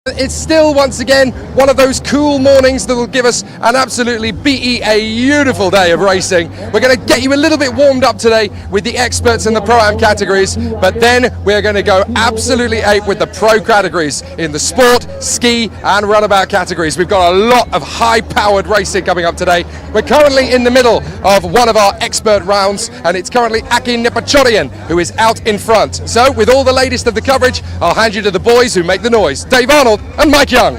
It's still, once again, one of those cool mornings that will give us an absolutely beautiful day of racing. We're going to get you a little bit warmed up today with the experts in the Pro-Am categories, but then we're going to go absolutely ape with the Pro categories in the sport, ski and runabout categories. We've got a lot of high-powered racing coming up today. We're currently in the middle of one of our expert rounds, and it's currently Aki Nipachorian who is out in front. So, with all the latest of the coverage, I'll hand you to the boys who make the noise. Dave Arnold and Mike Young.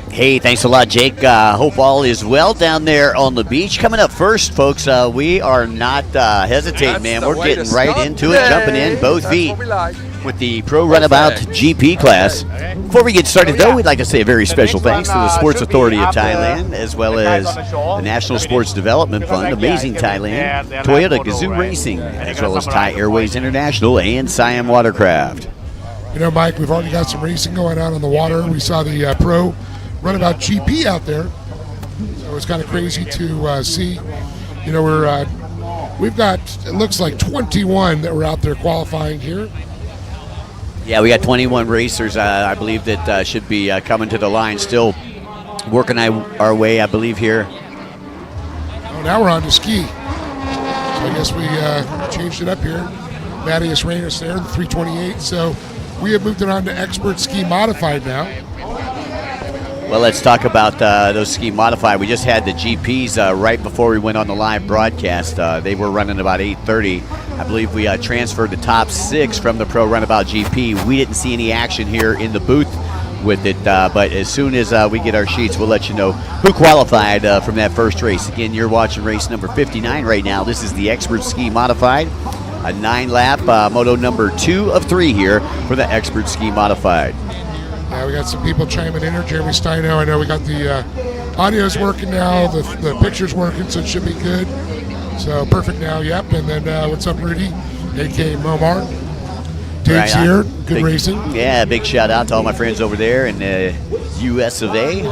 Hey, thanks a lot, Jake. Hope all is well down there on the beach. Coming up first, folks, we are not hesitating, man. We're getting right into it, jumping in both feet with the Pro Runabout GP class. Before we get started, though, we'd like to say a very special thanks to the Sports Authority of Thailand, as well as the National Sports Development Fund, Amazing Thailand, Toyota Gazoo Racing, as well as Thai Airways International and Siam Watercraft. You know, Mike, we've already got some racing going on the water. We saw the Pro Runabout GP out there, so it's kind of crazy to see. You know, we've got, it looks like 21 that were out there qualifying here. Yeah, we got 21 racers, I believe, that should be coming to the line. Still working our way, I believe, here. Oh, now we're on to ski. So I guess we changed it up here. Matthias Reynes there, the 328. So we have moved it on to Expert Ski Modified now. Well, let's talk about those ski modified. We just had the GPs right before we went on the live broadcast. They were running about 8:30. I believe we transferred the top 6 from the Pro Runabout GP. We didn't see any action here in the booth with it, but as soon as we get our sheets, we'll let you know who qualified from that first race. Again, you're watching race number 59 right now. This is the Expert Ski Modified, a 9-lap moto number 2 of 3 here for the Expert Ski Modified. We got some people chiming in here. Jeremy Steino, I know we got the audio's working now, the picture's working, so it should be good. So perfect now, yep. And then what's up, Rudy, a.k.a. Momar? Dave's right here, good racing. Yeah, big shout out to all my friends over there in the US of A.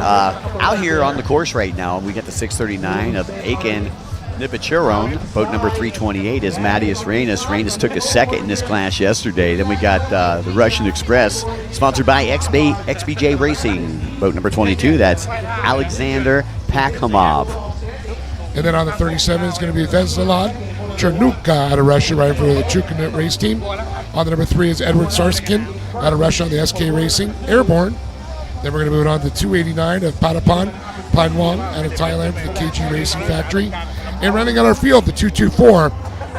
Out here on the course right now, we got the 639 of Aiken Nipachorian, boat number 328 is Matthias Reynes. Reynes took a second in this class yesterday. Then we got the Russian Express, sponsored by XBJ Racing, boat number 22. That's Alexander Pakhomov. And then on the 37 is going to be Veselad Chernuka out of Russia, right for the Chukanet race team. On the number 3 is Edward Sarskin out of Russia on the SK Racing Airborne. Then we're going to move on to 289 of Patapan Panwang out of Thailand for the KG Racing Factory. And running on our field, the 224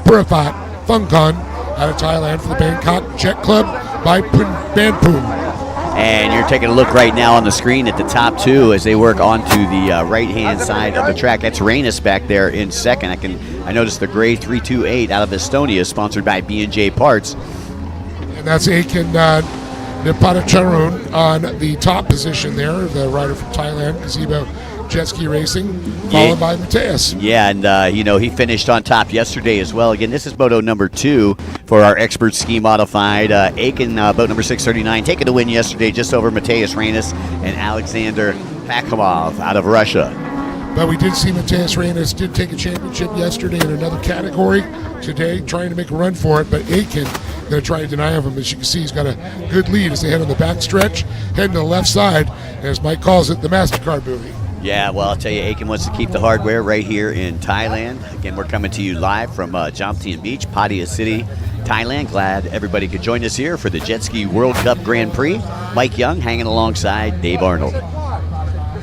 Purafat Thungkon out of Thailand for the Bangkok Jet Club by Banpum. And you're taking a look right now on the screen at the top 2 as they work onto the right-hand side of the track. That's Reynes back there in second. I noticed the gray 328 out of Estonia, sponsored by B&J Parts. And that's Aiken Nipachorian on the top position there, the rider from Thailand, Gazebo Jet Ski Racing, followed by Mateus. Yeah, and you know, he finished on top yesterday as well. Again, this is moto number 2 for our Expert Ski Modified. Aiken, boat number 639, taking the win yesterday just over Matthias Reynes and Alexander Pakhomov out of Russia. But we did see Matthias Reynes did take a championship yesterday in another category. Today, trying to make a run for it, but Aiken going to try to deny him. As you can see, he's got a good lead as they head on the back stretch, heading to the left side, as Mike calls it, the MasterCard movie. Yeah, well, I'll tell you, Aiken wants to keep the hardware right here in Thailand. Again, we're coming to you live from Jomtien Beach, Pattaya City, Thailand. Glad everybody could join us here for the Jet Ski World Cup Grand Prix. Mike Young hanging alongside Dave Arnold.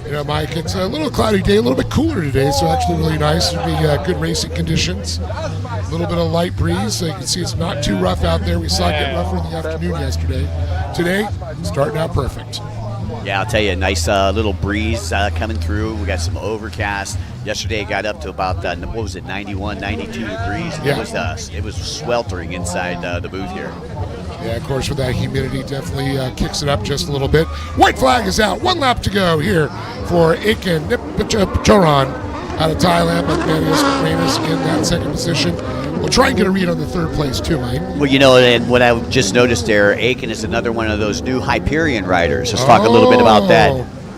You know, Mike, it's a little cloudy day, a little bit cooler today, so actually really nice. It'll be good racing conditions. A little bit of light breeze, so you can see it's not too rough out there. We saw it get rougher in the afternoon yesterday. Today, starting out perfect. Yeah, I'll tell you, a nice little breeze coming through. We got some overcast. Yesterday it got up to about, 91, 92 degrees. Yeah. It was sweltering inside the booth here. Yeah, of course, with that humidity, definitely kicks it up just a little bit. White flag is out. 1 lap to go here for Aiken Nipachorian out of Thailand. But Matthias Reynes in that second position. We'll try and get a read on the third place, too, Mike. Well, you know, and what I just noticed there, Aiken is another one of those new Hyperion riders. Let's talk a little bit about that.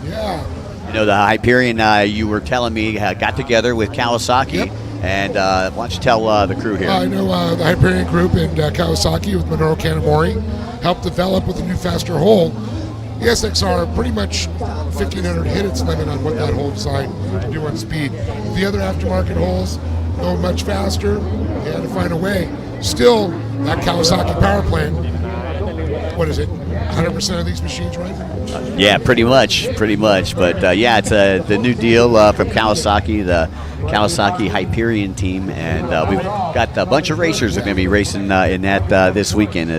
Yeah. You know, the Hyperion, you were telling me, got together with Kawasaki. Yep. And why don't you tell the crew here? I know the Hyperion Group and Kawasaki with Minoru Kanamori helped develop with a new faster hull The SXR pretty much 1,500 hit its limit on what that whole design can do on speed. The other aftermarket holes go much faster. They had to find a way. Still, that Kawasaki power plant, what is it, 100% of these machines run? Yeah, pretty much. But yeah, it's the new deal from Kawasaki, the Kawasaki Hyperion team, and we've got a bunch of racers that are going to be racing in that this weekend.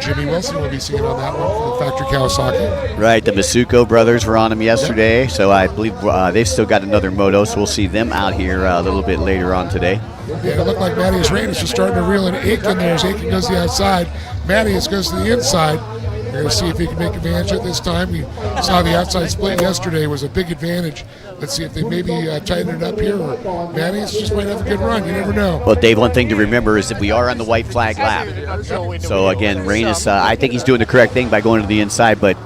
Jimmy Wilson will be singing on that one for the factory Kawasaki. Right, the Masuko brothers were on them yesterday, so I believe they've still got another moto, so we'll see them out here a little bit later on today. Yeah, it looked like Mattias Reines just starting to reel in Aiken there as Aiken goes to the outside. Mattias goes to the inside. We're going to see if he can make advantage of it this time. We saw the outside split yesterday was a big advantage. Let's see if they maybe tighten it up here, or Mattias just might have a good run. You never know. Well, Dave, one thing to remember is that we are on the white flag lap. So, again, Reines, I think he's doing the correct thing by going to the inside, but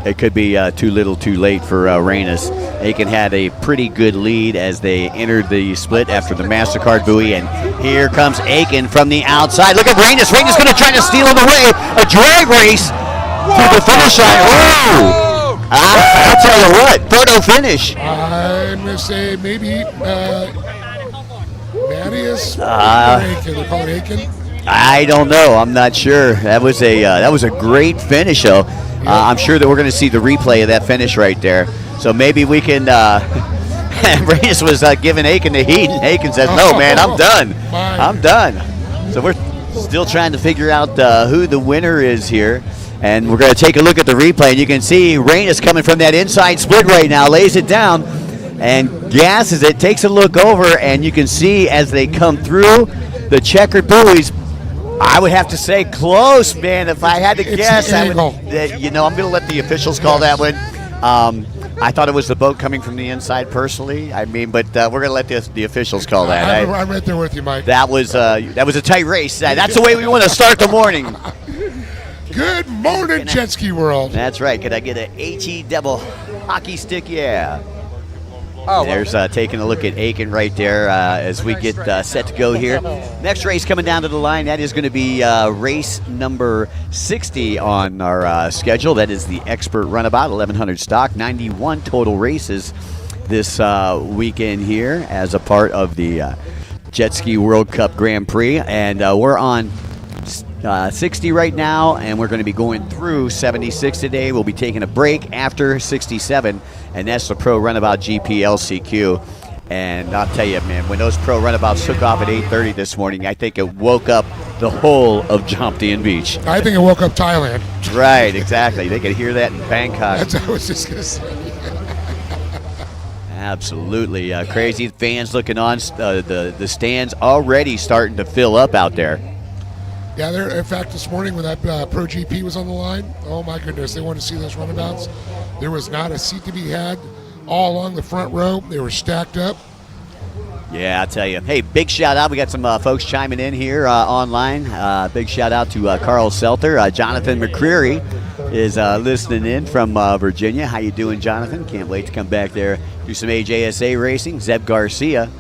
it could be too little too late for Reines. Aiken had a pretty good lead as they entered the split after the MasterCard buoy, and here comes Aiken from the outside. Look at Reines. Reines going to try to steal him away. A drag race to the finish line. Whoa! I'll tell you what, photo finish. I'm going to say maybe Mattias Aiken. They call it Aiken. I don't know. I'm not sure. That was a great finish, though. I'm sure that we're going to see the replay of that finish right there. So maybe we can. Reines was giving Aiken the heat, and Aiken says, "No, man, I'm done. I'm done." So we're still trying to figure out who the winner is here. And we're going to take a look at the replay, and you can see Reines coming from that inside split right now, lays it down, and gasses it, takes a look over, and you can see as they come through the checkered buoys, I would have to say close, man. If I had to guess, I'm going to let the officials call that one. I thought it was the boat coming from the inside personally. But we're going to let the officials call that. I'm right there with you, Mike. That was a tight race. That's the way we want to start the morning. Good morning, Jet Ski World. That's right. Could I get a HE double hockey stick? Yeah. Oh, there's taking a look at Aiken right there as we get set to go here. Next race coming down to the line, that is going to be race number 60 on our schedule. That is the Expert Runabout, 1,100 stock, 91 total races this weekend here as a part of the Jet Ski World Cup Grand Prix. And we're on 60 right now, and we're going to be going through 76 today. We'll be taking a break after 67, and that's the Pro Runabout GP LCQ. And I'll tell you, man, when those Pro Runabouts took off at 8:30 this morning, I think it woke up the whole of Jomtien Beach. I think it woke up Thailand. Right, exactly. They could hear that in Bangkok. That's what I was just going to say. Absolutely. Crazy fans looking on. The stands already starting to fill up out there. Yeah, in fact, this morning when that Pro GP was on the line, oh my goodness, they wanted to see those runabouts. There was not a seat to be had all along the front row. They were stacked up. Yeah, I'll tell you. Hey, big shout out. We got some folks chiming in here online. Big shout out to Carl Selter. Jonathan McCreary is listening in from Virginia. How you doing, Jonathan? Can't wait to come back there, do some AJSA racing. Zeb Garcia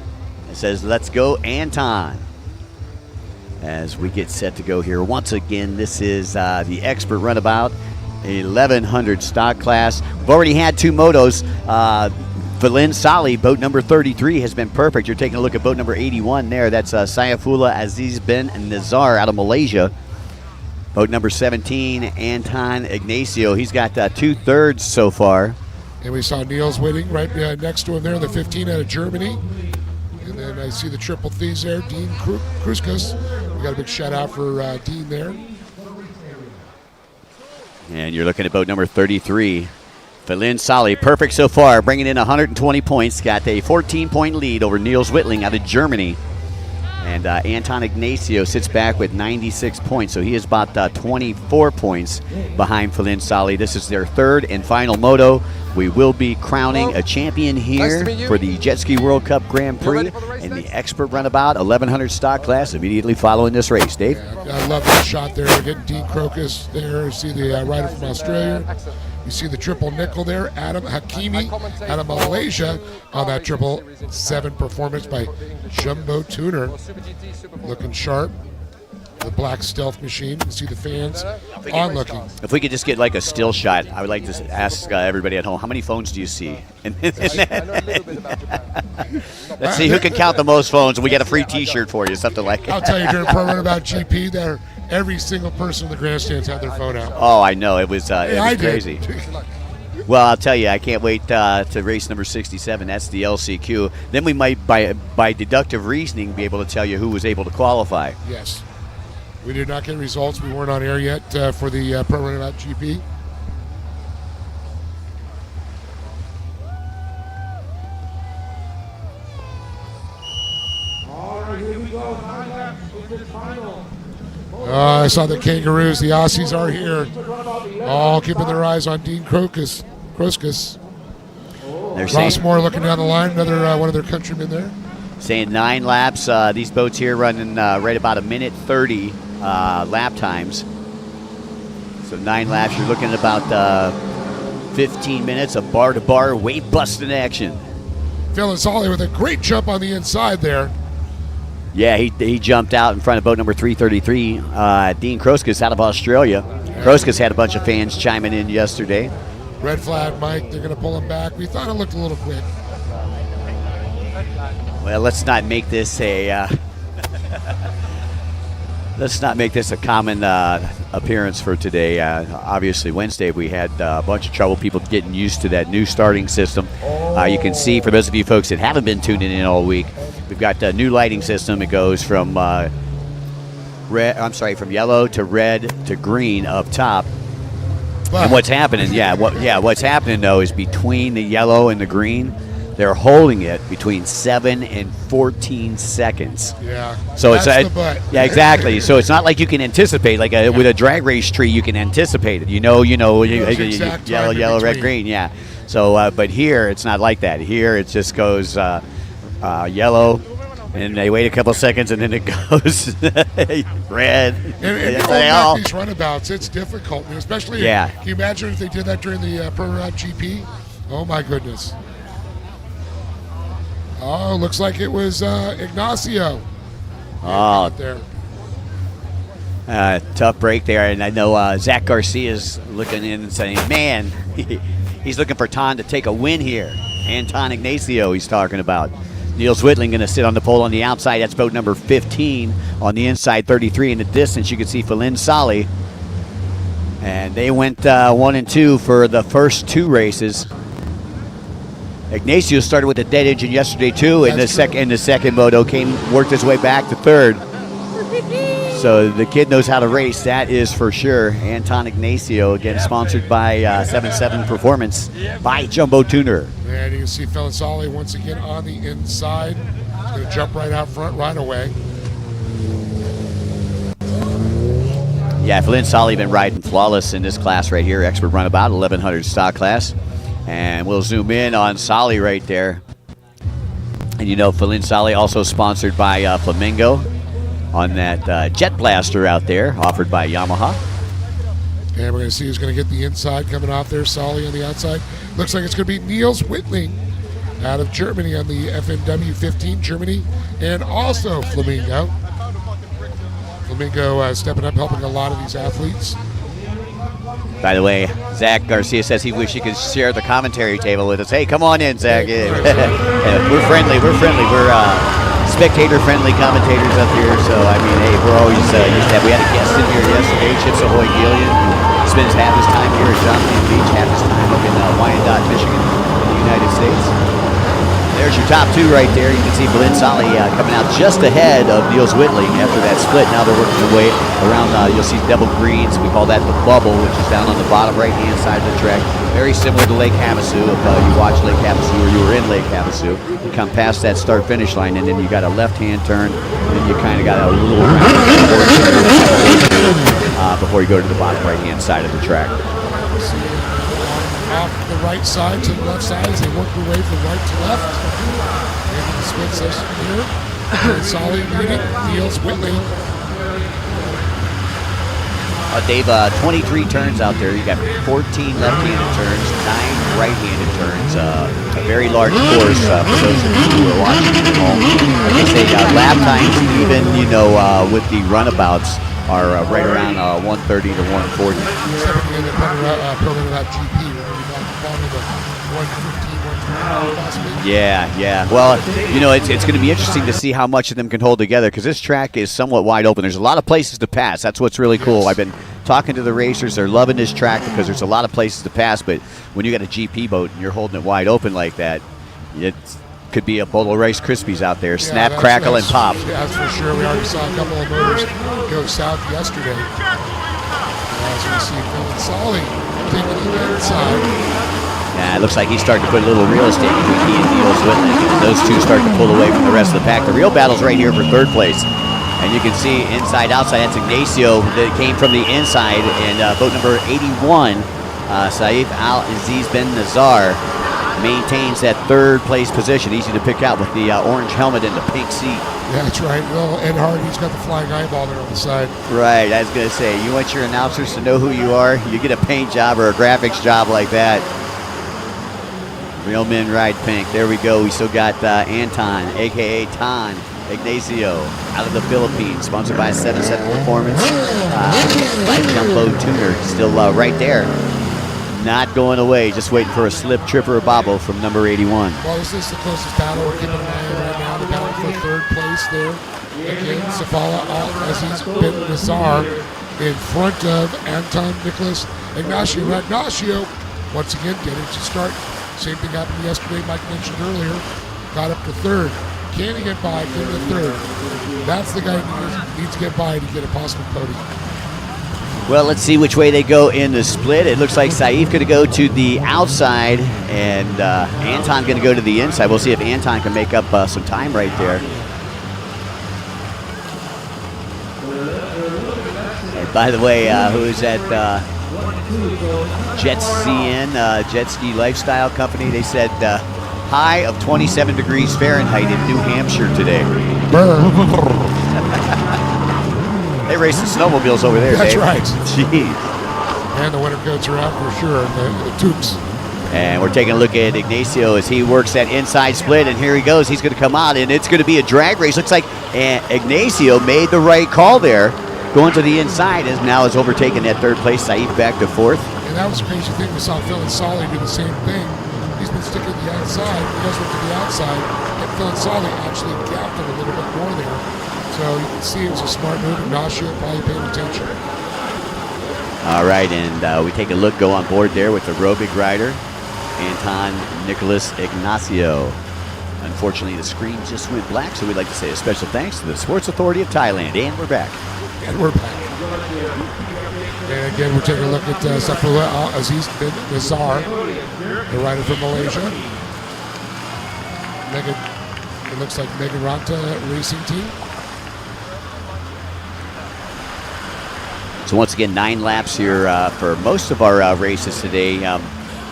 says, let's go, Anton. As we get set to go here. Once again, this is the Expert Runabout, 1,100 stock class. We've already had two motos. Valin Sali, boat number 33, has been perfect. You're taking a look at boat number 81 there. That's Sayafullah Aziz bin Nazar out of Malaysia. Boat number 17, Anton Ignacio. He's got 2/3 so far. And we saw Niels waiting right next to him there, the 15 out of Germany. And then I see the triple thieves there, Dean Kruskus. We got a big shout out for Dean there. And you're looking at boat number 33. Valin Sali, perfect so far, bringing in 120 points. Got a 14-point lead over Niels Whitling out of Germany. And Anton Ignacio sits back with 96 points, so he is about 24 points behind Valin Sali. This is their third and final moto. We will be crowning a champion here for the Jet Ski World Cup Grand Prix in the Expert Runabout 1,100 stock class immediately following this race. Dave? Yeah, I love that shot there. We're getting Dean Crocus there. You see the rider from Australia. You see the triple nickel there. Adam Hakimi out of Malaysia on that 777 performance by Jumbo Tuner. Looking sharp. the black stealth machine. You can see the fans onlooking. If we could just get like a still shot, I would like to ask everybody at home, how many phones do you see? Let's see who can count the most phones, and we get a free T-shirt for you, something like that. I'll tell you, during Pro Runabout GP, every single person in the grandstands had their phone out. Oh, I know. It was I crazy. did. Well, I'll tell you, I can't wait to race number 67. That's the LCQ. Then we might, by deductive reasoning, be able to tell you who was able to qualify. Yes. We did not get results. We weren't on air yet for the Pro Runabout GP. I saw the Kangaroos, the Aussies are here, all keeping their eyes on Dean Crocus. Ross Moore looking down the line, another one of their countrymen there. Saying 9 laps. These boats here running right about 1:30 lap times. So 9 laps, you're looking at about 15 minutes of bar-to-bar weight busting action. Phil Solly with a great jump on the inside there. Yeah, he jumped out in front of boat number 333. Dean Kroskus out of Australia. Kroskus had a bunch of fans chiming in yesterday. Red flag, Mike. They're going to pull him back. We thought it looked a little quick. Well, let's not make this a common appearance for today. Obviously, Wednesday we had a bunch of trouble, people getting used to that new starting system. You can see, for those of you folks that haven't been tuning in all week, we've got a new lighting system. It goes from from yellow to red to green up top. And what's happening? What's happening though is between the yellow and the green, they're holding it between 7 and 14 seconds. Yeah. So that's the butt. Yeah, exactly. So it's not like you can anticipate, like with a drag race tree, you can anticipate it. Yellow, red, green. Yeah. So, but here it's not like that. Here it just goes yellow, and they wait a couple seconds, and then it goes red. And these runabouts, it's difficult, especially. Yeah. Can you imagine if they did that during the Pro Runabout GP? Oh my goodness. Oh, looks like it was Ignacio. Oh, there. Tough break there, and I know Zach Garcia's looking in and saying, man, he's looking for Ton to take a win here. Anton Ignacio he's talking about. Niels Whitling going to sit on the pole on the outside. That's boat number 15. On the inside, 33 in the distance. You can see Felin Sali. And they went 1 and 2 for the first 2 races. Ignacio started with a dead engine yesterday too. In the second moto, worked his way back to 3rd. So the kid knows how to race. That is for sure. Anton Ignacio, again sponsored by 7-7 Performance by Jumbo Tuner. And you can see Felin Sali once again on the inside. He's going to jump right out front right away. Yeah, Felin Sali been riding flawless in this class right here. Expert runabout, 1100 stock class. And we'll zoom in on Sali right there. And Felin Sali also sponsored by Flamingo on that Jet Blaster out there, offered by Yamaha. And we're going to see who's going to get the inside coming off there. Sali on the outside. Looks like it's going to be Niels Whitling out of Germany on the FMW 15, Germany, and also Flamingo. Flamingo stepping up, helping a lot of these athletes. By the way, Zach Garcia says he wishes he could share the commentary table with us. Hey, come on in, Zach. We're friendly. We're spectator-friendly commentators up here. So, I mean, hey, we're always used to have. We had a guest in here yesterday, Chips Ahoy Gillian, who spends half his time here at Johnson Beach, half his time up in Wyandotte, Michigan, in the United States. There's your top 2 right there. You can see Felin Sali coming out just ahead of Niels Whitling after that split. Now they're working their way around. You'll see double greens. We call that the bubble, which is down on the bottom right-hand side of the track. Very similar to Lake Havasu. If you watch Lake Havasu or you were in Lake Havasu, you come past that start-finish line, and then you got a left-hand turn, and then you kind of got a little round before you go to the bottom right-hand side of the track. Off the right side to the left side as they work their way from right to left. Into the split session here. Sali leading, Niels Whitling. Dave, 23 turns out there. You got 14 left-handed turns, 9 right-handed turns. A very large course for those of you who are watching at home. Like I say, lap times, even with the runabouts, are right around 130 to 140. Stepping in the program about GP, we're going to be back to the 115, 120 possibly. Yeah. Well, it's going to be interesting to see how much of them can hold together because this track is somewhat wide open. There's a lot of places to pass. That's what's really cool. I've been talking to the racers. They're loving this track because there's a lot of places to pass, but when you got a GP boat and you're holding it wide open like that, it could be a bowl of Rice Krispies out there. Snap, crackle, and pop. Yeah, that's for sure. We already saw a couple of motors go south yesterday. As we see Phil and Solly taking the inside. Yeah, it looks like he's starting to put a little real estate between he and Niels Whitland. Those two start to pull away from the rest of the pack. The real battle's right here for third place. And you can see inside, outside, that's Ignacio that came from the inside. And boat number 81, Saif Al-Aziz Ben Nazar, maintains that third place position. Easy to pick out with the orange helmet and the pink seat. Yeah, that's right. Well, Ed Hardy's got the flying eyeball there on the side. Right, I was going to say, you want your announcers to know who you are, you get a paint job or a graphics job like that. Real men ride pink. There we go. We still got Anton, a.k.a. Tan Ignacio, out of the Philippines, sponsored by 77 Performance. By Jumbo Tuner, still right there. Not going away, just waiting for a slip, trip, or a bobble from number 81. Well, this is the closest battle we're keeping an eye on right now. The battle for third place there. Again, Safala Al-Aziz Ben Nazar in front of Anton Nicholas Ignacio. Ignacio, once again, getting to start. Same thing happened yesterday, Mike mentioned earlier. Got up to third. Can he get by? Get to third. That's the guy who needs to get by to get a possible podium. Well, let's see which way they go in the split. It looks like Saif going to go to the outside and Anton going to go to the inside. We'll see if Anton can make up some time right there. And by the way, who's at Jet Ski Lifestyle Company? They said high of 27 degrees Fahrenheit in New Hampshire today. They race the snowmobiles over there. That's Dave. right. Jeez. And the winter coats are out for sure, and the toques. And we're taking a look at Ignacio as he works that inside split, and here he goes. He's going to come out, and it's going to be a drag race. Looks like Ignacio made the right call there, going to the inside, as now has overtaken that third place. Saif back to fourth. And that was a crazy thing. We saw Phil and Solly do the same thing. He's been sticking to the outside. He goes to the outside, and Phil and Solly actually gapped him a little bit more there. So you can see it was a smart move. Ignacio probably paying attention. All right, and we take a look, go on board there with the aerobic rider, Anton Nicholas Ignacio. Unfortunately, the screen just went black, so we'd like to say a special thanks to the Sports Authority of Thailand. And we're back. And we're back. And again, we're taking a look at Safula Al-Aziz Ben Nazar, the rider from Malaysia. It looks like Megan Ranta Racing Team. So once again, 9 laps here for most of our races today.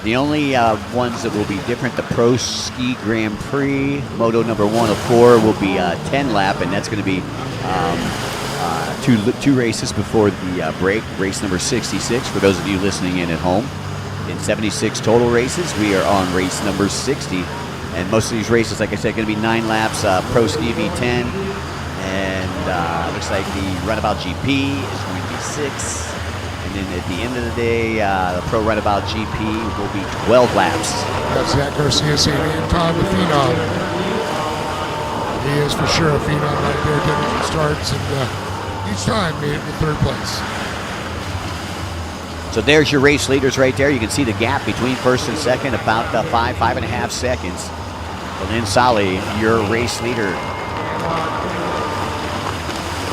The only ones that will be different, the Pro Ski Grand Prix, Moto number 104 will be 10 lap, and that's going to be two races before the break. Race number 66 for those of you listening in at home. In 76 total races, we are on race number 60. And most of these races, like I said, going to be 9 laps, Pro Ski V10. And looks like the Runabout GP is going to be 6. And then at the end of the day, the Pro Runabout GP will be 12 laps. That's Zach Garcia saying Anton the Phenom. He is for sure a Phenom right there, getting starts, and each time made it to third place. So there's your race leaders right there. You can see the gap between first and second, about 5.5 seconds. Lynn Solly, your race leader.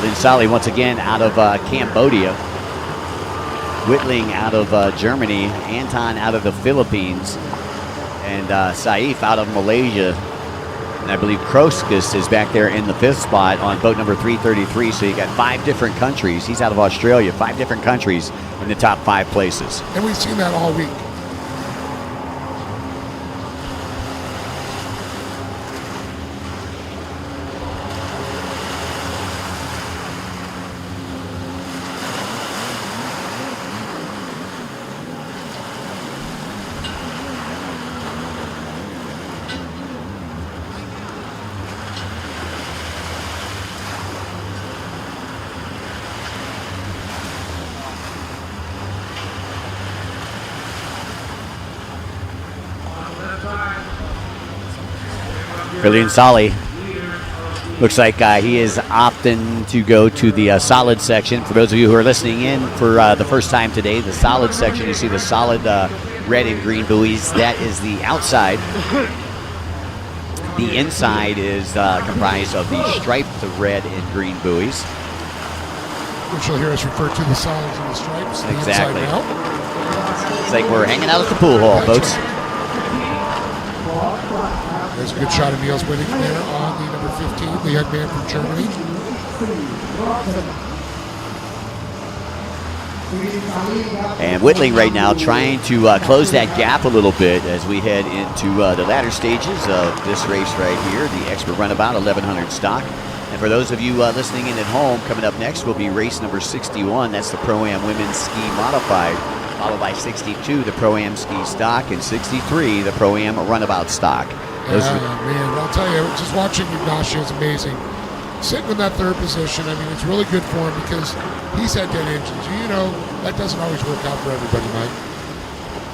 Lynn Solly, once again, out of Cambodia. Whitling out of Germany. Anton out of the Philippines. And Saif out of Malaysia. And I believe Kroskus is back there in the 5th spot on boat number 333. So you got 5 different countries. He's out of Australia. 5 different countries in the top 5 places. And we've seen that all week. Philippe Sali looks like he is opting to go to the solid section. For those of you who are listening in for the first time today, the solid section, you see the solid red and green buoys. That is the outside. The inside is comprised of the striped red and green buoys. Which you'll hear us refer to the solids and the stripes. The Exactly. inside and out. It's like we're hanging out at the pool hall, folks. There's a good shot of Niels Winning there on the number 15, the young man from Germany. And Whitling right now trying to close that gap a little bit as we head into the latter stages of this race right here, the Expert Runabout 1100 stock. And for those of you listening in at home, coming up next will be race number 61. That's the Pro-Am Women's Ski Modified, followed by 62, the Pro-Am Ski Stock, and 63, the Pro-Am Runabout Stock. Man, I'll tell you, just watching Ignacio is amazing. Sitting in that third position, I mean, it's really good for him because he's had dead engines. You know, that doesn't always work out for everybody, Mike.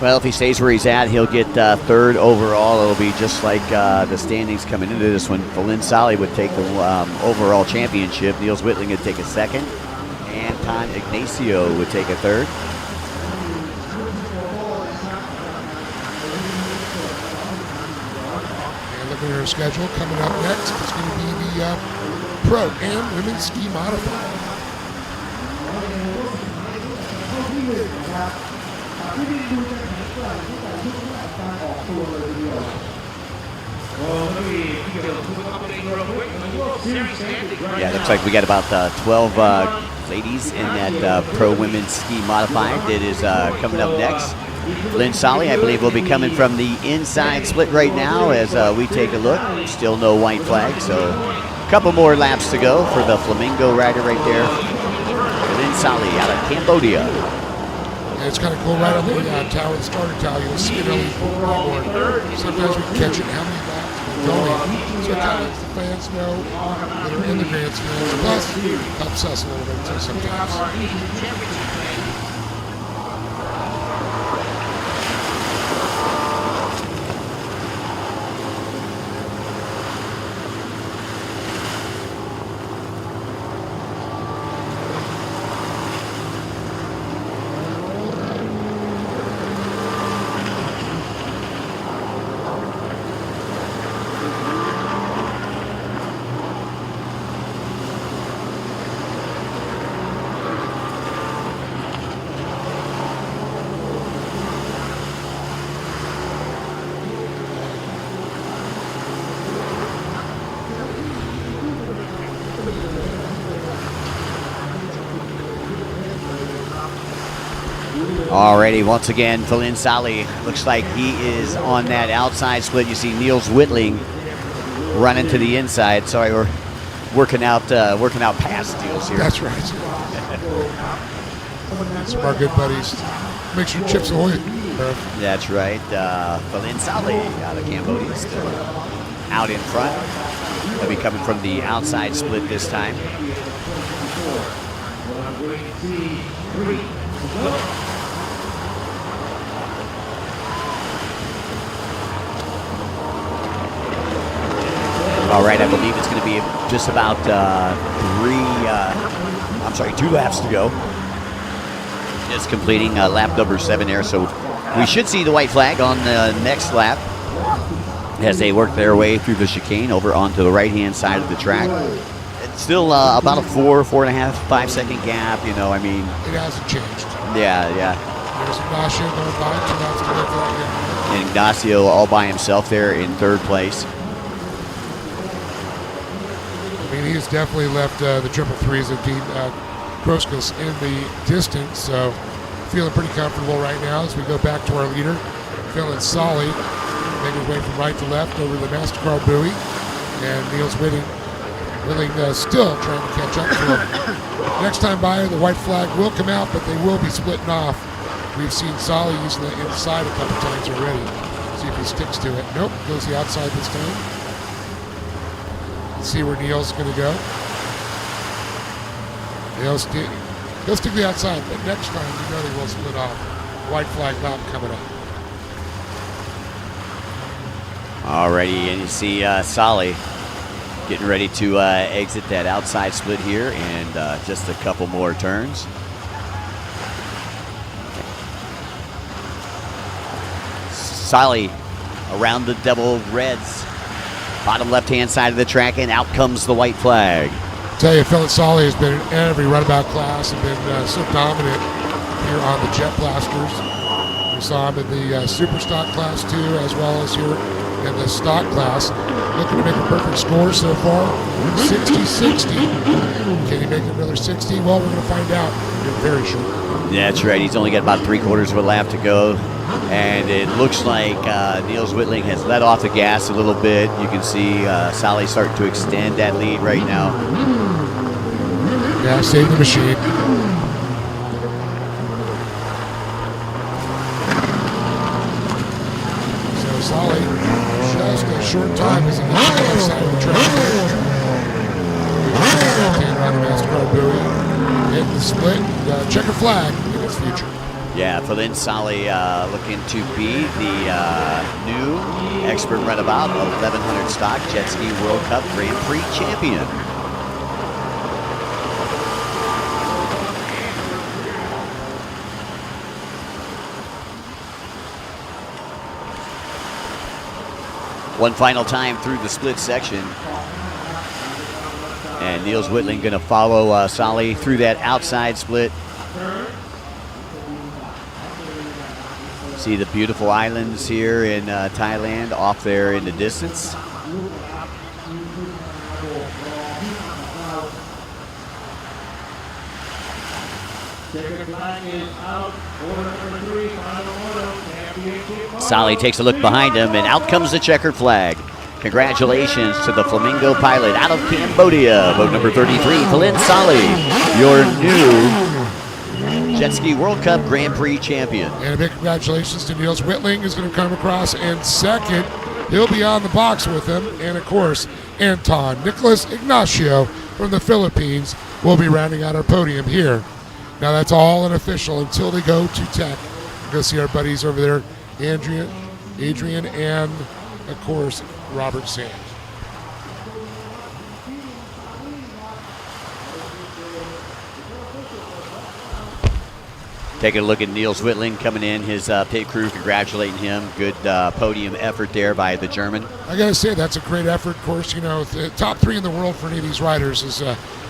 Well, if he stays where he's at, he'll get third overall. It'll be just like the standings coming into this one. Philippe Sali would take the overall championship. Niels Whitling would take a second. Anton Ignacio would take a third. And looking at our schedule, coming up next is going to be the Pro-Am Women's Ski Modified. Yeah, looks like we got about 12 ladies in that Pro Women's Ski Modified that is coming up next. Lynn Solly, I believe, will be coming from the inside split right now as we take a look. Still no white flag, so a couple more laps to go for the Flamingo rider right there. Lynn Solly out of Cambodia. And it's kind of cool right on the tower, the starter tower. You'll see it on the board. Sometimes we can catch it how many laps we're going. So it kind of lets the fans know that are in the grandstands. Plus, helps us a little bit too sometimes. Alrighty, once again, Philippe Sali looks like he is on that outside split. You see Niels Whitling running to the inside. Sorry, we're working out pass deals here. That's right. Some of our good buddies. Make sure Chips Ahoy. That's right. Philippe Sali out of Cambodia still out in front. He'll be coming from the outside split this time. All right, I believe it's going to be just about 2 laps to go. Just completing lap number 7 there, so we should see the white flag on the next lap as they work their way through the chicane over onto the right-hand side of the track. It's still about a 4.5, 5 second gap, you know, I mean. It hasn't changed. Yeah. There's Ignacio going by, 2 laps to go for that. And Ignacio all by himself there in third place. I mean, he's definitely left the triple threes of Dean Groskos in the distance, so feeling pretty comfortable right now as we go back to our leader, feeling solid, making his way from right to left over the MasterCard buoy, and Niels Whitling still trying to catch up to him. Next time by, the white flag will come out, but they will be splitting off. We've seen Solly using the inside a couple times already. See if he sticks to it. Nope, goes the outside this time. See where Niels is going to go. He'll stick to the outside, but next time you know they will split off. White flag not coming up. Alrighty, and you see Solly getting ready to exit that outside split here, and just a couple more turns. Solly around the double reds, bottom left-hand side of the track, and out comes the white flag. I tell you, Philip Solly has been in every runabout class and been so dominant here on the Jet Blasters. We saw him in the Super Stock class too, as well as here in the Stock class. Looking to make a perfect score so far, 60-60. Can he make another 60? Well, we're going to find out very shortly. That's right. He's only got about 3/4 of a lap to go. And it looks like Niels Whitling has let off the gas a little bit. You can see Solly starting to extend that lead right now. Yeah, save the machine. So Solly, just a short time as he gets to the left side of the track. Left-hand on the MasterCard buoy. Hit the split, checker flag in his future. Yeah, for Lynn Solly looking to be the new expert runabout 1100 stock Jet Ski World Cup Grand Prix champion. One final time through the split section. And Niels Whitling going to follow Solly through that outside split. See the beautiful islands here in Thailand off there in the distance. Solly takes a look behind him, and out comes the checkered flag. Congratulations to the Flamingo pilot out of Cambodia, boat number 33, Philin Solly, your new Jet Ski World Cup Grand Prix champion. And a big congratulations to Niels Whitling, who's going to come across in second. He'll be on the box with him. And, of course, Anton Nicholas Ignacio from the Philippines will be rounding out our podium here. Now, that's all unofficial until they go to Tech. Go see our buddies over there, Adrian, and, of course, Robert Sands. Taking a look at Niels Whitling coming in, his pit crew congratulating him. Good podium effort there by the German. I got to say, that's a great effort. Of course, you know, the top 3 in the world for any of these riders is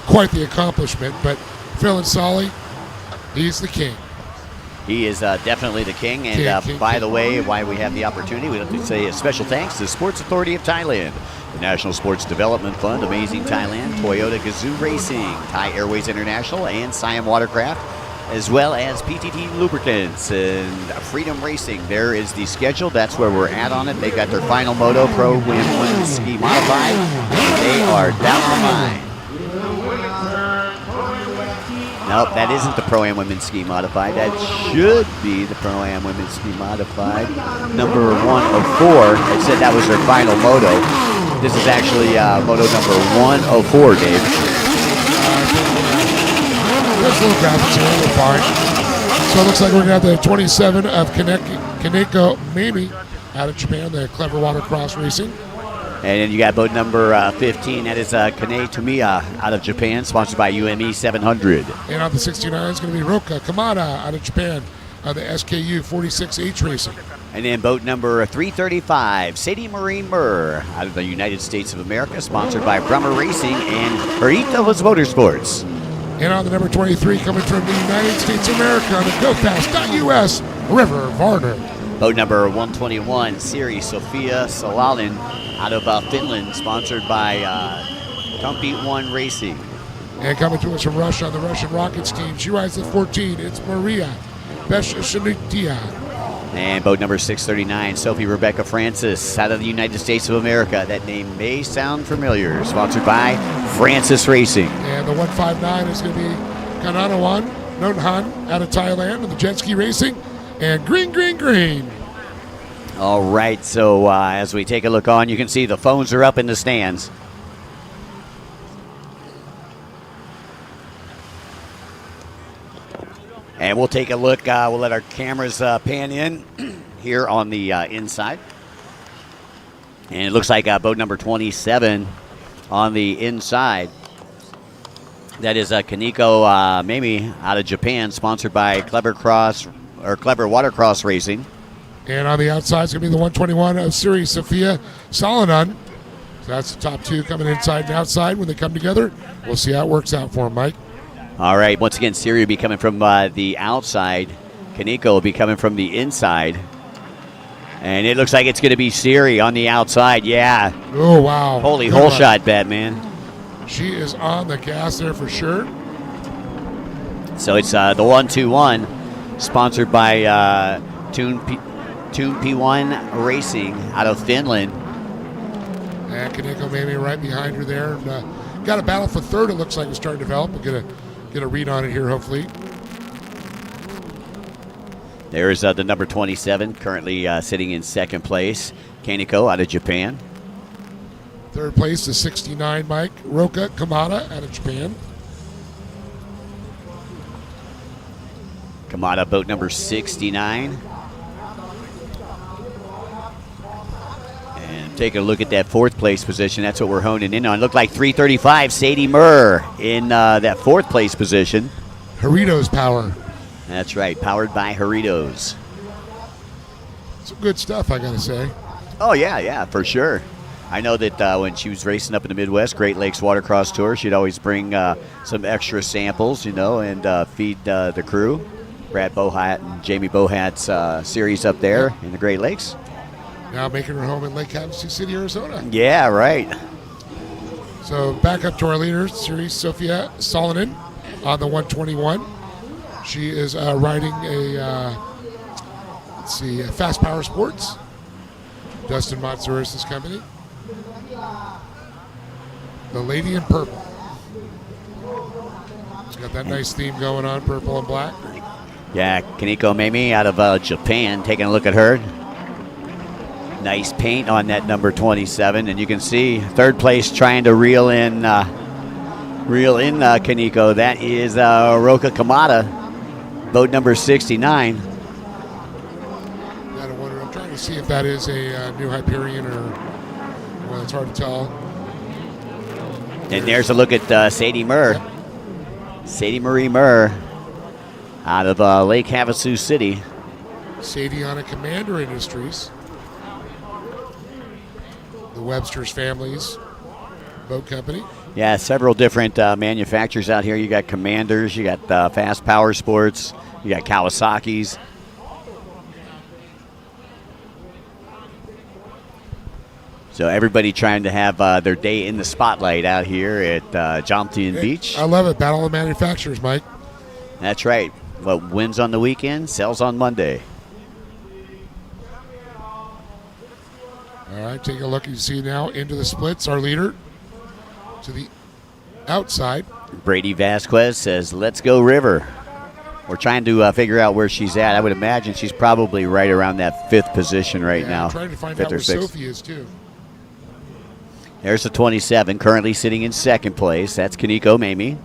quite the accomplishment. But Philin Solly, he's the king. He is definitely the king. And by the way, why we have the opportunity, we'd like to say a special thanks to the Sports Authority of Thailand, the National Sports Development Fund, Amazing Thailand, Toyota Gazoo Racing, Thai Airways International, and Siam Watercraft, as well as PTT Lubricants and Freedom Racing. There is the schedule. That's where we're at on it. They got their final Moto Pro Women's Ski Modified. They are down the line. Nope, that isn't the Pro-Am Women's Ski Modified. That should be the Pro-Am Women's Ski Modified. Number 104. They said that was their final Moto. This is actually Moto number 104, Dave. There's little graphics here, we're fine. So it looks like we're going to have the 27 of Kaneko Mimi out of Japan, the Clever Watercross Racing. And then you got boat number 15. That is Kane Tomiya out of Japan, sponsored by UME 700. And on the 69 is going to be Roka Kamada out of Japan, the SKU 46H Racing. And then boat number 335, Sadie Marine Murr out of the United States of America, sponsored by Brummer Racing and Heritos Motorsports. And on the number 23, coming from the United States of America, on the GoFast.US, River Varner. Boat number 121, Siri Sofia Salalin out of Finland, sponsored by Compete One Racing. And coming to us from Russia on the Russian Rockets team, she rides the 14. It's Maria Beshchanitia. And boat number 639, Sophie Rebecca Francis out of the United States of America. That name may sound familiar, sponsored by Francis Racing. And the 159 is going to be Kananawan Nonhan out of Thailand in the jet ski racing. And green. All right, so as we take a look on, you can see the phones are up in the stands. And we'll take a look. We'll let our cameras pan in here on the inside. And it looks like boat number 27 on the inside. That is Kaneko Mamie out of Japan, sponsored by Clever Watercross Racing. And on the outside is going to be the 121 of Series Sophia Salonen. So that's the top two coming inside and outside. When they come together, we'll see how it works out for them, Mike. All right, once again, Siri will be coming from the outside. Kaneko will be coming from the inside. And it looks like it's going to be Siri on the outside, yeah. Oh, wow. Holy hole shot bet, man. She is on the gas there for sure. So it's the 121, sponsored by Tune P1 Racing out of Finland. And Kaneko maybe right behind her there. And, got a battle for third, it looks like it's starting to develop. We'll get a read on it here, hopefully. There's the number 27, currently sitting in second place. Kaneko out of Japan. Third place is 69, Mike. Roka Kamada out of Japan. Kamada, boat number 69. And take a look at that fourth place position. That's what we're honing in on. Looked like 335, Sadie Murr in that fourth place position. Haritos power. That's right, powered by Haritos. Some good stuff, I got to say. Oh, yeah, for sure. I know that when she was racing up in the Midwest, Great Lakes Watercross Tour, she'd always bring some extra samples, and feed the crew. Brad Bohat and Jamie Bohat's series up there in the Great Lakes. Now making her home in Lake Havasu City, Arizona. Yeah, right. So back up to our leader, Series Sophia Salonen on the 121. She is riding a Fast Power Sports, Dustin Matsuris' company. The Lady in Purple. She's got that nice theme going on, purple and black. Yeah, Kaneko Mamie out of Japan, taking a look at her. Nice paint on that number 27, and you can see third place trying to reel in Kaneko. That is Roka Kamada. Boat number 69. Gotta wonder. I'm trying to see if that is a new Hyperion or, well, it's hard to tell. And there's a look at Sadie Murr. Yep. Sadie Marie Murr out of Lake Havasu City. Sadie on a Commander Industries. The Webster's Families Boat Company. Yeah, several different manufacturers out here. You got Commanders, you got Fast Power Sports, you got Kawasaki's. So everybody trying to have their day in the spotlight out here at Johnson Beach. I love it. Battle of Manufacturers, Mike. That's right. What wins on the weekend sells on Monday. All right, take a look. You see now into the splits. Our leader to the outside. Brady Vasquez says, "Let's go River." We're trying to figure out where she's at. I would imagine she's probably right around that fifth position right now. I'm trying to find out where Sophie is, too. There's the 27, currently sitting in second place. That's Kaneko Mamie.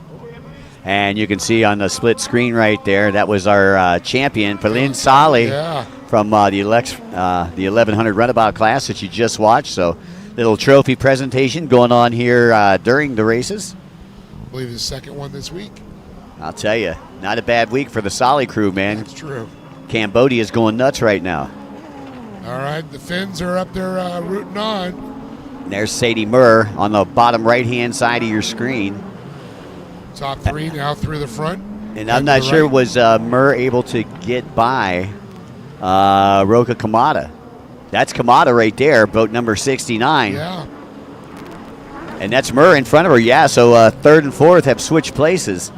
And you can see on the split screen right there, that was our champion, Pauline Sali, from the 1100 runabout class that you just watched. So little trophy presentation going on here during the races. I believe the second one this week. I'll tell you, not a bad week for the Sali crew, man. That's true. Cambodia's going nuts right now. All right, the Finns are up there rooting on. There's Sadie Murr on the bottom right-hand side of your screen. Top three now through the front. And I'm not sure, was Murr able to get by Roka Kamada? That's Kamada right there, boat number 69. Yeah. And that's Murr in front of her, yeah, so third and fourth have switched places.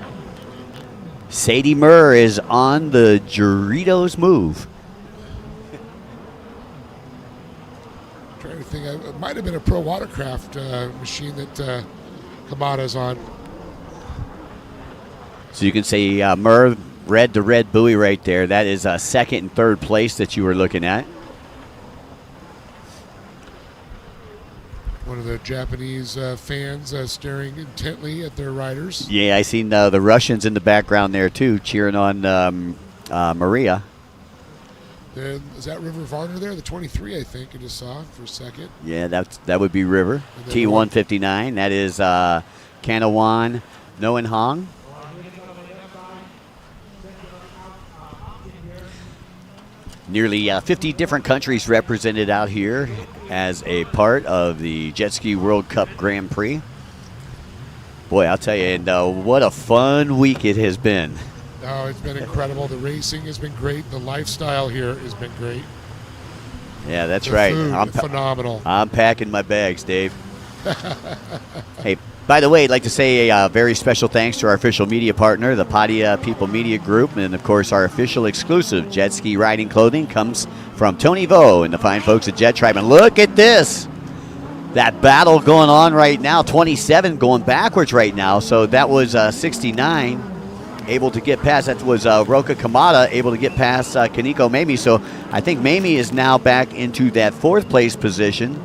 Sadie Murr is on the Doritos move. Trying to think, it might have been a Pro Watercraft machine that Kamada's on. So you can see Murr, red to red buoy right there. That is second and third place that you were looking at. One of the Japanese fans staring intently at their riders. Yeah, I seen the Russians in the background there too, cheering on Maria. Then is that River Varner there? The 23, I think. I just saw for a second. Yeah, that would be River. T159. That is Kanawan Noen Hong. Nearly 50 different countries represented out here as a part of the Jet Ski World Cup Grand Prix. Boy, I'll tell you, and what a fun week it has been. Oh, it's been incredible. The racing has been great. The lifestyle here has been great. Yeah, that's the right. Food, phenomenal. I'm packing my bags, Dave. Hey, by the way, I'd like to say a very special thanks to our official media partner, the Padia People Media Group, and of course our official exclusive jet ski riding clothing comes from Tony Vo and the fine folks at Jet Tribe. And look at this. That battle going on right now, 27 going backwards right now. So that was 69 able to get past. That was Roka Kamada able to get past Kaneko Mamie. So I think Mamie is now back into that 4th place position.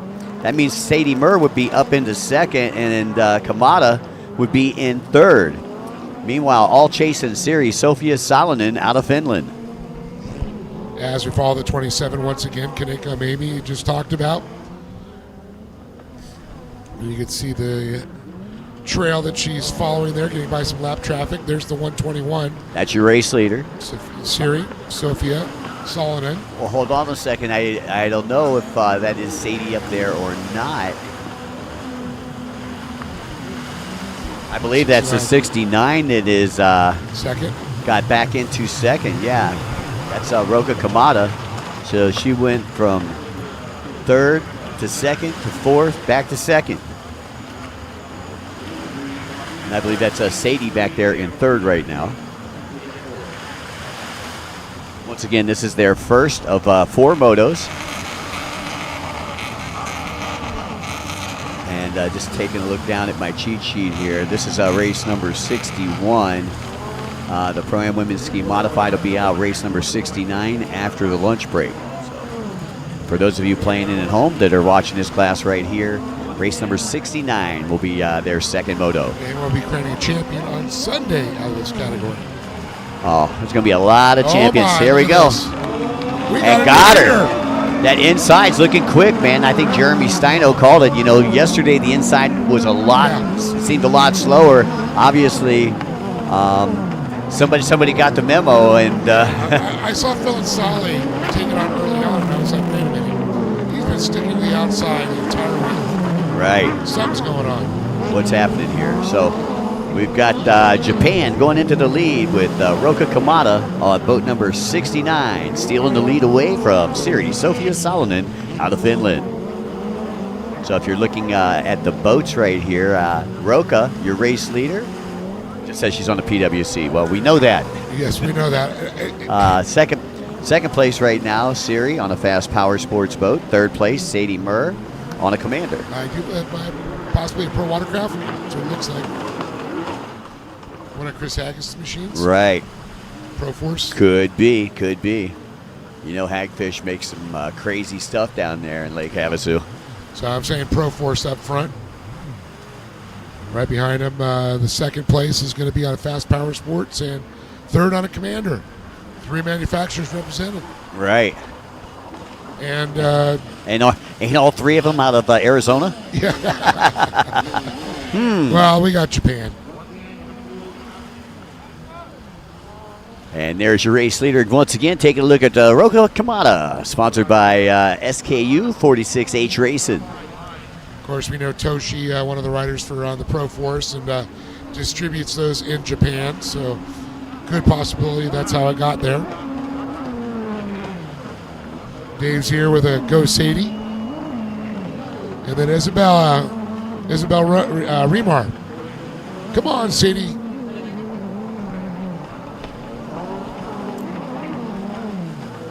That means Sadie Murr would be up into 2nd, and Kamada would be in 3rd. Meanwhile, all chasing series, Sofia Salonen out of Finland. As we follow the 27 once again, Kaneko Mamie just talked about. You can see the trail that she's following there, getting by some lap traffic. There's the 121. That's your race leader. Sofia Salonen. Well, hold on a second. I don't know if that is Sadie up there or not. I believe that's the 69 that is second. Got back into 2nd. Yeah, that's Roka Kamada. So she went from 3rd to 2nd to 4th, back to 2nd. And I believe that's Sadie back there in 3rd right now. Once again, this is their first of 4 motos. And just taking a look down at my cheat sheet here, this is race number 61. The Pro-Am Women's Ski Modified will be out race number 69 after the lunch break. So for those of you playing in at home that are watching this class right here, race number 69 will be their 2nd moto. And we'll be crowning a champion on Sunday out of this category. Oh, there's going to be a lot of champions. Here we go. And got her. That inside's looking quick, man. I think Jeremy Steino called it. You know, yesterday the inside was seemed a lot slower. Obviously, somebody got the memo. And I saw Phil and Solly take it on early on, and I was like, wait a minute. He's been sticking to the outside the entire week. Right. Something's going on. What's happening here? So we've got Japan going into the lead with Roka Kamada on boat number 69, stealing the lead away from series Sofia Salonen out of Finland. So if you're looking at the boats right here, Roka, your race leader, just says she's on the PWC. Well, we know that. Yes, we know that. Second place right now, Siri on a fast power sports boat. 3rd place, Sadie Murr on a Commander. Possibly a Pro Watercraft. That's what it looks like. One of Chris Haggis' machines? Right. Pro Force? Could be. You know, Hagfish makes some crazy stuff down there in Lake Havasu. So I'm saying Pro Force up front. Right behind him, the 2nd place is going to be on a Fast Power Sports, and 3rd on a Commander. 3 manufacturers represented. Right. And ain't all 3 of them out of Arizona? Yeah. Well, we got Japan. And there's your race leader once again. Taking a look at Roka Kamada, sponsored by SKU 46H Racing. Of course, we know Toshi, one of the riders for on the Pro Force, and distributes those in Japan. So, good possibility that's how it got there. Dave's here with a Go Sadie. And then Isabel Remar. Come on, Sadie.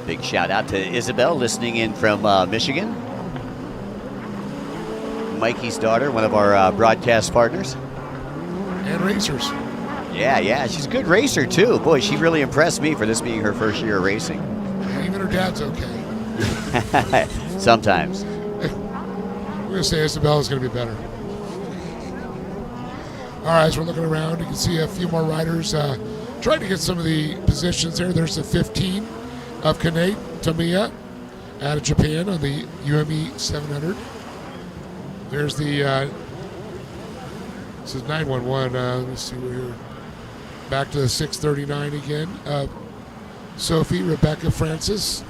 Big shout out to Isabel listening in from Michigan. Mikey's daughter, one of our broadcast partners. And racers. Yeah, she's a good racer too. Boy, she really impressed me for this being her first year of racing. And even her dad's okay. Sometimes. We're going to say Isabella's going to be better. All right, as we're looking around, you can see a few more riders trying to get some of the positions there. There's the 15 of Kane Tamiya out of Japan on the UME 700. There's the, this is 911, let me see, we're here. Back to the 639 again. Sophie Rebecca Francis.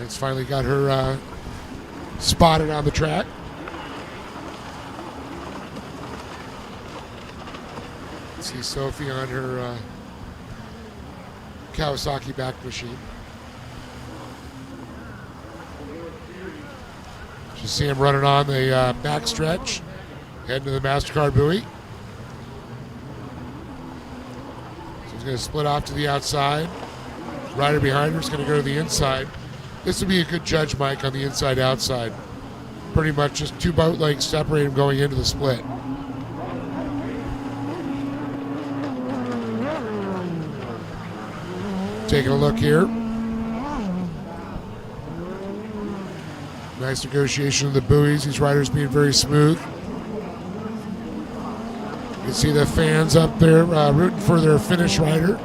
It's finally got her spotted on the track. See Sophie on her Kawasaki back machine. You see him running on the back stretch, heading to the MasterCard buoy. So he's going to split off to the outside. Rider behind her is going to go to the inside. This would be a good judge, Mike, on the inside-outside. Pretty much just 2 boat lengths separate him going into the split. Taking a look here. Nice negotiation of the buoys. These riders being very smooth. You can see the fans up there rooting for their Finnish rider,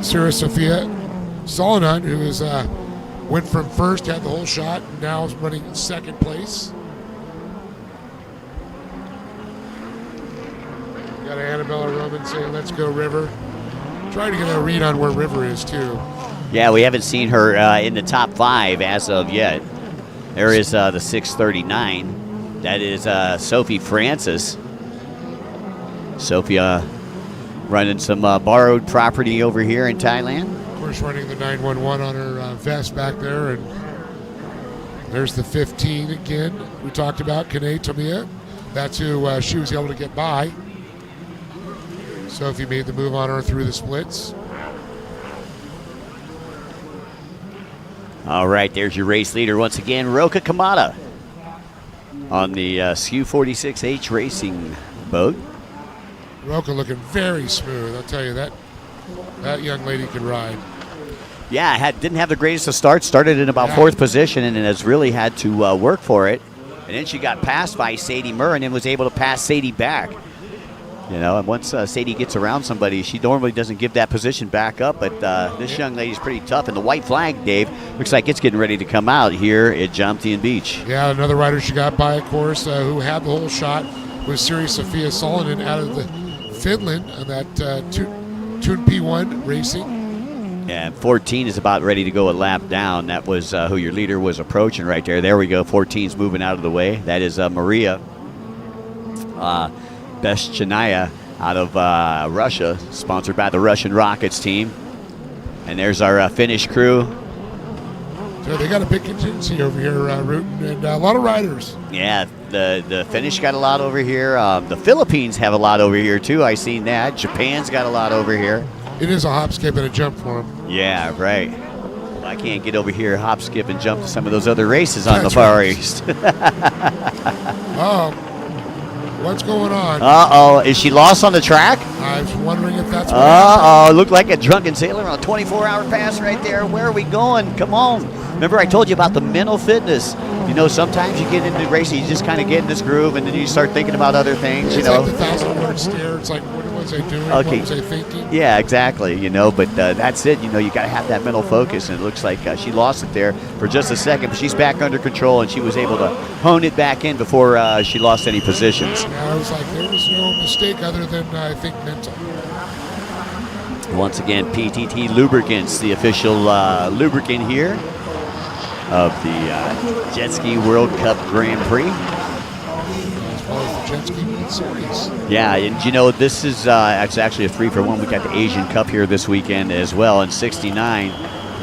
Sarah Sophia Salonen, who is went from first, had the whole shot, and now is running in second place. Got Annabella Roman saying, "Let's go, River." Trying to get a read on where River is, too. Yeah, we haven't seen her in the top 5 as of yet. There is the 639. That is Sophie Francis. Sophia running some borrowed property over here in Thailand. Of course, running the 911 on her vest back there. And there's the 15 again. We talked about Kane Tamiya. That's who she was able to get by. Sophie made the move on her through the splits. All right, there's your race leader once again, Roka Kamada, on the SKU46H racing boat. Roka looking very smooth. I'll tell you, that young lady can ride. Yeah, didn't have the greatest of starts. Started in about 4th position and has really had to work for it. And then she got passed by Sadie Murr and then was able to pass Sadie back. You know, and once Sadie gets around somebody, she normally doesn't give that position back up, but this young lady's pretty tough. And the white flag, Dave, looks like it's getting ready to come out here at Jomtien Beach. Yeah, another rider she got by, of course, who had the whole shot was Siri Sophia Salonen out of the Finland on that Toon P1 racing. And 14 is about ready to go a lap down. That was who your leader was approaching right there. There we go. 14's moving out of the way. That is Maria Beshchanaya out of Russia, sponsored by the Russian Rockets team. And there's our Finnish crew. So they got a big contingency over here rooting, and a lot of riders. Yeah, the Finnish got a lot over here. The Philippines have a lot over here too. I seen that. Japan's got a lot over here. It is a hop, skip, and a jump for them. Yeah, right. Well, I can't get over here, hop, skip, and jump to some of those other races on the Far East. What's going on? Uh-oh. Is she lost on the track? I was wondering if that's what Uh-oh. Looked like a drunken sailor on a 24-hour pass right there. Where are we going? Come on. Remember I told you about the mental fitness. You know, sometimes you get into racing, you just kind of get in this groove, and then you start thinking about other things, it's you know. like the 1,000-word stare. It's like, what was I doing? Okay. What was I thinking? Yeah, exactly. You know, but that's it. You know, you got to have that mental focus, and it looks like she lost it there for just a second, but she's back under control, and she was able to hone it back in before she lost any positions. Yeah, I was like, there was no mistake other than, I think, mental. Once again, PTT Lubricants, the official lubricant here of the Jet Ski World Cup Grand Prix. As well as the Jet Ski World Series. Yeah, and you know, this is it's actually a 3-for-1. We got the Asian Cup here this weekend as well, and 69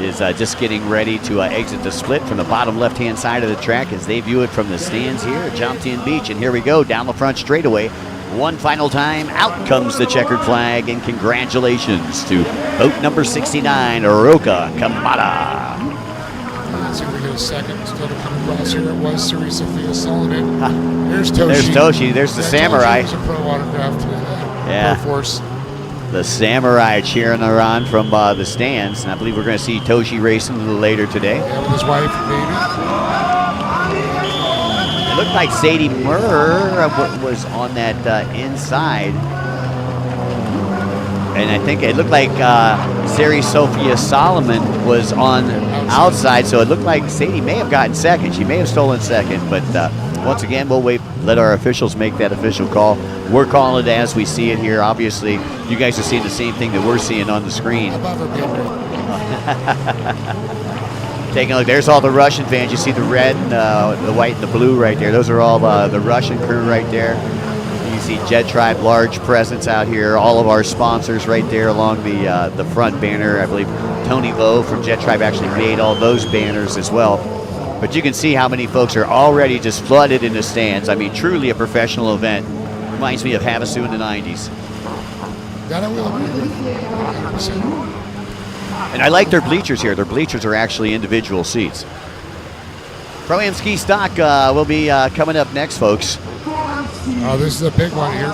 is just getting ready to exit the split from the bottom left-hand side of the track as they view it from the stands here at Jomtien Beach. And here we go, down the front straightaway. One final time, out comes the checkered flag, and congratulations to boat number 69, Roka Kamada. Let's see if we get a second still to come across here. It was Siri Sophia Salonen. There's Toshi. There's Toshi. There's the Samurai. There's a pro autograph to Yeah. Pro Force. The Samurai cheering her on from the stands. And I believe we're going to see Toshi racing a little later today. Yeah, with his wife and baby. It looked like Sadie Murr was on that inside. And I think it looked like Sari Sophia Solomon was on outside, so it looked like Sadie may have gotten second. She may have stolen second, but once again, we'll wait, let our officials make that official call. We're calling it as we see it here. Obviously, you guys are seeing the same thing that we're seeing on the screen. Taking a look, there's all the Russian fans. You see the red, and, the white, and the blue right there. Those are all the Russian crew right there. You see Jet Tribe, large presence out here. All of our sponsors right there along the front banner. I believe Tony Lowe from Jet Tribe actually made all those banners as well. But you can see how many folks are already just flooded in the stands. I mean, truly a professional event. Reminds me of Havasu in the 90s. That I will agree with. 100%. And I like their bleachers here. Their bleachers are actually individual seats. Pro-Am Ski Stock will be coming up next, folks. Oh, this is a big one here.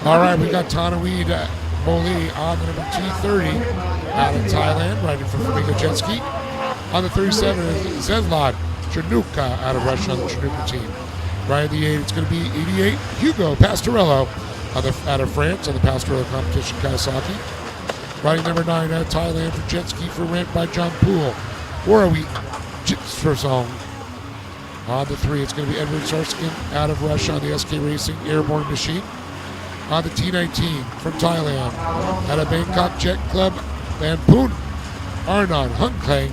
All right, we got Tanaweed Moli on the number T30 out of Thailand, riding for Flamingo Jet Ski. On the 37 is Zedlad Chernuka out of Russia on the Chernuka team. Riding the 8, it's going to be 88 Hugo Pastorello out of France on the Pastorello competition Kawasaki. Riding number 9 out of Thailand for Jet Ski for rent by John Poole. Warawi Jitsversong. On the 3, it's going to be Edward Sarskin out of Russia on the SK Racing Airborne Machine. On the T19 from Thailand, out of Bangkok Jet Club, Lampoon, Arnon Hunklang.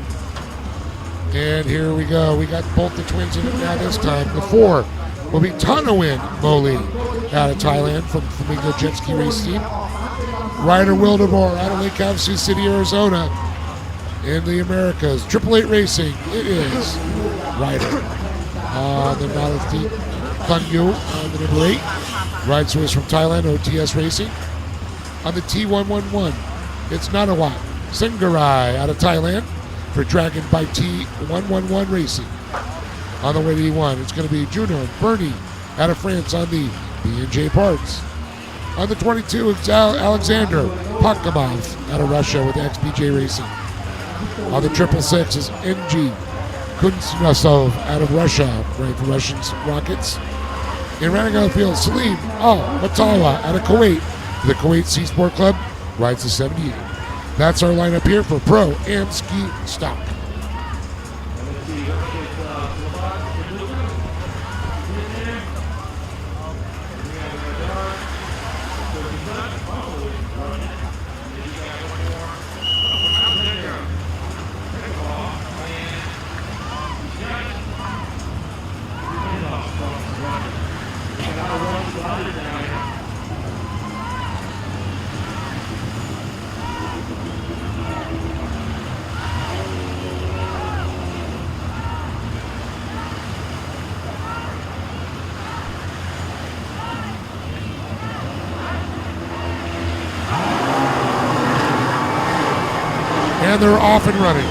And here we go. We got both the twins in it now this time. The 4 will be Tanawin Moli out of Thailand from Flamingo Jet Ski Race Team. Ryder Wildemore out of Lake Havasu City, Arizona in the Americas. 888 Racing, it is Ryder. The Malathi Kangyu on the number 8. Ride Swiss from Thailand, OTS Racing. On the T111, it's Nanawat Singarai out of Thailand for Dragon by T111 Racing. On the way to E1, it's going to be Juno Bernie out of France on the B&J Parts. On the 22, it's Alexander Pakamov out of Russia with XBJ Racing. On the 666 is NG Kuznetsov out of Russia, right for Russian Rockets. In rounding out the field, Salim Al-Matawa out of Kuwait. The Kuwait Sea Sport Club rides the 78. That's our lineup here for Pro-Am Ski Stock. And they're off and running.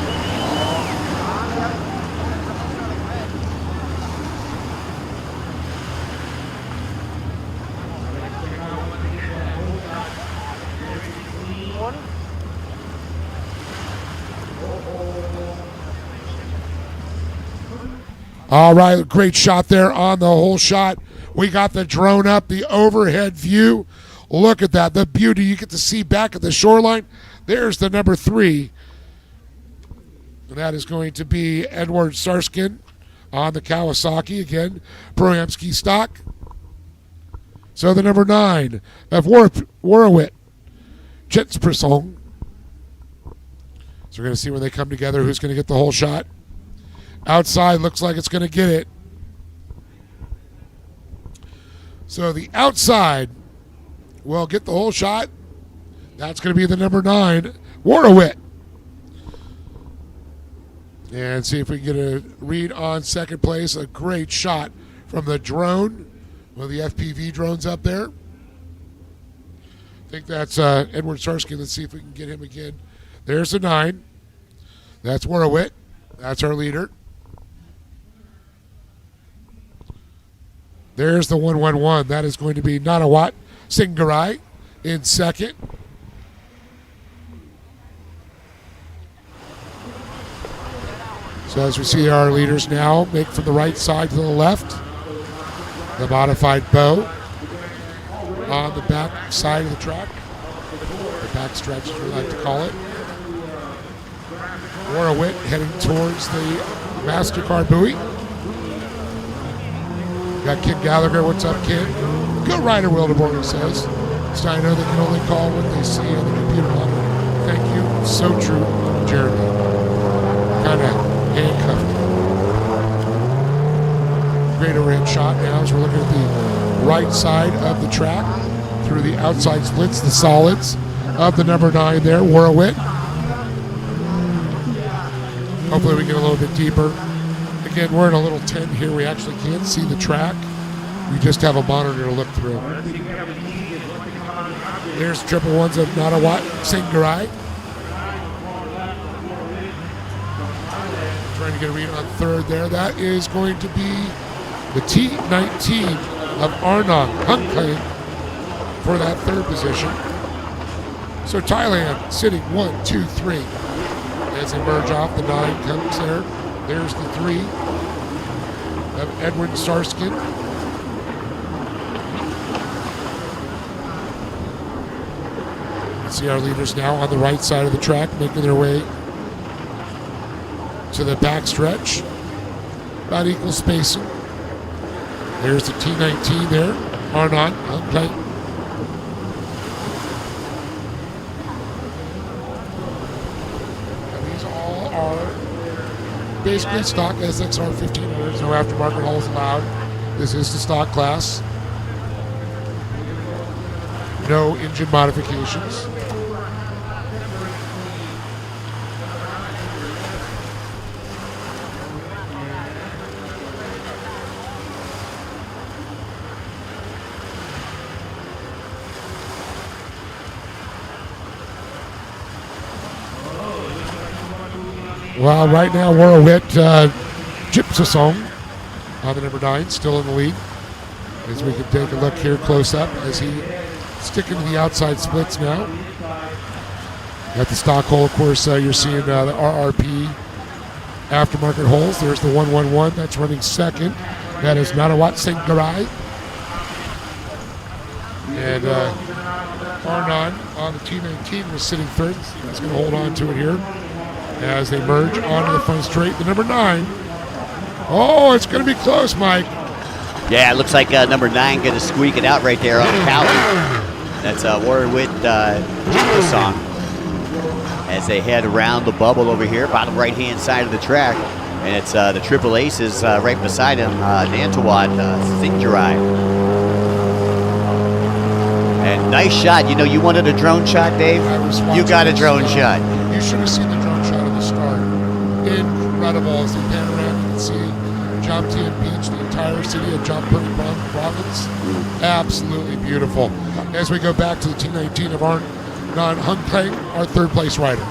All right, great shot there on the whole shot. We got the drone up, the overhead view. Look at that, the beauty you get to see back at the shoreline. There's the number 3. And that is going to be Edward Sarskin on the Kawasaki. Again, Pro-Am Ski Stock. So the number 9 of Warwick, Jetspersong. So we're going to see when they come together who's going to get the whole shot. Outside looks like it's going to get it. So the outside will get the whole shot. That's going to be the number 9, Warwick. And see if we can get a read on second place. A great shot from the drone. One of the FPV drones up there. I think that's Edward Sarsky. Let's see if we can get him again. There's the 9. That's Warwick. That's our leader. There's the 111. That is going to be Nanawat Singarai in second. So as we see our leaders now make from the right side to the left, the modified bow on the back side of the track, the back stretch as we like to call it. Warwick heading towards the MasterCard buoy. Got Ken Gallagher. What's up, Ken? Good rider, Wildebourne, he says. So I know they can only call what they see on the computer monitor. Thank you. So true, Jeremy. Kind of handcuffed. Great overhead shot now as we're looking at the right side of the track through the outside splits, the solids of the number 9 there, Warwick. Hopefully we get a little bit deeper. Again, we're in a little tent here. We actually can't see the track. We just have a monitor to look through. There's the triple ones of Natawat Singharai. Trying to get a read on third there. That is going to be the T19 of Arnon Hunkling for that third position. So Thailand sitting 1, 2, 3. As they merge off, the 9 comes there. There's the 3 of Edward Sarskin. See our leaders now on the right side of the track making their way to the back stretch. About equal spacing. There's the T19 there. Arnon, okay. And these all are basically stock SXR 1500s. No aftermarket hulls allowed. This is the stock class. No engine modifications. Well, right now we're with Gypsasong on the number 9, still in the lead. As we can take a look here close up as he sticking to the outside splits now. At the stock hole, of course, you're seeing the RRP aftermarket holes. There's the 111 that's running second. That is Natawat Singharai. And Arnon on the T19 was sitting third. He's going to hold on to it here as they merge onto the front straight. The number 9. Oh, it's going to be close, Mike. Yeah, it looks like number 9 going to squeak it out right there on Cali. That's Warwick song as they head around the bubble over here, bottom right-hand side of the track. And it's the Triple Aces right beside him, Natawat Singharai. And nice shot. You know, you wanted a drone shot, Dave? You got a drone shot. You should have seen the drone shot at the start. Incredible as they pan around. You can see Jomtien Beach, the entire city of Jompuri province. Absolutely beautiful. As we go back to the T19 of Arnon Hunkling, our third place rider.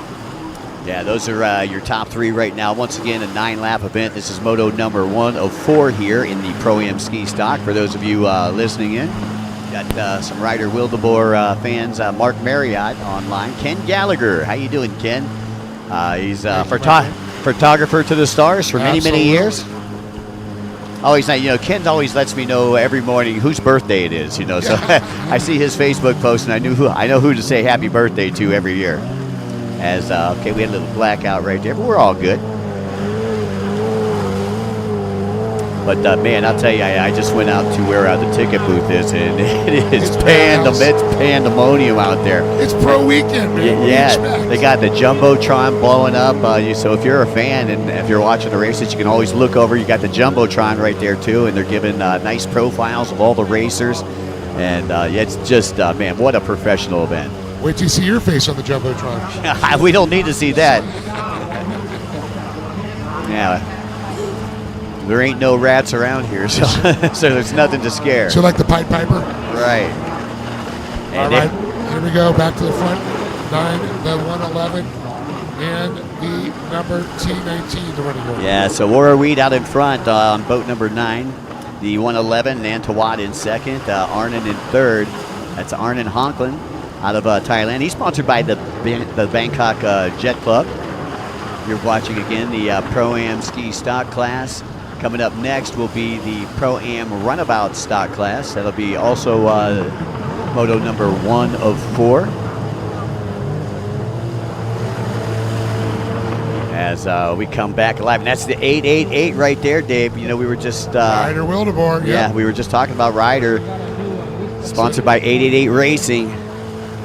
Yeah, those are your top 3 right now. Once again, a 9-lap event. This is moto number 1 of 4 here in the Pro-Am ski stock. For those of you listening in, got some Rider Wildebourne fans. Mark Marriott online. Ken Gallagher. How you doing, Ken? He's photographer to the stars for many, many years. Always nice. You know, Ken always lets me know every morning whose birthday it is. You know, so I see his Facebook post and I know who to say happy birthday to every year. As okay, we had a little blackout right there, but we're all good. But man, I'll tell you, I just went out to where the ticket booth is, and it is pandemonium out there. It's pro weekend, man. Yeah, they got the Jumbotron blowing up. So if you're a fan and if you're watching the races, you can always look over. You got the Jumbotron right there too, and they're giving nice profiles of all the racers. And yeah, it's just man, what a professional event. Wait till you see your face on the Jumbotron. We don't need to see that. Yeah. There ain't no rats around here, so so there's nothing to scare. So like the Pied Piper? Right. All right, here we go, back to the front. 9, the 111, and the number T19 to running over. Yeah, so Warwick out in front on boat number 9. The 111, Natawat in second. Arnon in third. That's Arnon Hunkling. out of Thailand. He's sponsored by the Bangkok Jet Club. You're watching again the Pro-Am ski stock class. Coming up next will be the Pro-Am runabout stock class. That'll be also moto number 1 of 4. As we come back alive, and that's the 888 right there, Dave. You know, we were just Ryder Wildebourne. Yeah, we were just talking about Ryder, sponsored by 888 Racing.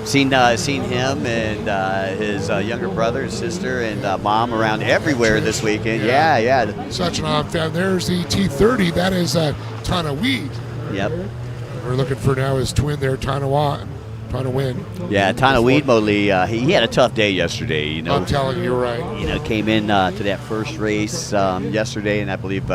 Seen him and his younger brother, sister, and mom around everywhere this weekend. Yeah. Such an odd fan. There's the T30. That is Tana Weed. Yep. We're looking for now his twin there, Tana Win. Yeah, Tana Weed Motley. He had a tough day yesterday. You know, I'm telling you, you're right. You know, came in to that first race yesterday, and I believe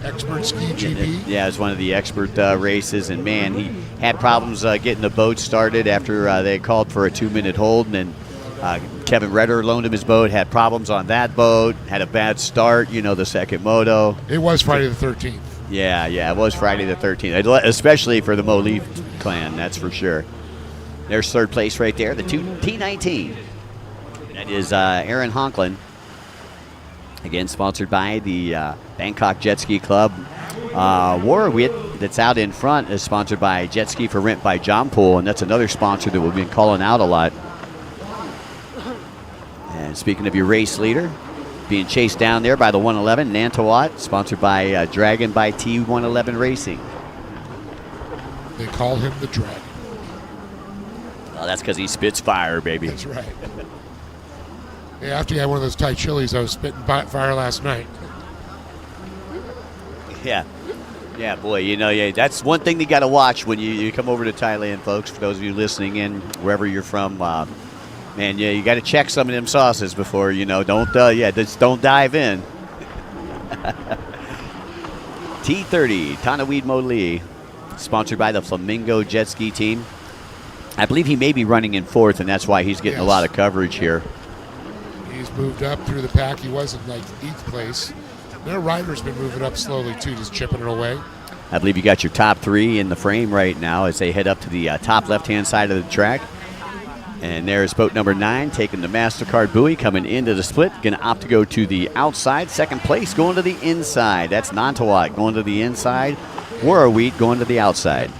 Expert Ski GP. Yeah, it was one of the expert races, and man, he had problems getting the boat started after they called for a 2-minute hold, and then Kevin Redder loaned him his boat, had problems on that boat, had a bad start, you know, the second moto. It was Friday the 13th. Yeah, it was Friday the 13th, especially for the Mo Leaf clan, that's for sure. There's third place right there, the T19. That is Aaron Honklin. Again, sponsored by the Bangkok Jet Ski Club. Warwick, that's out in front, is sponsored by Jet Ski for Rent by John Pool, and that's another sponsor that we've been calling out a lot. And speaking of your race leader, being chased down there by the 111, Nantawat, sponsored by Dragon by T111 Racing. They call him the Dragon. Well, that's because he spits fire, baby. That's right. Yeah, after you had one of those Thai chilies, I was spitting fire last night. Yeah, boy, you know, that's one thing you got to watch when you come over to Thailand, folks. For those of you listening in, wherever you're from, man, you got to check some of them sauces before, you know, just don't dive in. T30, Tanaweed Mo Lee, sponsored by the Flamingo Jet Ski Team. I believe he may be running in 4th, and that's why he's getting a lot of coverage here. He's moved up through the pack. He was in like 8th place. Their rider's been moving up slowly too, just chipping it away. I believe you got your top 3 in the frame right now as they head up to the top left-hand side of the track. And there's boat number 9 taking the MasterCard buoy, coming into the split. Going to opt to go to the outside. Second place going to the inside. That's Nantawat going to the inside. Warwick going to the outside.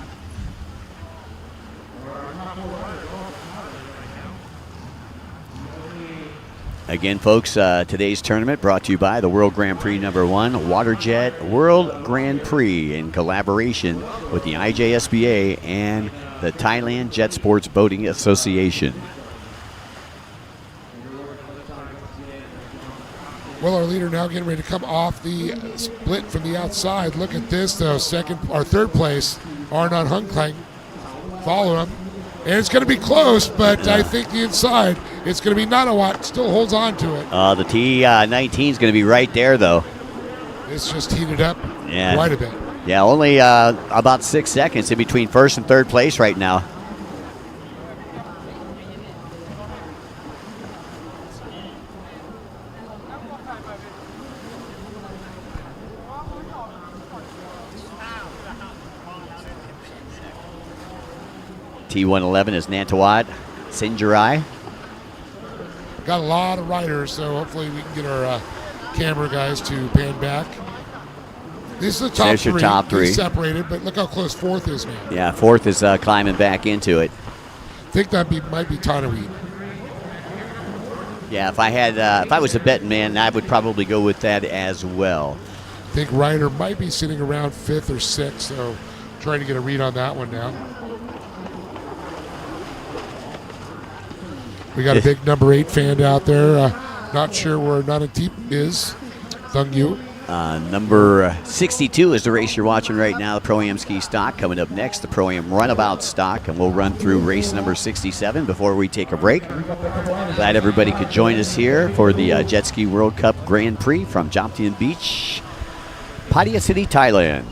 Again, folks, today's tournament brought to you by the World Grand Prix number 1, WaterJet World Grand Prix, in collaboration with the IJSBA and the Thailand Jet Sports Boating Association. Well, our leader now getting ready to come off the split from the outside. Look at this, though. 3rd place, Arnon Hunklang. Follow him. And it's going to be close, but I think the inside, it's going to be Nanawat. Still holds on to it. The T19 is going to be right there, though. It's just heated up quite a bit. Yeah, only about 6 seconds in between 1st and 3rd place right now. T111 is Nantawat, Sinjarai. Got a lot of riders, so hopefully we can get our camera guys to pan back. This is the top 3. There's your top 3. It's separated, but look how close 4th is now. Yeah, 4th is climbing back into it. I think that might be Tanaweed. Yeah, if I was a betting man, I would probably go with that as well. I think Ryder might be sitting around 5th or 6th, so trying to get a read on that one now. We got a big number 8 fan out there. Not sure where Nanatip is. Thung Yu. Number 62 is the race you're watching right now, the Pro-Am Ski Stock. Coming up next, the Pro-Am Runabout Stock, and we'll run through race number 67 before we take a break. Glad everybody could join us here for the Jet Ski World Cup Grand Prix from Jomtien Beach, Pattaya City, Thailand.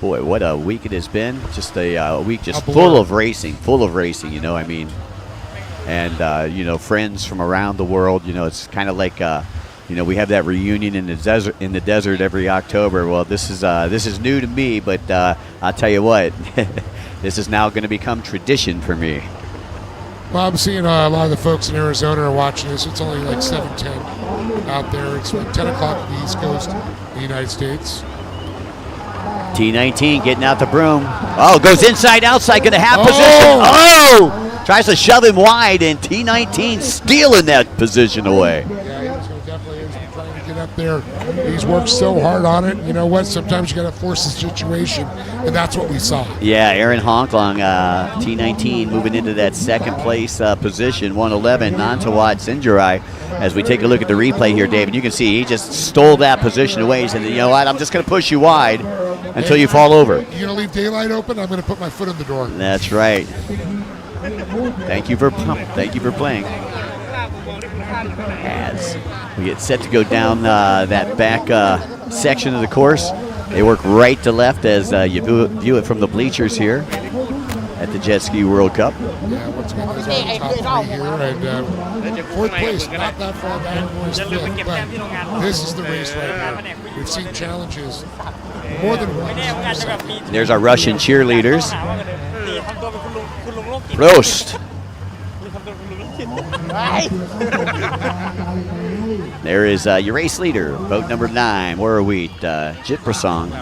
Boy, what a week it has been. Just a week just full of racing, you know, I mean. And, you know, friends from around the world, you know, it's kind of like, you know, we have that reunion in the desert every October. Well, this is new to me, but I'll tell you what, this is now going to become tradition for me. Well, I'm seeing a lot of the folks in Arizona are watching this. It's only like 7:10 out there. It's like 10 o'clock on the East Coast of the United States. T19 getting out the broom. Oh, goes inside, outside, gonna have position. Oh! Tries to shove him wide, and T19 stealing that position away. Yeah, he's definitely trying to get up there. He's worked so hard on it. You know what? Sometimes you got to force the situation, and that's what we saw. Yeah, Aaron Honklong, T19 moving into that second place position, 111, Nantawat Sinjarai. As we take a look at the replay here, David, you can see he just stole that position away. He said, you know what, I'm just going to push you wide until you fall over. You're going to leave daylight open? I'm going to put my foot in the door. That's right. Thank you for playing. As we get set to go down that back section of the course, they work right to left as you view it from the bleachers here at the Jet Ski World Cup. Yeah, once again, those are the top three here, and fourth place, not that far back, was fifth, but this is the race right here. We've seen challenges more than once. There's our Russian cheerleaders. Prost. There is your race leader, boat number 9, Warrawheat, Jiprasong.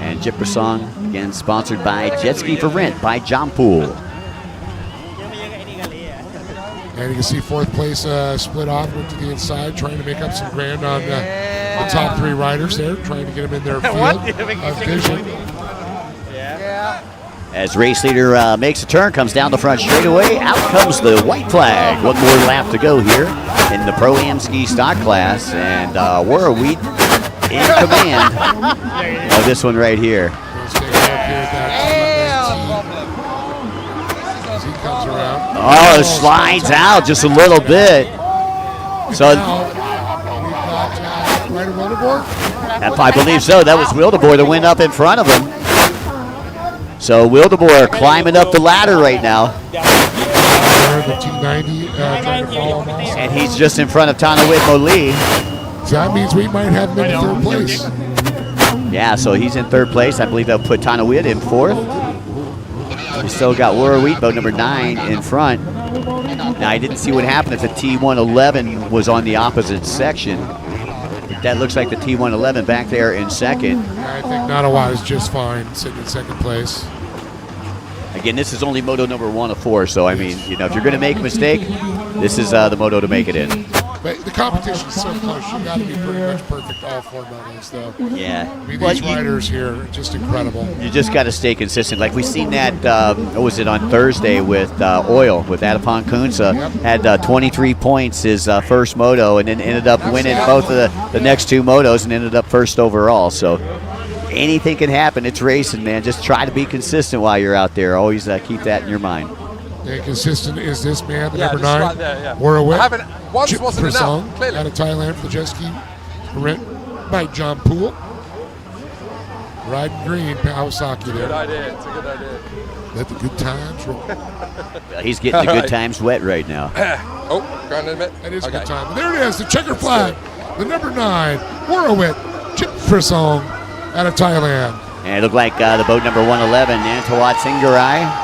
And Jiprasong, again, sponsored by Jet Ski for Rent by John Poole. And you can see fourth place split off, went to the inside, trying to make up some ground on the top 3 riders there, trying to get them in their field of vision. As race leader makes a turn, comes down the front straightaway, out comes the white flag. One more lap to go here in the Pro-Am Ski Stock class, and Warrawheat in command of this one right here. Let's take a look here at that. As he comes around. Oh, slides out just a little bit. So Now, we've got Ryder Wildeboer. I believe so. That was Wildeboer that went up in front of him. So Wildeboer climbing up the ladder right now. The T90 trying to follow him also. And he's just in front of Tanawit Moli. So that means we might have him in third place. Yeah, so he's in third place. I believe they'll put Tanawit in fourth. We still got Warrawheat, boat number 9, in front. Now, I didn't see what happened if the T111 was on the opposite section. That looks like the T111 back there in second. I think Nanawa is just fine, sitting in second place. Again, this is only moto number 1 of 4, so I mean, you know, if you're going to make a mistake, this is the moto to make it in. But the competition is so close. You got to be pretty much perfect all 4 motos, though. Yeah. I mean, these riders here are just incredible. You just got to stay consistent. Like we seen that, what was it, on Thursday with Oil, with Adipon Kunsa. Yep. Had 23 points his first moto, and then ended up winning both of the next 2 motos and ended up first overall. So anything can happen. It's racing, man. Just try to be consistent while you're out there. Always keep that in your mind. And consistent is this man, the number just 9. right there, yeah. Warrawheat. I haven't, once wasn't enough, clearly. Out of Thailand for the jet ski, rent by John Poole. Riding green, Kawasaki Good there. idea, it's a good idea. Let the good times roll. He's getting the good times wet right now. Oh, going in a bit. That is a good time. But there it is, the checker flag. The number 9, Warrawheat, Jiprasong out of Thailand. And it looked like the boat number 111, Nantawat Singarai.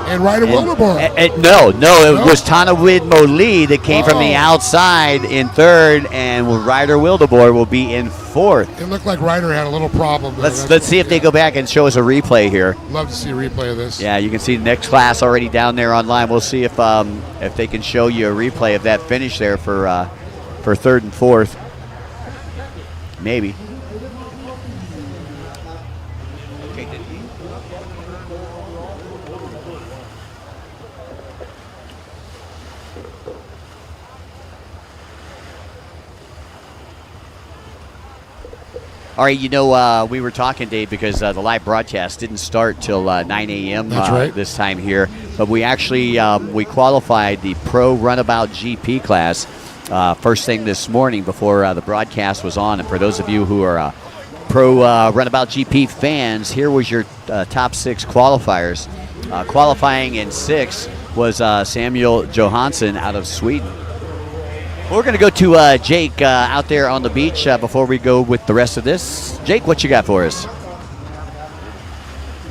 And Ryder Wildeboer. No, it was Tanawit Moli that came from the outside in third, and Ryder Wildeboer will be in fourth. It looked like Ryder had a little problem. Let's see if they go back and show us a replay here. Love to see a replay of this. Yeah, you can see the next class already down there online. We'll see if they can show you a replay of that finish there for third and fourth. Maybe. All right, you know, we were talking, Dave, because the live broadcast didn't start till 9 a.m. This time here. But we actually we qualified the Pro Runabout GP class first thing this morning before the broadcast was on. And for those of you who are Pro Runabout GP fans, here was your top 6 qualifiers. Qualifying in 6 was Samuel Johansson out of Sweden. We're going to go to Jake out there on the beach before we go with the rest of this. Jake, what you got for us?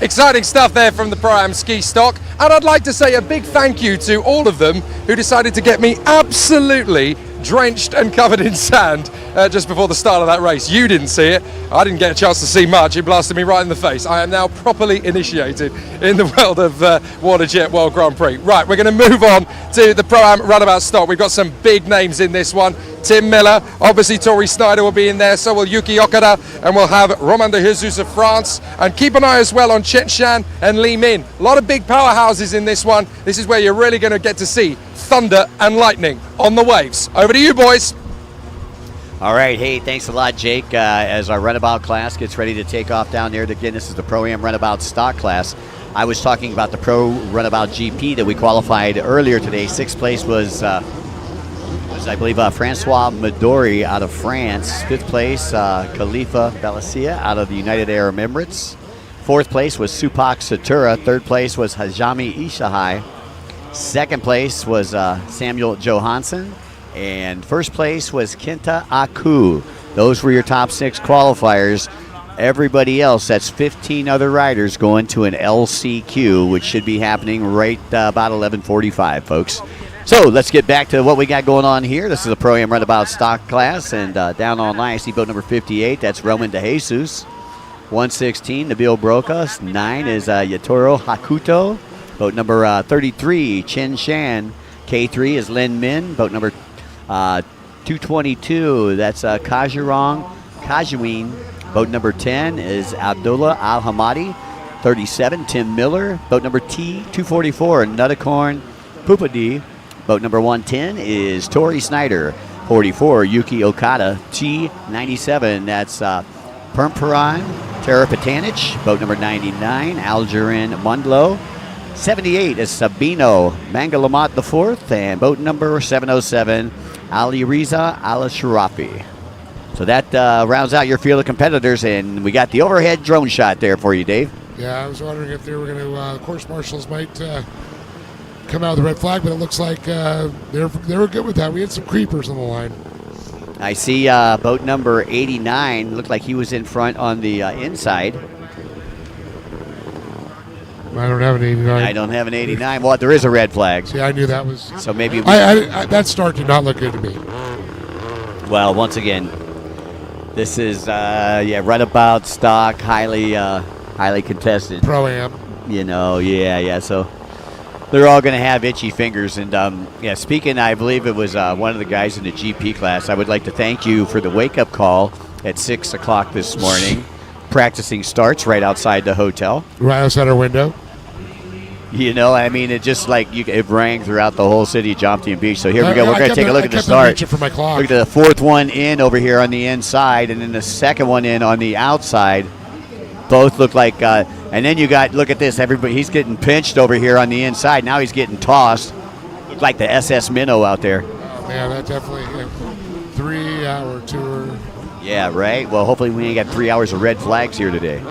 Exciting stuff there from the Pro-Am ski stock, and I'd like to say a big thank you to all of them who decided to get me absolutely drenched and covered in sand just before the start of that race. You didn't see it. I didn't get a chance to see much. It blasted me right in the face. I am now properly initiated in the world of WaterJet World Grand Prix. Right, we're going to move on to the Pro-Am runabout stock. We've got some big names in this one. Tim Miller, obviously Tori Snyder will be in there, so will Yuki Okada, and we'll have Romain de Jesus of France. And keep an eye as well on Chen Shan and Li Min. A lot of big powerhouses in this one. This is where you're really going to get to see thunder and lightning on the waves. Over to you, boys. All right, hey, thanks a lot, Jake. As our runabout class gets ready to take off down there, again, this is the Pro-Am runabout stock class. I was talking about the Pro Runabout GP that we qualified earlier today. Sixth place was I believe, Francois Midori out of France. Fifth place, Khalifa Balasia out of the United Arab Emirates. Fourth place was Supak Satura. Third place was Hajami Ishihai. Second place was Samuel Johansson. And first place was Kenta Aku. Those were your top 6 qualifiers. Everybody else, that's 15 other riders going to an LCQ, which should be happening right about 11:45, folks. So let's get back to what we got going on here. This is a Pro-Am runabout stock class, and down online I see boat number 58. That's Roman de Jesus. 116, Nabil Brocas. 9 is Yatoro Hakuto. Boat number 33, Chen Shan. K3 is Lin Min. Boat number 222, that's Kajirong Kajuin. Boat number 10 is Abdullah Al Hamadi. 37, Tim Miller. Boat number T244, Nutakorn Pupadi. Boat number 110 is Tori Snyder. 44, Yuki Okada. T97, that's Permperan Terapetanic. Boat number 99, Algerin Mundlo. 78 is Sabino Mangalamat IV. And boat number 707, Ali Riza Al Sharafi. So that rounds out your field of competitors, and we got the overhead drone shot there for you, Dave. Yeah, I was wondering if they were going to, course marshals might come out with a red flag, but it looks like they were good with that. We had some creepers on the line. I see boat number 89. Looked like he was in front on the inside. I don't have an 89. I don't have an 89. Well, there is a red flag. See, I knew that was. So maybe. That start did not look good to me. Well, once again, this is runabout stock, highly contested. Pro-Am. You know, yeah. So they're all going to have itchy fingers. And speaking, I believe it was one of the guys in the GP class. I would like to thank you for the wake-up call at 6 o'clock this morning. Practicing starts right outside the hotel. Right outside our window. You know, I mean, it just like it rang throughout the whole city of Jomtien Beach. So here we go. We're going to take a look at the start. For my clock. Look at the fourth one in over here on the inside, and then the second one in on the outside. Both look like, and then you got, look at this. Everybody, he's getting pinched over here on the inside. Now he's getting tossed. Look like the SS Minnow out there. Oh, man, that definitely 3-hour tour. Yeah, right. Well, hopefully we ain't got 3 hours of red flags here today.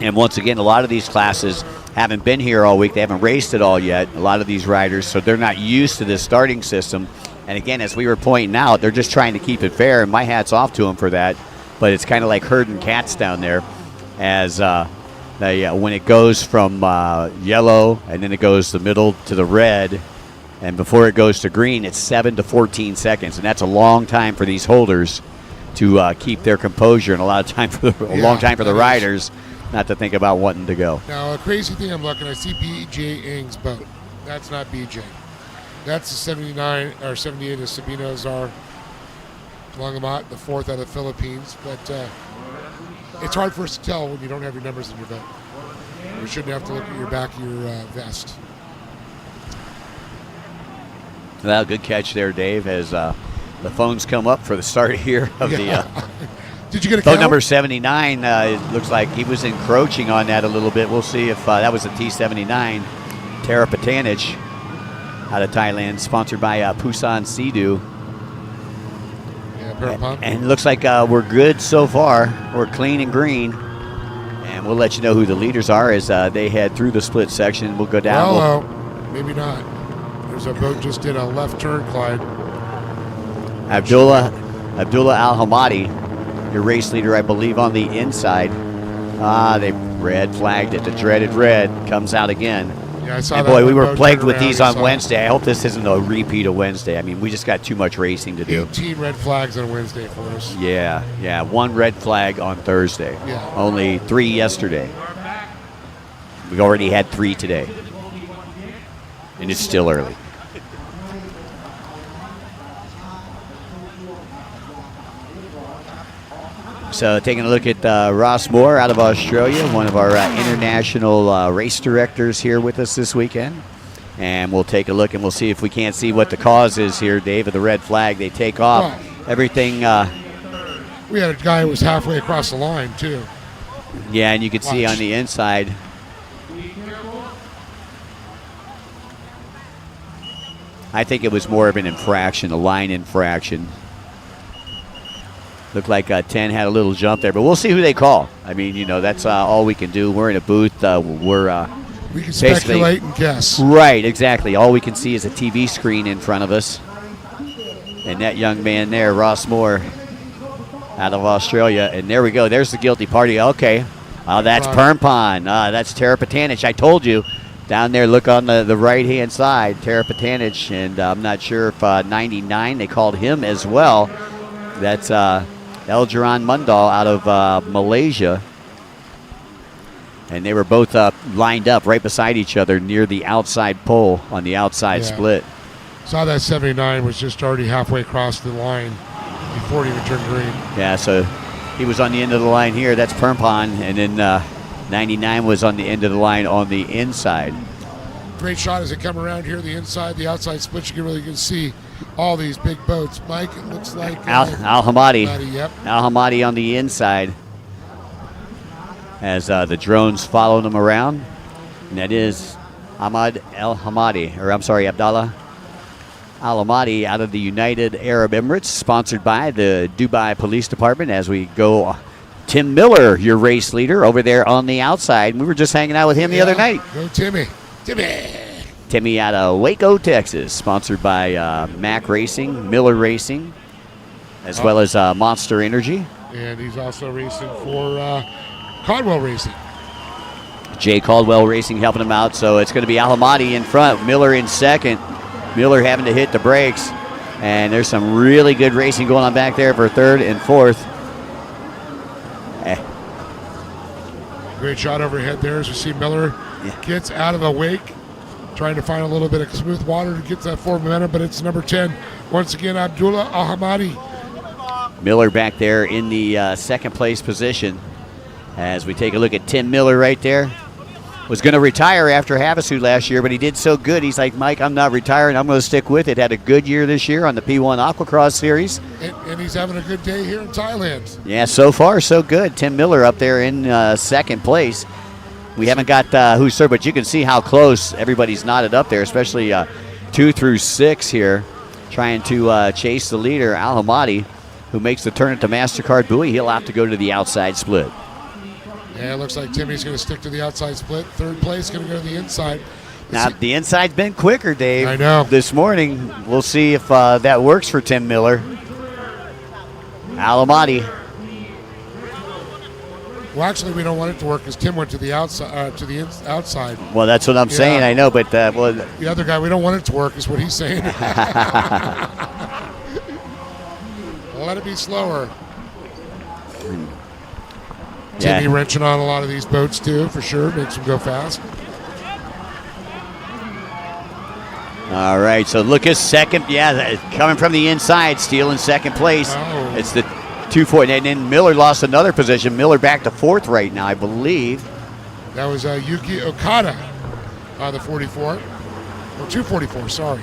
And once again, a lot of these classes haven't been here all week. They haven't raced it all yet, a lot of these riders, so they're not used to this starting system. And again, as we were pointing out, they're just trying to keep it fair, and my hat's off to them for that. But it's kind of like herding cats down there as when it goes from yellow and then it goes the middle to the red, and before it goes to green, it's 7 to 14 seconds. And that's a long time for these holders to keep their composure, and a long time for the riders not to think about wanting to go. Now, a crazy thing I'm looking, I see BJ Ing's boat. That's not BJ. That's the 79 or 78 of Sabino Zar Langamat, the 4th out of the Philippines. But it's hard for us to tell when you don't have your numbers in your boat. You shouldn't have to look at your back of your vest. Well, good catch there, Dave, as the phones come up for the start here of the Did you get a boat count? number 79. It looks like he was encroaching on that a little bit. We'll see if that was a T79. Terapetanic out of Thailand, sponsored by Pusan Sea-Doo. Yeah, and it looks like we're good so far. We're clean and green. And we'll let you know who the leaders are as they head through the split section. We'll go down. Well, maybe not. There's a boat just did a left turn, Clyde. Abdullah Al Hamadi your race leader, I believe, on the inside. They red flagged it. The dreaded red comes out again. Yeah, I saw and that. boy, we were boat plagued turn with around, these you on saw Wednesday. I hope this isn't a repeat of Wednesday. I mean, we just got too much racing to do. 18 red flags on Wednesday for us. Yeah. 1 red flag on Thursday. Yeah. Only 3 yesterday. We already had 3 today. And it's still early. So taking a look at Ross Moore out of Australia, one of our international race directors here with us this weekend. And we'll take a look and we'll see if we can't see what the cause is here, Dave, of the red flag. They take off. Well, everything. We had a guy who was halfway across the line, too. Yeah, and you could see Watch. on the inside. I think it was more of an infraction, a line infraction. Looked like 10 had a little jump there, but we'll see who they call. I mean, you know, that's all we can do. We're in a booth. We can speculate and guess. Right, exactly. All we can see is a TV screen in front of us. And that young man there, Ross Moore, out of Australia. And there we go. There's the guilty party. Okay. That's Permpon. That's Terapatanich. I told you. Down there, look on the right-hand side, Terapatanich. And I'm not sure if 99, they called him as well. That's Eljaran Mundal out of Malaysia. And they were both lined up right beside each other near the outside pole on the outside split. Saw that 79 was just already halfway across the line before it even turned green. Yeah, so he was on the end of the line here. That's Permpon. And then 99 was on the end of the line on the inside. Great shot as they come around here, the inside, the outside split. You can really see all these big boats. Mike, it looks like Al Hamadi. Yep. Al Hamadi on the inside as the drones followed him around. And that is Ahmad Al Hamadi, or I'm sorry, Abdallah Al Hamadi out of the United Arab Emirates, sponsored by the Dubai Police Department. As we go, Tim Miller, your race leader, over there on the outside. We were just hanging out with him the other night. Go Timmy. Timmy out of Waco, Texas, sponsored by Mack Racing, Miller Racing, as well as Monster Energy. And he's also racing for Caldwell Racing. Jay Caldwell Racing helping him out. So it's going to be Al Hamadi in front, Miller in second. Miller having to hit the brakes. And there's some really good racing going on back there for third and fourth. Great shot overhead there as you see Miller gets out of the wake, trying to find a little bit of smooth water to get that forward momentum, but it's number 10, once again, Abdullah Al Hamadi. Miller back there in the second place position. As we take a look at Tim Miller right there. Was going to retire after Havasu last year, but he did so good. He's like, Mike, I'm not retiring. I'm going to stick with it. Had a good year this year on the P1 Aquacross Series. And he's having a good day here in Thailand. Yeah, so far so good. Tim Miller up there in second place. We haven't got who's third, but you can see how close everybody's knotted up there, especially 2 through 6 here, trying to chase the leader, Al Hamadi, who makes the turn at the MasterCard buoy. He'll have to go to the outside split. Yeah, it looks like Timmy's going to stick to the outside split. Third place going to go to the inside. Now, the inside's been quicker, Dave. I know. This morning, we'll see if that works for Tim Miller. Al Hamadi. Well, actually, we don't want it to work because Tim went to the outside. Outside. Well, that's what I'm saying. I know, but well, the other guy, we don't want it to work, is what he's saying. Let it be slower. Timmy wrenching on a lot of these boats too, for sure. Makes them go fast. All right, so look at second. Yeah, coming from the inside, stealing second place. Oh. It's the 2-4, and then Miller lost another position. Miller back to fourth right now, I believe. That was Yuki Okada on the 44. Or 244, sorry.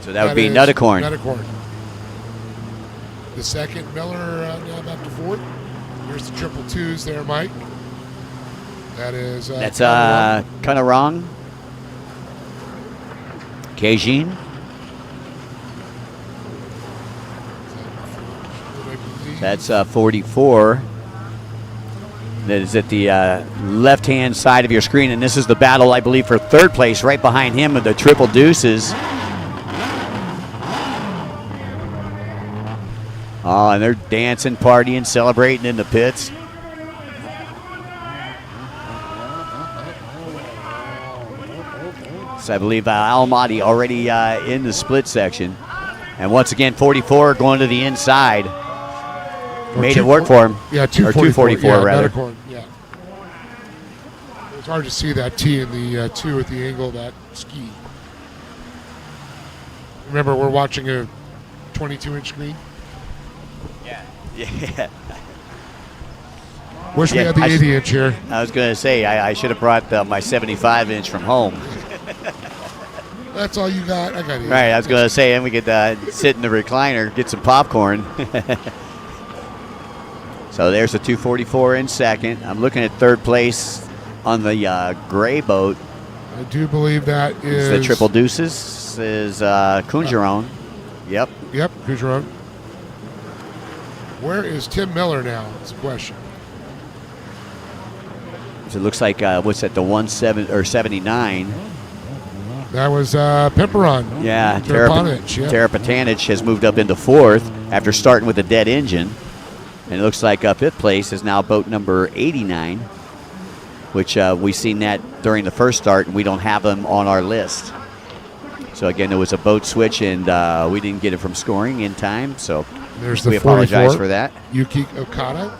So that would be Nutacorn. Nutacorn. The second, Miller now back to fourth. Here's the triple twos there, Mike. That is... That's kind of wrong. Keijin. That's 44. That is at the left-hand side of your screen, and this is the battle, I believe, for third place. Right behind him with the triple deuces. Oh, and they're dancing, partying, celebrating in the pits. So I believe Al-Mahdi already in the split section. And once again, 44 going to the inside. Made it work for him. Yeah, or 244 244 rather. Metacorn, yeah. It's hard to see that T in the 2 at the angle of that ski. Remember, we're watching a 22-inch screen. Yeah. Wish we had the 80-inch here. I was going to say, I should have brought my 75-inch from home. That's all you got? I got 80. Right, I was going to say, and we could sit in the recliner, get some popcorn. So there's the 244 in second. I'm looking at third place on the gray boat. I do believe that is the Triple Deuces is Kunjaron. Yep. Yep, Kunjaron. Where is Tim Miller now? That's the question. So it looks like what's that? The 79. That was Pimperon. Yeah, Terapanic. Yeah. Terapanic has moved up into fourth after starting with a dead engine. And it looks like fifth place is now boat number 89, which we've seen that during the first start, and we don't have them on our list. So again, there was a boat switch, and we didn't get it from scoring in time. So there's the we apologize for that. Yuki Okada.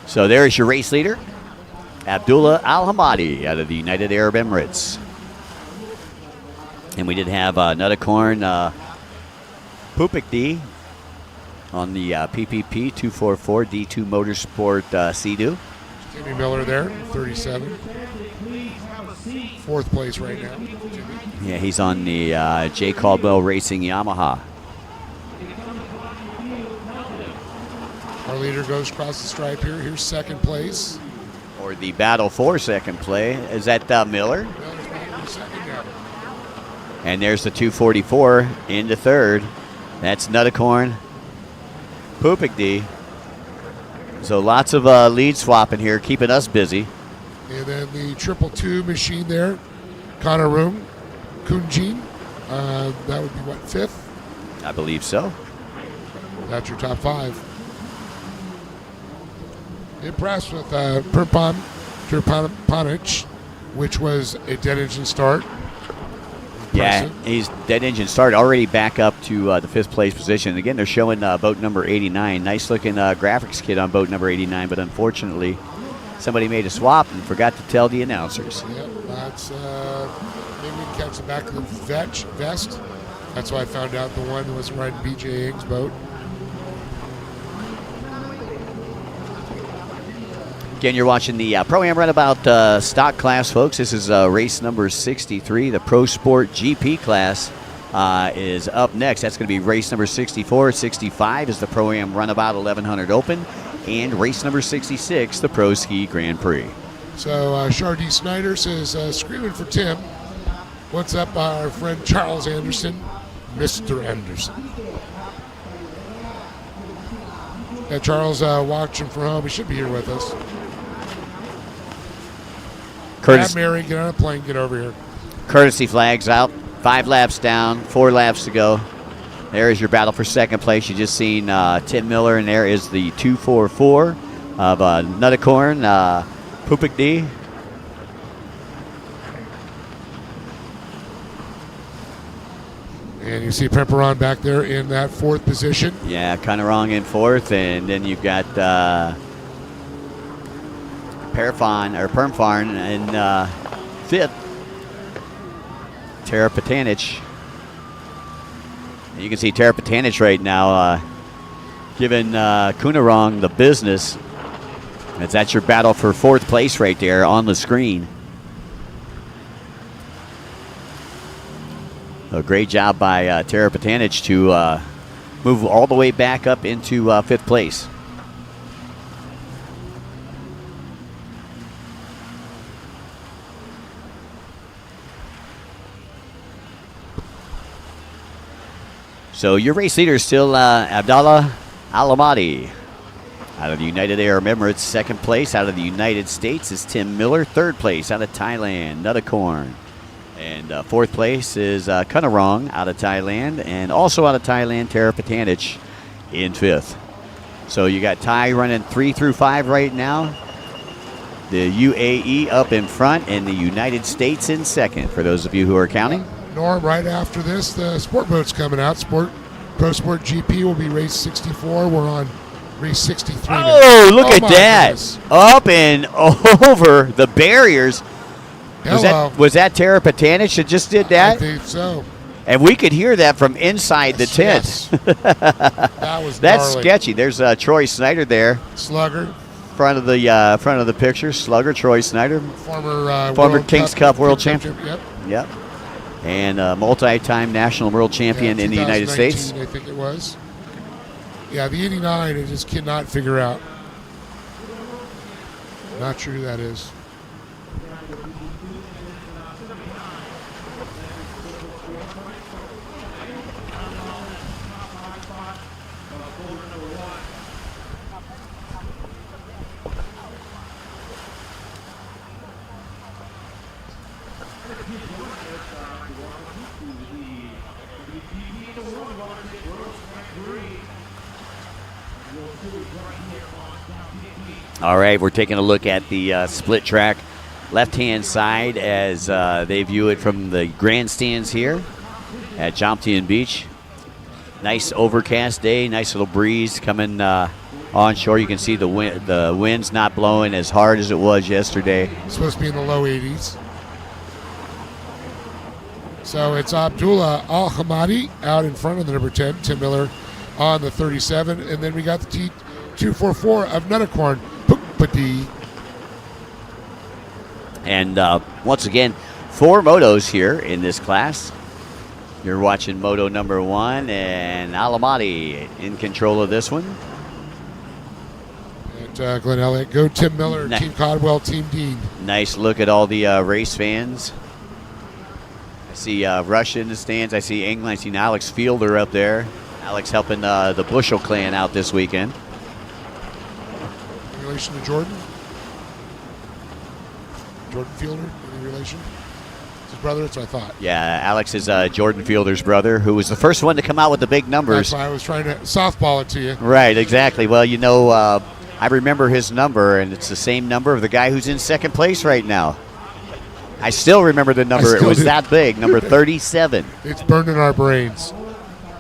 So there is your race leader, Abdullah Al-Hamadi out of the United Arab Emirates. And we did have Nuttacorn Pupik on the PPP 244 D2 Motorsport Sea-Doo. Timmy Miller there, 37. Fourth place right now. Yeah, he's on the J. Caldwell Racing Yamaha. Our leader goes across the stripe here. Here's second place. Or the battle for second play. Is that Miller? And there's the 244 into third. That's Nuttacorn Pupik. So lots of lead swapping here, keeping us busy. And then the 222 machine there, Connor Room, Kunjin. That would be what, fifth? I believe so. That's your top five. Impressed with Terapanic, which was a dead engine start. Yeah, he's dead engine start, already back up to the fifth place position. Again, they're showing boat number 89. Nice looking graphics kit on boat number 89, but unfortunately, somebody made a swap and forgot to tell the announcers. Yep, that's maybe we can catch the back of the vest. That's why I found out the one was riding BJ Ing's boat. Again, you're watching the Pro-Am Runabout stock class, folks. This is race number 63. The Pro Sport GP class is up next. That's going to be race number 64. 65 is the Pro-Am Runabout 1100 Open. And race number 66, the Pro Ski Grand Prix. So Shardy Snyder says, screaming for Tim. What's up, our friend Charles Anderson? Mr. Anderson. Yeah, Charles watching from home. He should be here with us. Matt Mary, get on a plane, get over here. Courtesy flags out. 5 laps down, 4 laps to go. There is your battle for second place. You just seen Tim Miller, and there is the 244 of Nuttacorn Pupik. And you see Pemperon back there in that fourth position. Yeah, kind of wrong in fourth, and then you've got Permfarn in fifth. Terapanic. You can see Terapanic right now giving Kunarong the business. That's your battle for fourth place right there on the screen. A great job by Terapanic to move all the way back up into fifth place. So your race leader is still Abdallah Al-Hamadi. Out of the United Arab Emirates, second place. Out of the United States is Tim Miller. Third place out of Thailand, Nuttakorn. And fourth place is Kunarong out of Thailand. And also out of Thailand, Tara Patanich in fifth. So you got Thai running 3 through 5 right now. The UAE up in front and the United States in second, for those of you who are counting. Norm, right after this, the sport boat's coming out. Pro Sport GP will be race 64. We're on race 63 now. Oh, look at that. Goodness. Up and over the barriers. Hello. Was that Tara Patanich that just did that? I think so. And we could hear that from inside the tent. Yes. That was That's gnarly. sketchy. There's Troy Snyder there. Slugger. Front of the picture. Slugger, Troy Snyder. Former World Kings Cup world champion. Yep. Yep. And multi-time national world champion in the United States. I think it was. Yeah, the 89 I just cannot figure out. Not sure who that is. All right, we're taking a look at the split track left-hand side as they view it from the grandstands here at Jomtien Beach. Nice overcast day, nice little breeze coming onshore. You can see the wind's not blowing as hard as it was yesterday. It's supposed to be in the low 80s. So it's Abdullah Al-Hamadi out in front of the number 10, Tim Miller on the 37. And then we got the T244 of Nuttakorn, Pukpadi. And once again, 4 motos here in this class. You're watching moto number 1, and Alamati in control of this one. And Glenn Elliott, go Tim Miller, Team Codwell, Team Dean. Nice look at all the race fans. I see Russia in the stands. I see England. I see Alex Fielder up there. Alex helping the Bushel clan out this weekend. In relation to Jordan? Jordan Fielder, any relation? It's his brother, that's what I thought. Yeah, Alex is Jordan Fielder's brother, who was the first one to come out with the big numbers. That's why I was trying to softball it to you. Right, exactly. Well, you know, I remember his number, and it's the same number of the guy who's in second place right now. I still remember the number. It was that big, number 37. It's burned in our brains.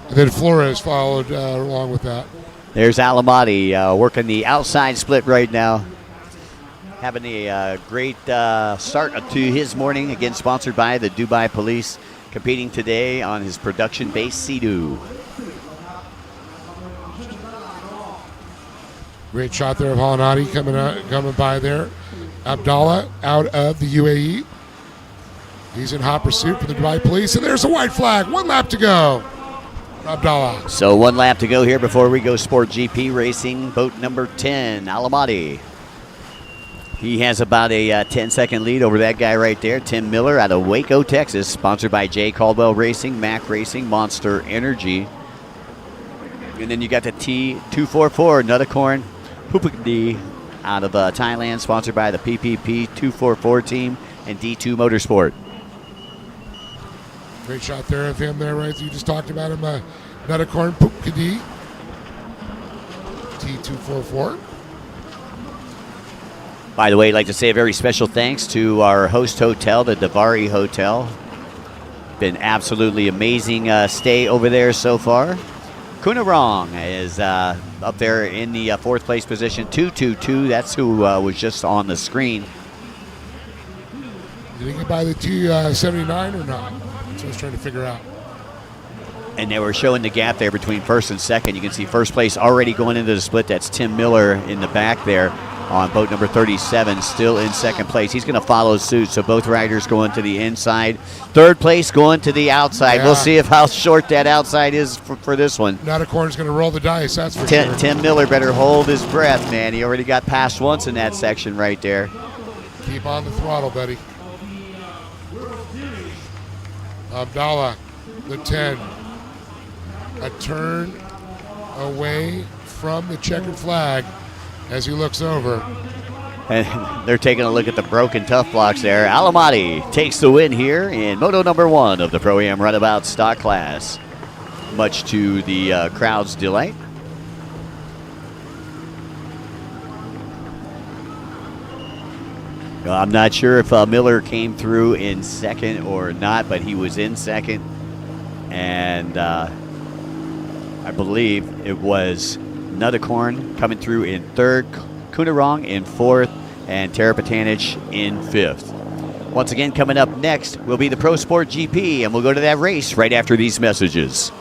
And then Flores followed along with that. There's Alamati working the outside split right now. Having a great start to his morning, again sponsored by the Dubai Police, competing today on his production-based Sea-Doo. Great shot there of Halanati coming by there. Abdallah out of the UAE. He's in hot pursuit for the Dubai Police, and there's a white flag. 1 lap to go. Abdallah. So 1 lap to go here before we go Sport GP racing. Boat number 10, Alamati. He has about a 10-second lead over that guy right there, Tim Miller out of Waco, Texas, sponsored by J. Caldwell Racing, Mac Racing, Monster Energy. And then you got the T244, Nuttakorn, Pupakdi out of Thailand, sponsored by the PPP 244 team and D2 Motorsport. Great shot there of him there, right? You just talked about him, Nuttakorn, Pupakdi, T244. By the way, I'd like to say a very special thanks to our host hotel, the Davari Hotel. Been absolutely amazing stay over there so far. Kunarong is up there in the 4th place position, 222. That's who was just on the screen. Did he get by the 279 or not? That's what I was trying to figure out. And they were showing the gap there between first and second. You can see first place already going into the split. That's Tim Miller in the back there on boat number 37, still in second place. He's going to follow suit, so both riders going to the inside. Third place going to the outside. Yeah. We'll see if how short that outside is for this one. Nuttakorn's going to roll the dice, that's for sure. Tim Miller better hold his breath, man. He already got passed once in that section right there. Keep on the throttle, buddy. Abdallah, the 10. A turn away from the checkered flag. as he looks over. And they're taking a look at the broken tough blocks there. Alamati takes the win here in moto number 1 of the Pro-Am Runabout stock class, much to the crowd's delight. I'm not sure if Miller came through in second or not, but he was in second. And I believe it was Nuttakorn coming through in third, Kunarong in fourth, and Terapatanich in fifth. Once again, coming up next will be the Pro Sport GP, and we'll go to that race right after these messages.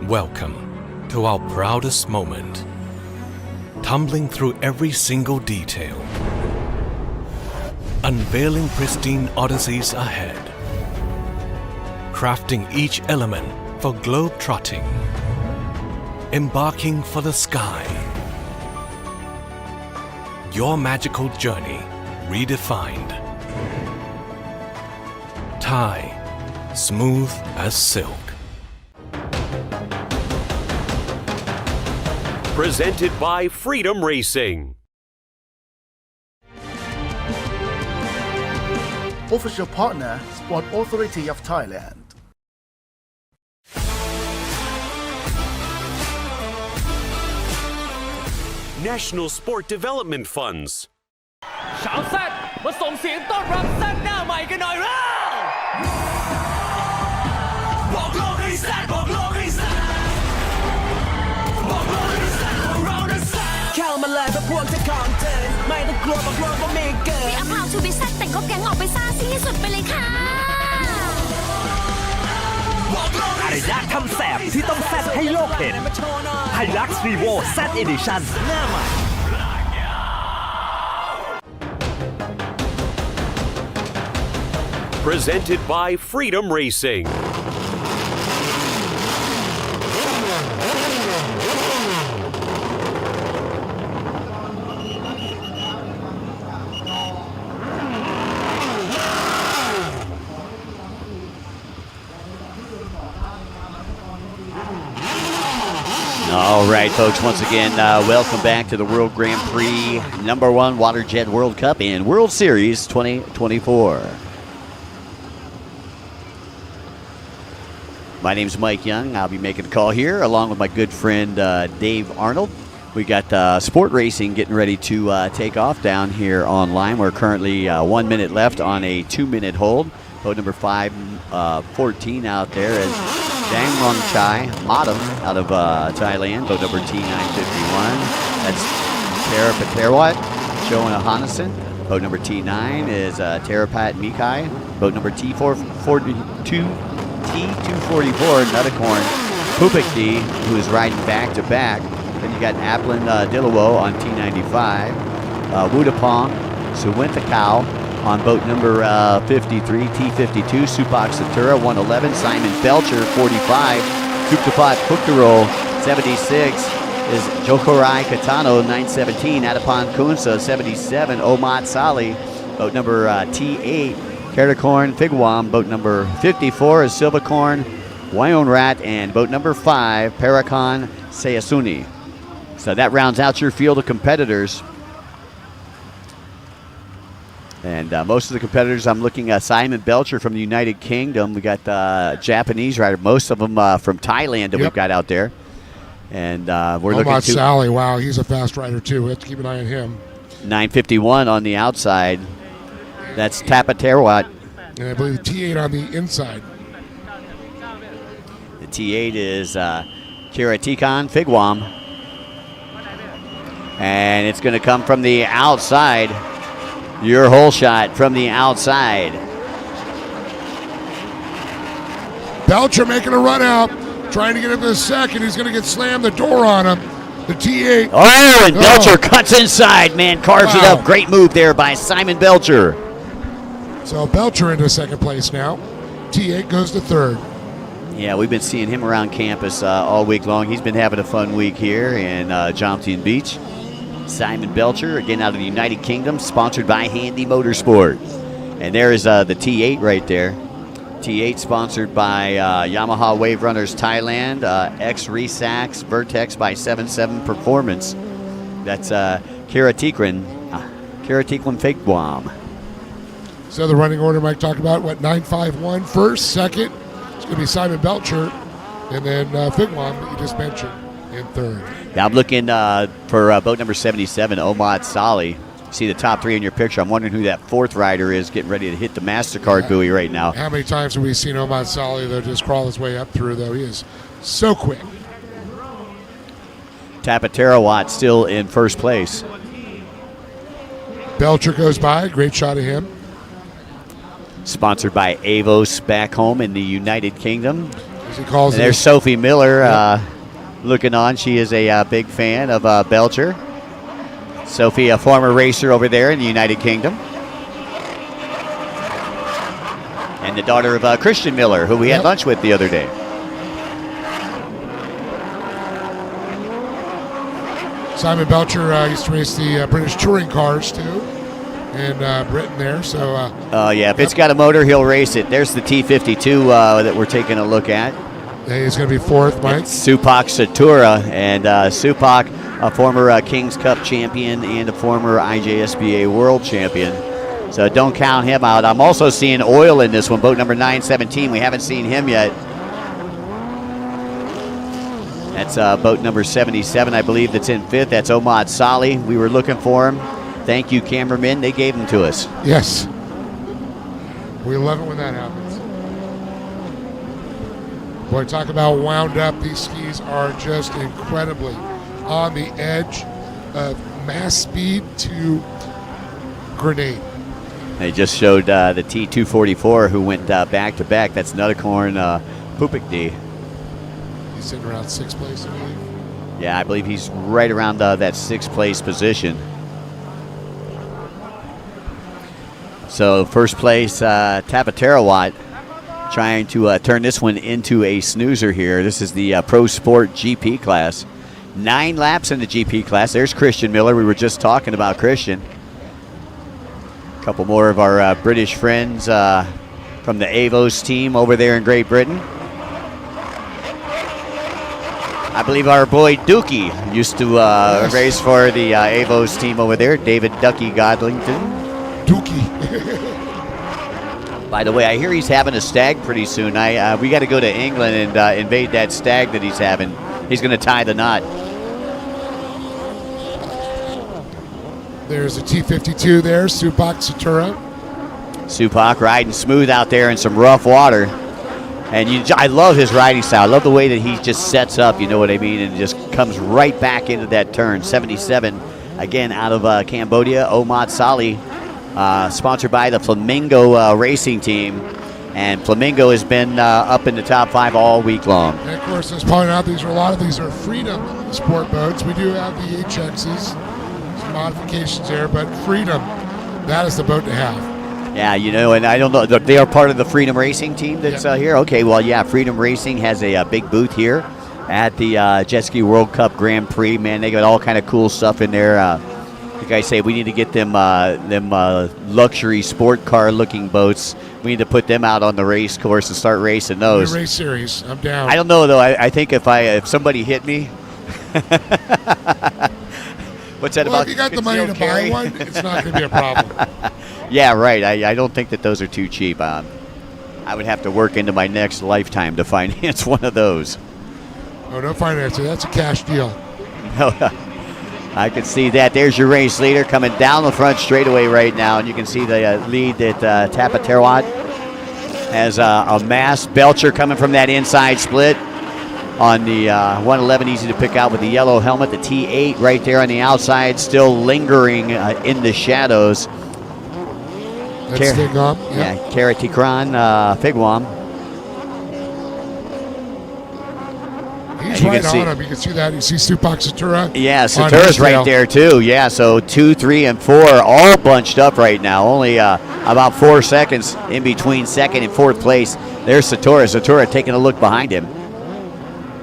Welcome to our proudest moment. Tumbling through every single detail. Unveiling pristine odysseys ahead. Crafting each element for globe-trotting. Embarking for the sky. Your magical journey redefined. Thai, smooth as silk. Presented by Freedom Racing. Official partner, Sport Authority of Thailand. National Sport Development Funds. ชาวแซดมาส่งเสียงต้อนรับแซดหน้าใหม่กันหน่อยแล้วบอกโลกให้แซดบอกโลกให้แซดบอกโลกให้แซดของเรานะแซดเข้ามาเลยเพราะพวกจะของเธอไม่ต้องกลัวบอกโลกว่าไม่เกิน We are proud to be แซดแต่งก็แก๊งออกไปซ่าซีที่สุดไปเลยค่ะ อะไรยากทำแสบที่ต้องแซดให้โลกเห็นไฮลักซ์รีโวแซดเอดิชั่นหน้าใหม่ Presented by Freedom Racing. All right, folks, once again, welcome back to the World Grand Prix #1 WaterJet World Cup and World Series 2024. My name's Mike Young. I'll be making a call here along with my good friend Dave Arnold. We got sport racing getting ready to take off down here online. We're currently 1 minute left on a 2-minute hold. Boat number 514 out there is Dang Rong Chai Madam out of Thailand. Boat number T951. That's Tara Paterwat, Joanna Hanason. Boat number T9 is Terapat Mikai. Boat number T442. T244, Nuttakorn, Pupikdi, who is riding back-to-back. Then you got Aplin Dillawo on T95, Wudapong, Suwintakau on boat number 53, T52, Supak Satura, 111, Simon Belcher, 45, Tuktapat Puktarol, 76, is Jokorai Katano, 917, Adapon Kunsa, 77, Omat Sali, boat number T8, Kerdakorn Figwam, boat number 54 is Silvacorn, Wyon Rat, and boat number 5, Parakon Sayasuni. So that rounds out your field of competitors. And most of the competitors, I'm looking at Simon Belcher from the United Kingdom. We got Japanese rider, most of them from Thailand that we've got out there. And we're looking at Sally, wow, he's a fast rider too. We have to keep an eye on him. 951 on the outside. That's Tapaterwat. And I believe the T8 on the inside. The T8 is Kiratikan Figwam. And it's going to come from the outside. Your hole shot from the outside. Belcher making a run out, trying to get up to the second. He's going to get slammed the door on him. The T8. Oh, and Belcher cuts inside, man. Carves it up. Great move there by Simon Belcher. So Belcher into second place now. T8 goes to third. Yeah, we've been seeing him around campus all week long. He's been having a fun week here in Johnson Beach. Simon Belcher, again out of the United Kingdom, sponsored by Handy Motorsport. And there is the T8 right there. T8 sponsored by Yamaha Wave Runners Thailand, X-Resax, Vertex by 7-7 Performance. That's Karatikran Figwam. So the running order Mike talked about, 951 first, second. It's going to be Simon Belcher, and then Figwam that you just mentioned in third. Yeah, I'm looking for boat number 77, Omad Salih. See the top three in your picture. I'm wondering who that fourth rider is getting ready to hit the MasterCard buoy right now. How many times have we seen Omad Salih, though, just crawl his way up through, though? He is so quick. Tapatarawat still in first place. Belcher goes by. Great shot of him. Sponsored by Avos back home in the United Kingdom. As he calls and there's Sophie Miller looking on. She is a big fan of Belcher. Sophie, a former racer over there in the United Kingdom. And the daughter of Christian Miller, who we had lunch with the other day. Simon Belcher used to race the British touring cars, too, in Britain there. So, yeah, if it's got a motor, he'll race it. There's the T52 that we're taking a look at. He's going to be fourth, Mike. Supak Satura. And Supak, a former Kings Cup champion and a former IJSBA world champion. So don't count him out. I'm also seeing oil in this one, boat number 917. We haven't seen him yet. That's boat number 77, I believe, that's in fifth. That's Omad Salih. We were looking for him. Thank you, cameramen. They gave him to us. Yes. We love it when that happens. Boy, talk about wound up. These skis are just incredibly on the edge of mass speed to grenade. They just showed the T244 who went back to back. That's Nutticorn Pupikdi. He's sitting around sixth place, I believe. Yeah, I believe he's right around that sixth place position. So first place, Tapatarawat, trying to turn this one into a snoozer here. This is the Pro Sport GP class. 9 laps in the GP class. There's Christian Miller. We were just talking about Christian. A couple more of our British friends from the Avos team over there in Great Britain. I believe our boy Dookie used to race for the Avos team over there, David Ducky Godlington. Dookie. By the way, I hear he's having a stag pretty soon. We got to go to England and invade that stag that he's having. He's going to tie the knot. There's a T52 there, Supak Satura. Supak riding smooth out there in some rough water. And I love his riding style. I love the way that he just sets up, you know what I mean, and just comes right back into that turn. 77, again, out of Cambodia, Omad Salih, sponsored by the Flamingo Racing Team. And Flamingo has been up in the top 5 all week long. And of course, as pointed out, a lot of these are Freedom sport boats. We do have the HXs, some modifications there, but Freedom, that is the boat to have. Yeah, you know, and I don't know, they are part of the Freedom Racing team that's here. Okay, well, yeah, Freedom Racing has a big booth here at the Jet Ski World Cup Grand Prix. Man, they got all kind of cool stuff in there. The guys say we need to get them luxury sport car looking boats. We need to put them out on the race course and start racing those. Race series, I'm down. I don't know though. I think if somebody hit me, what's that about? If you got the money to buy one, it's not going to be a problem. Yeah, right. I don't think that those are too cheap. I would have to work into my next lifetime to finance one of those. Oh, no financing. That's a cash deal. I can see that. There's your race leader coming down the front straightaway right now, and you can see the lead that Tapatarawat has a mass. Belcher coming from that inside split on the 111, easy to pick out with the yellow helmet. The T8 right there on the outside, still lingering in the shadows. That's Figwam. Yeah, Karatikran Figwam. He's right on him. You can see that. You see Supak Satura. Yeah, Satura's right there too. Yeah, so 2, 3, and 4 all bunched up right now. Only about 4 seconds in between second and fourth place. There's Satura. Satura taking a look behind him.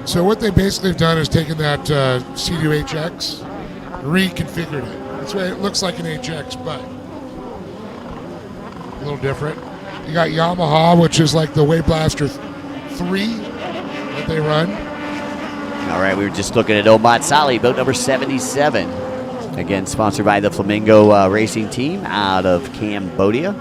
So what they basically have done is taken that C2HX, reconfigured it. That's why it looks like an HX, but a little different. You got Yamaha, which is like the Wave Blaster 3 that they run. All right, we were just looking at Omat Sali, boat number 77. Again, sponsored by the Flamingo Racing Team out of Cambodia.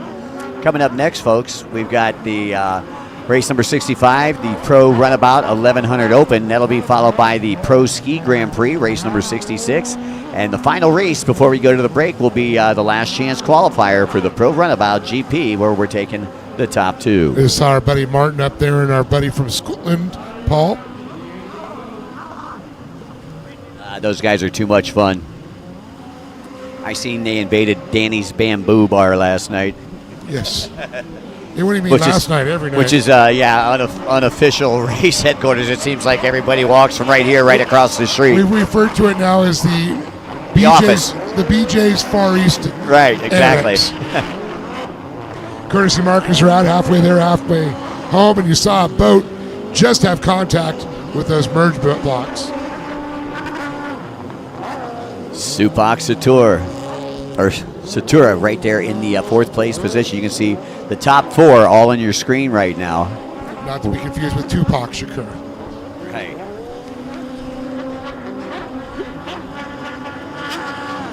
Coming up next, folks, we've got the race number 65, the Pro Runabout 1100 Open. That'll be followed by the Pro Ski Grand Prix, race number 66. And the final race before we go to the break will be the last chance qualifier for the Pro Runabout GP, where we're taking the top two. We saw our buddy Martin up there and our buddy from Scotland, Paul. Those guys are too much fun. I seen they invaded Danny's Bamboo Bar last night. Yes. Hey, what do you mean last night, every night? Which is, unofficial race headquarters. It seems like everybody walks from right here, right across the street. We refer to it now as the office. The BJ's Far East. Right, exactly. Courtesy markers are out halfway there, halfway home, and you saw a boat just have contact with those merge blocks. Supak Satura right there in the fourth place position. You can see the top four all on your screen right now. Not to be confused with Tupac Shakur. Right.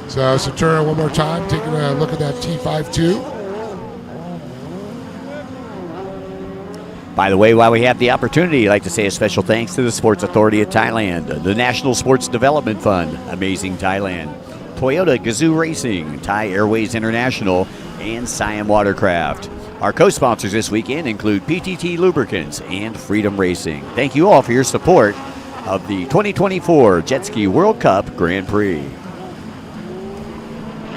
So Satura one more time, taking a look at that T52. By the way, while we have the opportunity, I'd like to say a special thanks to the Sports Authority of Thailand, the National Sports Development Fund, Amazing Thailand, Toyota Gazoo Racing, Thai Airways International, and Siam Watercraft. Our co-sponsors this weekend include PTT Lubricants and Freedom Racing. Thank you all for your support of the 2024 Jet Ski World Cup Grand Prix.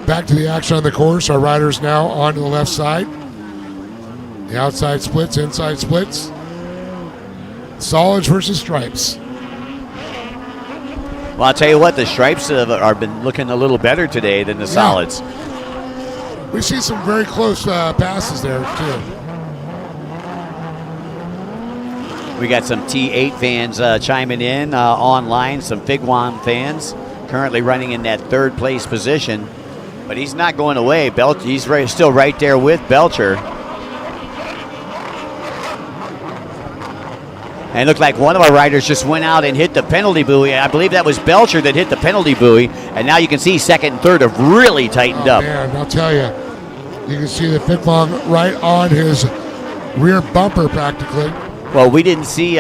Back to the action on the course. Our riders now on to the left side. The outside splits, inside splits. Solids versus stripes. Well, I'll tell you what, the stripes have been looking a little better today than the solids. We see some very close passes there, too. We got some T8 fans chiming in online, some Figwam fans currently running in that third place position. But he's not going away. He's still right there with Belcher. And it looked like one of our riders just went out and hit the penalty buoy. I believe that was Belcher that hit the penalty buoy. And now you can see second and third have really tightened up. Man, I'll tell you. You can see the Fitfong right on his rear bumper practically. Well, we didn't see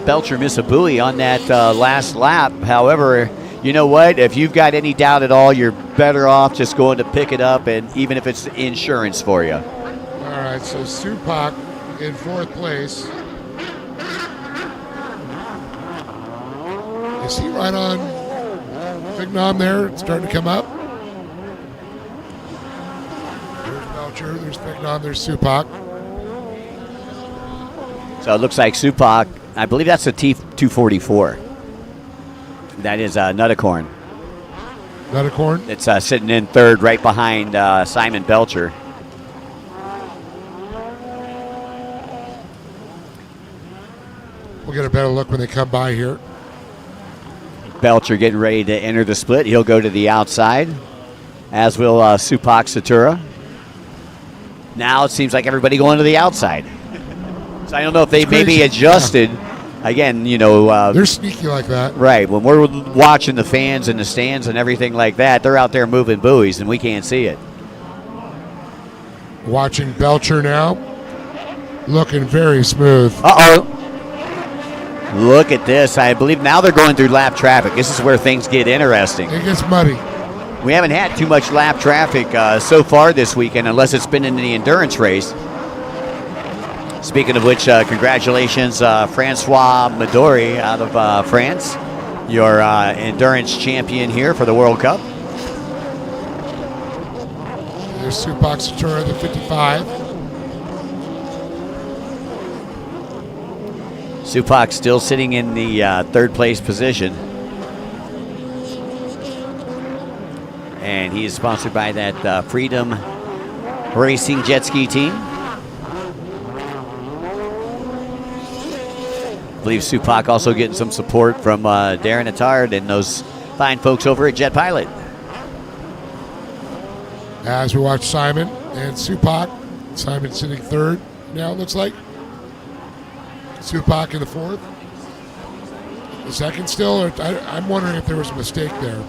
Belcher miss a buoy on that last lap. However, you know what? If you've got any doubt at all, you're better off just going to pick it up, and even if it's insurance for you. All right, so Supak in fourth place. Is he right on Fignom there? It's starting to come up. There's Belcher, there's Fignom, there's Supak. So it looks like Supak, I believe that's a T244. That is Nuttacorn. Nuttacorn? It's sitting in third right behind Simon Belcher. We'll get a better look when they come by here. Belcher getting ready to enter the split. He'll go to the outside, as will Supak Satura. Now it seems like everybody going to the outside. So I don't know if they maybe adjusted. Yeah. Again, you know. They're sneaky like that. Right. When we're watching the fans in the stands and everything like that, they're out there moving buoys and we can't see it. Watching Belcher now. Looking very smooth. Uh-oh. Look at this. I believe now they're going through lap traffic. This is where things get interesting. It gets muddy. We haven't had too much lap traffic so far this weekend, unless it's been in the endurance race. Speaking of which, congratulations, Francois Midori out of France, your endurance champion here for the World Cup. There's Supak Satura, the 55. Supak still sitting in the third place position. And he is sponsored by that Freedom Racing jet ski team. I believe Supak also getting some support from Darren Attard and those fine folks over at Jet Pilot. As we watch Simon and Supak, Simon sitting third now, it looks like. Supak in the fourth. The second still, or I'm wondering if there was a mistake there.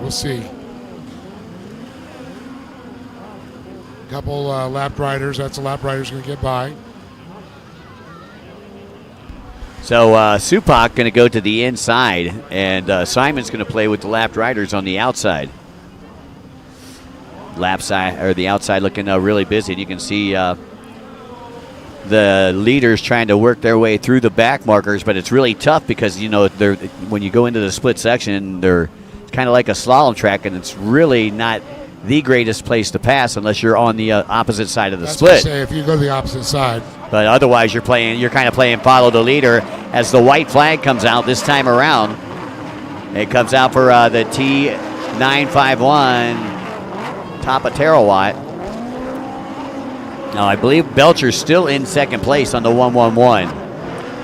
We'll see. Couple lap riders. That's a lap rider's going to get by. So Supak going to go to the inside, and Simon's going to play with the lap riders on the outside. Lap side or the outside looking really busy. And you can see the leaders trying to work their way through the back markers, but it's really tough because they're when you go into the split section, they're kind of like a slalom track, and it's really not the greatest place to pass unless you're on the opposite side of the split. Say, if you go to the opposite side. But otherwise, you're kind of playing follow the leader as the white flag comes out this time around. It comes out for the T951 top of Terawatt. Now, I believe Belcher's still in second place on the 111.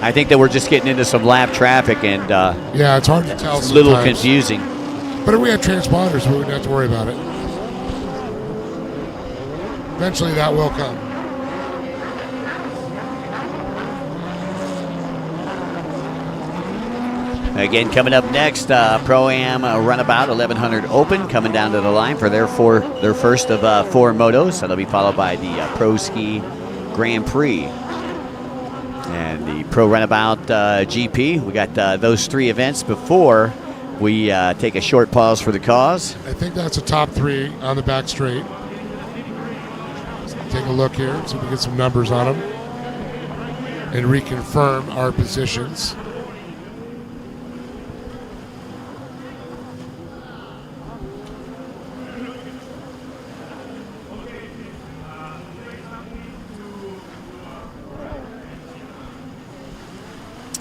I think that we're just getting into some lap traffic, and yeah, it's hard to tell. It's a little confusing. But if we had transponders, we wouldn't have to worry about it. Eventually, that will come. Again, coming up next, Pro-Am Runabout 1100 Open coming down to the line for their first of 4 motos. That'll be followed by the Pro Ski Grand Prix and the Pro Runabout GP. We got those 3 events before we take a short pause for the cause. I think that's a top 3 on the back straight. Let's take a look here, so we can get some numbers on them and reconfirm our positions.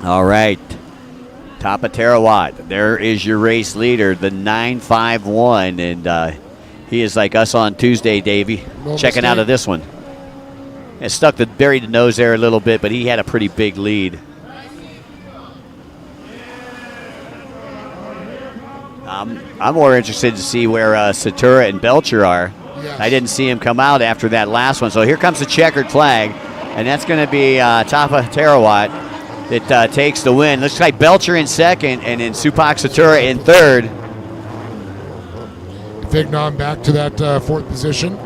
All right, top of Terawatt. There is your race leader, the 951, and he is like us on Tuesday, Davey, checking out of this one. It buried the nose there a little bit, but he had a pretty big lead. I'm more interested to see where Satura and Belcher are. Yes. I didn't see him come out after that last one, so here comes the checkered flag, and that's going to be top of Terawatt. It takes the win. Looks like Belcher in second, and then Supak Satura in third. Fignon back to that 4th position.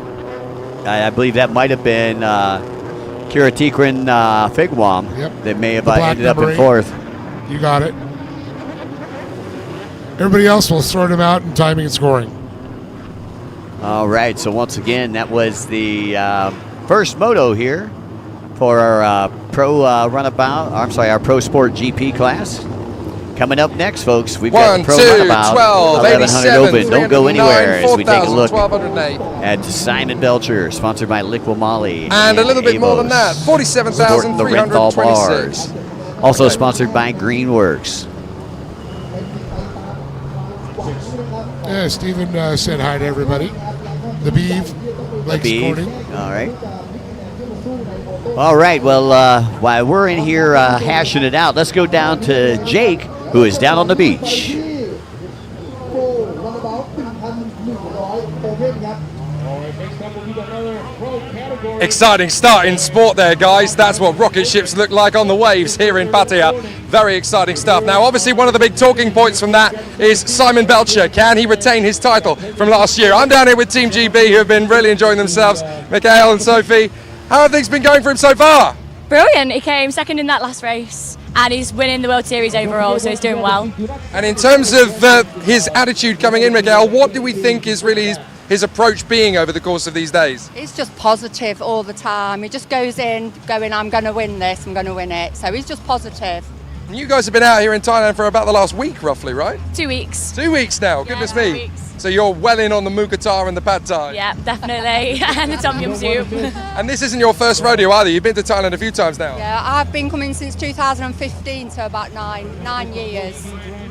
I believe that might have been Kiratikran Figwam that may have ended up in 4th. You got it. Everybody else will sort them out in timing and scoring. All right, so once again, that was the first moto here for our Pro Runabout, our Pro Sport GP class. Coming up next, folks, we've got the Pro Runabout 1100 Open. Don't go anywhere as we take a look at Simon Belcher, sponsored by Liqui Moly. And a little bit more than that, 47,326. Also sponsored by Greenworks. Yeah, Stephen said hi to everybody. The Beeve, Blake's recording. All right. All right, well, while we're in here hashing it out, let's go down to Jake, who is down on the beach. Exciting start in sport there, guys. That's what rocket ships look like on the waves here in Pattaya. Very exciting stuff. Now, obviously, one of the big talking points from that is Simon Belcher. Can he retain his title from last year? I'm down here with Team GB, who have been really enjoying themselves. Mikhail and Sophie, how have things been going for him so far? Brilliant. He came second in that last race, and he's winning the World Series overall, so he's doing well. And in terms of his attitude coming in, Mikhail, what do we think is really his approach being over the course of these days? He's just positive all the time. He just goes in going, I'm going to win this, I'm going to win it. So he's just positive. And you guys have been out here in Thailand for about the last week, roughly, right? 2 weeks. 2 weeks now, goodness me. 2 weeks. So you're well in on the Mukhtar and the Pad Thai. Yeah, definitely. And the Tom Yum soup. And this isn't your first rodeo either. You've been to Thailand a few times now. Yeah, I've been coming since 2015, so about nine years.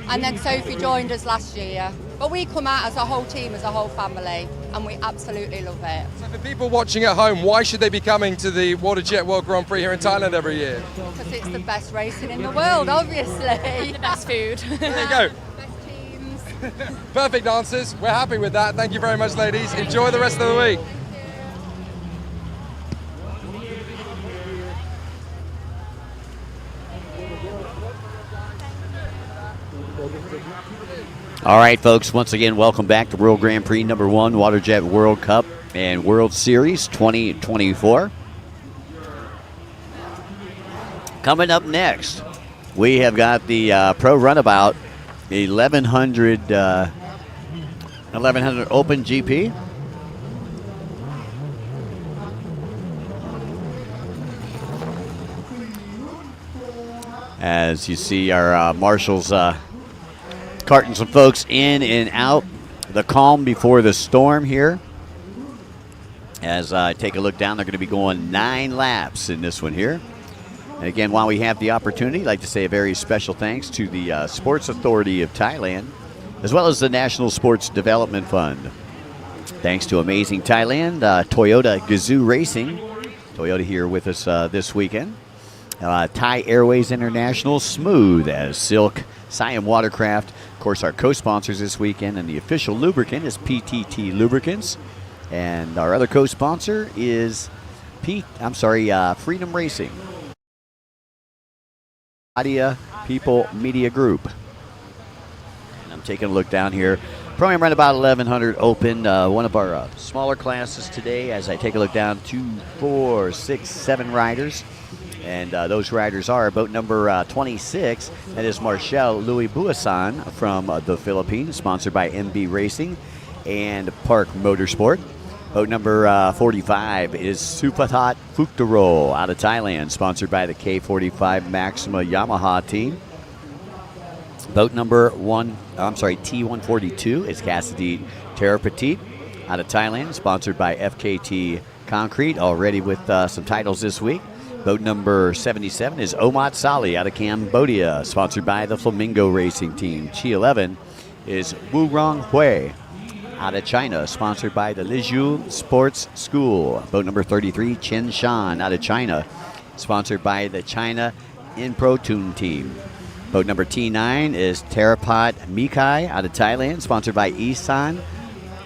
And then Sophie joined us last year. But we come out as a whole team, as a whole family. and we absolutely love it. So for people watching at home, why should they be coming to the WaterJet World Grand Prix here in Thailand every year? Because it's the best racing in the world, obviously. The best food. There you go. Best teams. Perfect answers. We're happy with that. Thank you very much, ladies. Enjoy the rest of the week. All right, folks, once again, welcome back to World Grand Prix number 1, WaterJet World Cup and World Series 2024. Coming up next, we have got the Pro Runabout 1100 Open GP. As you see our marshals carting some folks in and out. The calm before the storm here. As I take a look down, they're going to be going 9 laps in this one here. And again, while we have the opportunity, I'd like to say a very special thanks to the Sports Authority of Thailand, as well as the National Sports Development Fund. Thanks to Amazing Thailand, Toyota Gazoo Racing, Toyota here with us this weekend. Thai Airways International, Smooth as Silk, Siam Watercraft, of course, our co-sponsors this weekend, and the official lubricant is PTT Lubricants, and our other co-sponsor is Freedom Racing, Adia People Media Group. And I'm taking a look down here. Pro-Am Runabout 1100 Open, one of our smaller classes today. As I take a look down, 2, 4, 6, 7 riders. And those riders are boat number 26. That is Marcel Louis Buasan from the Philippines, sponsored by MB Racing and Park Motorsport. Boat number 45 is Supatat Fuktaro out of Thailand, sponsored by the K45 Maxima Yamaha team. Boat number T142 is Cassidy Terapetit out of Thailand, sponsored by FKT Concrete, already with some titles this week. Boat number 77 is Omat Sali out of Cambodia, sponsored by the Flamingo Racing Team. G11 is Wurong Hui out of China, sponsored by the Lizhu Sports School. Boat number 33, Chen Shan out of China, sponsored by the China Inprotune Team. Boat number T9 is Terapat Mikai out of Thailand, sponsored by Isan,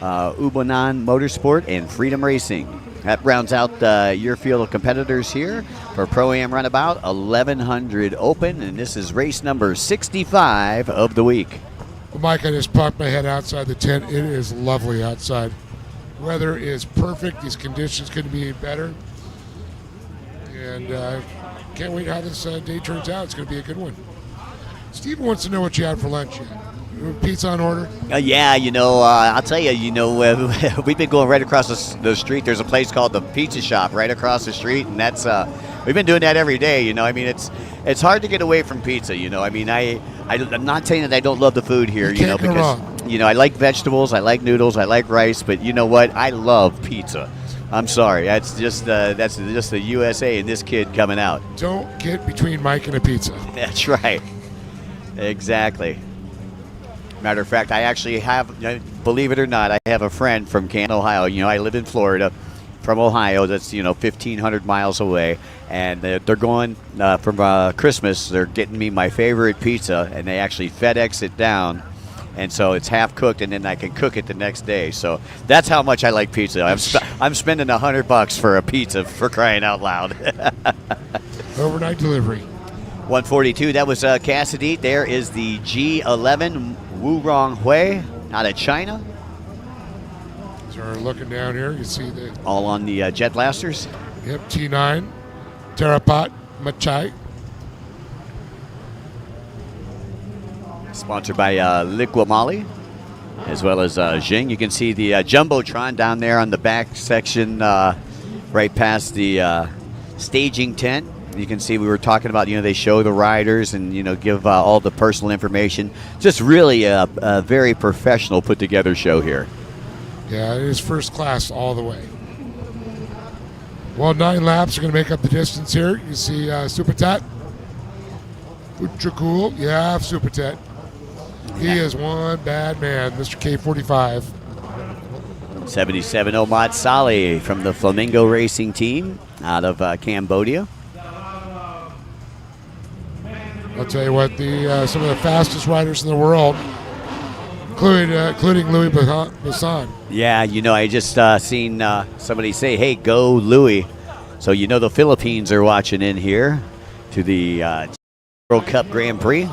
Ubonan Motorsport, and Freedom Racing. That rounds out your field of competitors here for Pro-Am Runabout 1100 Open, and this is race number 65 of the week. Well, Mike, I just popped my head outside the tent. It is lovely outside. Weather is perfect. These conditions couldn't be better. And can't wait how this day turns out. It's going to be a good one. Steven wants to know what you had for lunch yet. Pizza on order? Yeah, I'll tell you, we've been going right across the street. There's a place called the Pizza Shop right across the street, and that's we've been doing that every day. I mean, it's hard to get away from pizza. I mean, I'm not saying that I don't love the food here, because I like vegetables, I like noodles, I like rice, but you know what? I love pizza. I'm sorry, that's just the USA and this kid coming out. Don't get between Mike and a pizza. That's right. Exactly. Matter of fact, I actually have, believe it or not, I have a friend from Canton, Ohio. I live in Florida, from Ohio. That's 1,500 miles away, and they're going from Christmas. They're getting me my favorite pizza, and they actually FedEx it down, and so it's half cooked, and then I can cook it the next day. So that's how much I like pizza. I'm spending $100 for a pizza, for crying out loud. Overnight delivery. 142. That was Cassidy. There is the G11 Wurong Hui out of China. So we're looking down here. You see the all on the Jet Blasters. Yep, T9, Terapat Machai. Sponsored by Liquimali, as well as Jing. You can see the Jumbotron down there on the back section, right past the staging tent. You can see we were talking about, they show the riders and, give all the personal information. Just really a very professional put together show here. Yeah, it is first class all the way. Well, 9 laps are going to make up the distance here. You see Supatat. Uchakul. Yeah, Supatat. He is one bad man, Mr. K45. 77 Omad Saleh from the Flamingo Racing Team out of Cambodia. I'll tell you what, the some of the fastest riders in the world, including Louis Bassan. Yeah, I just seen somebody say, hey, go Louis. So the Philippines are watching in here to the World Cup Grand Prix.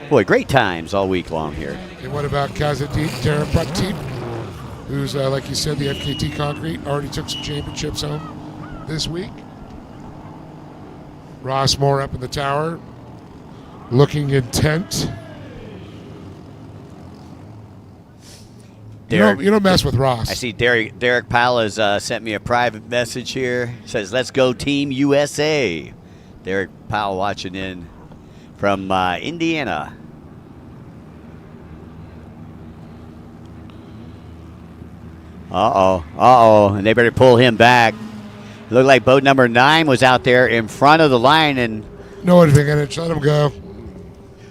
Boy, great times all week long here. And what about Kazadit Terapratit, who's, like you said, the FKT Concrete, already took some championships home this week. Ross Moore up in the tower, looking intent. You don't mess with Ross. I see Derek Powell has sent me a private message here. Says, let's go Team USA. Derek Powell watching in from Indiana. Uh-oh. And they better pull him back. It looked like boat number 9 was out there in front of the line. And no advantage. Let him go.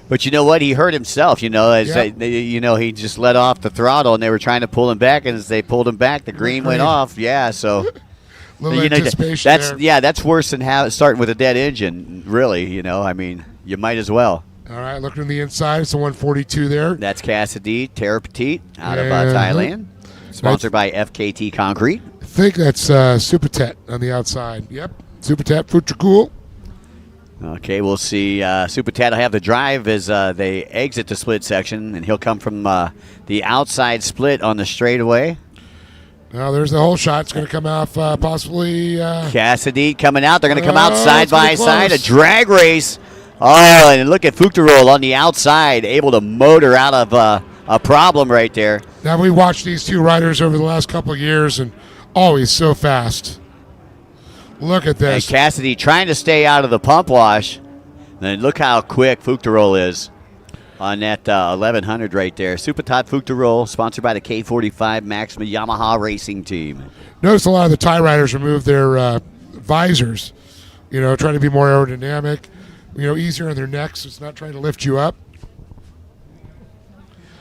But you know what? He hurt himself, he just let off the throttle, and they were trying to pull him back, and as they pulled him back, the green went off. Yeah, so that's worse than starting with a dead engine, really, you might as well. All right, looking on the inside, it's a 142 there. That's Cassidy Terapatit out of Thailand, sponsored by FKT Concrete. I think that's Supertet on the outside. Yep, Supertet, Futracool. Okay, we'll see. Supertat will have the drive as they exit the split section, and he'll come from the outside split on the straightaway. Now there's the whole shot. It's going to come off possibly. Cassidy coming out. They're going to come out side by side. A drag race. Oh, and look at Fuchterol on the outside, able to motor out of a problem right there. Now, we watched these two riders over the last couple of years, and always so fast. Look at this. And Cassidy trying to stay out of the pump wash. And look how quick Fuchterol is on that 1100 right there. Supertot Fuchterol, sponsored by the K45 Maxima Yamaha Racing Team. Notice a lot of the Thai riders remove their visors, trying to be more aerodynamic, easier on their necks. It's not trying to lift you up.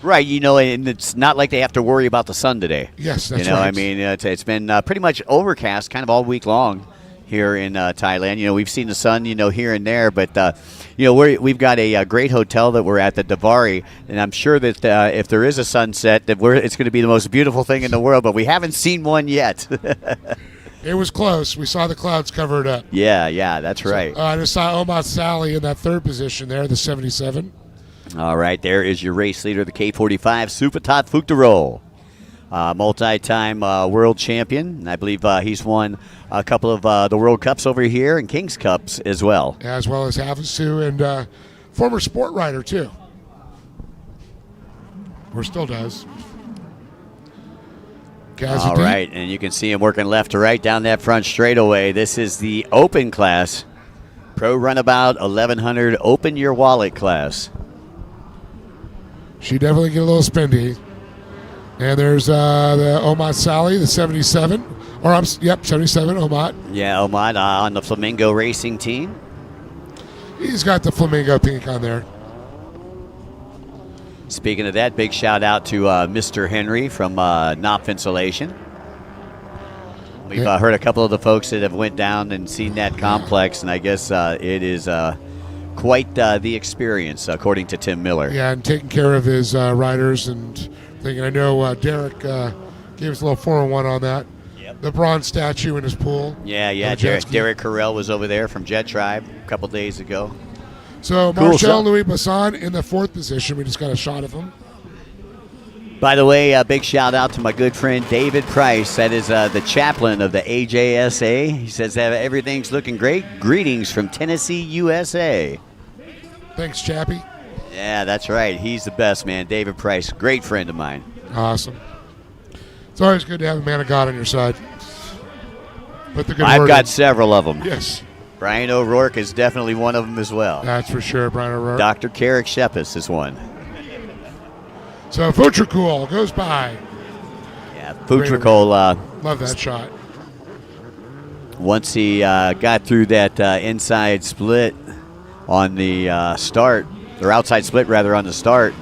Right, and it's not like they have to worry about the sun today. Yes, that's right. I mean, it's been pretty much overcast kind of all week long here in Thailand. We've seen the sun, here and there, but, we've got a great hotel that we're at, the Davari, and I'm sure that if there is a sunset, that it's going to be the most beautiful thing in the world, but we haven't seen one yet. It was close. We saw the clouds covered up. Yeah, that's right. I just saw Omar Sally in that third position there, the 77. All right, there is your race leader, the K45, Supertot Fuchterol. Multi-time world champion, and I believe he's won a couple of the World Cups over here and King's Cups as well. As well as Havasu, and former sport rider, too. Or still does. All right, and you can see him working left to right down that front straightaway. This is the open class, Pro Runabout 1100 Open Your Wallet class. She definitely get a little spendy. And there's the Omat Sally, the 77. 77, Omat. Yeah, Omat on the Flamingo Racing Team. He's got the Flamingo pink on there. Speaking of that, big shout out to Mr. Henry from Knopf Insulation. We've heard a couple of the folks that have went down and seen that complex, and I guess it is quite the experience, according to Tim Miller. Yeah, and taking care of his riders and thinking. I know Derek gave us a little 401 on that. Yep. The bronze statue in his pool. Yeah. Derek Carell was over there from Jet Tribe a couple days ago. So Marcel Louis Bassan in the fourth position. We just got a shot of him. By the way, a big shout out to my good friend David Price. That is the chaplain of the AJSA. He says everything's looking great. Greetings from Tennessee, USA. Thanks, Chappie. Yeah, that's right. He's the best, man. David Price, great friend of mine. Awesome. It's always good to have a man of God on your side. Put the good I've word got in. Several of them. Yes. Brian O'Rourke is definitely one of them as well. That's for sure, Brian O'Rourke. Dr. Carrick Shepis is one. So Futracol goes by. Yeah, Futracol. Love that shot. Once he got through that inside split on the start, or outside split rather on the start,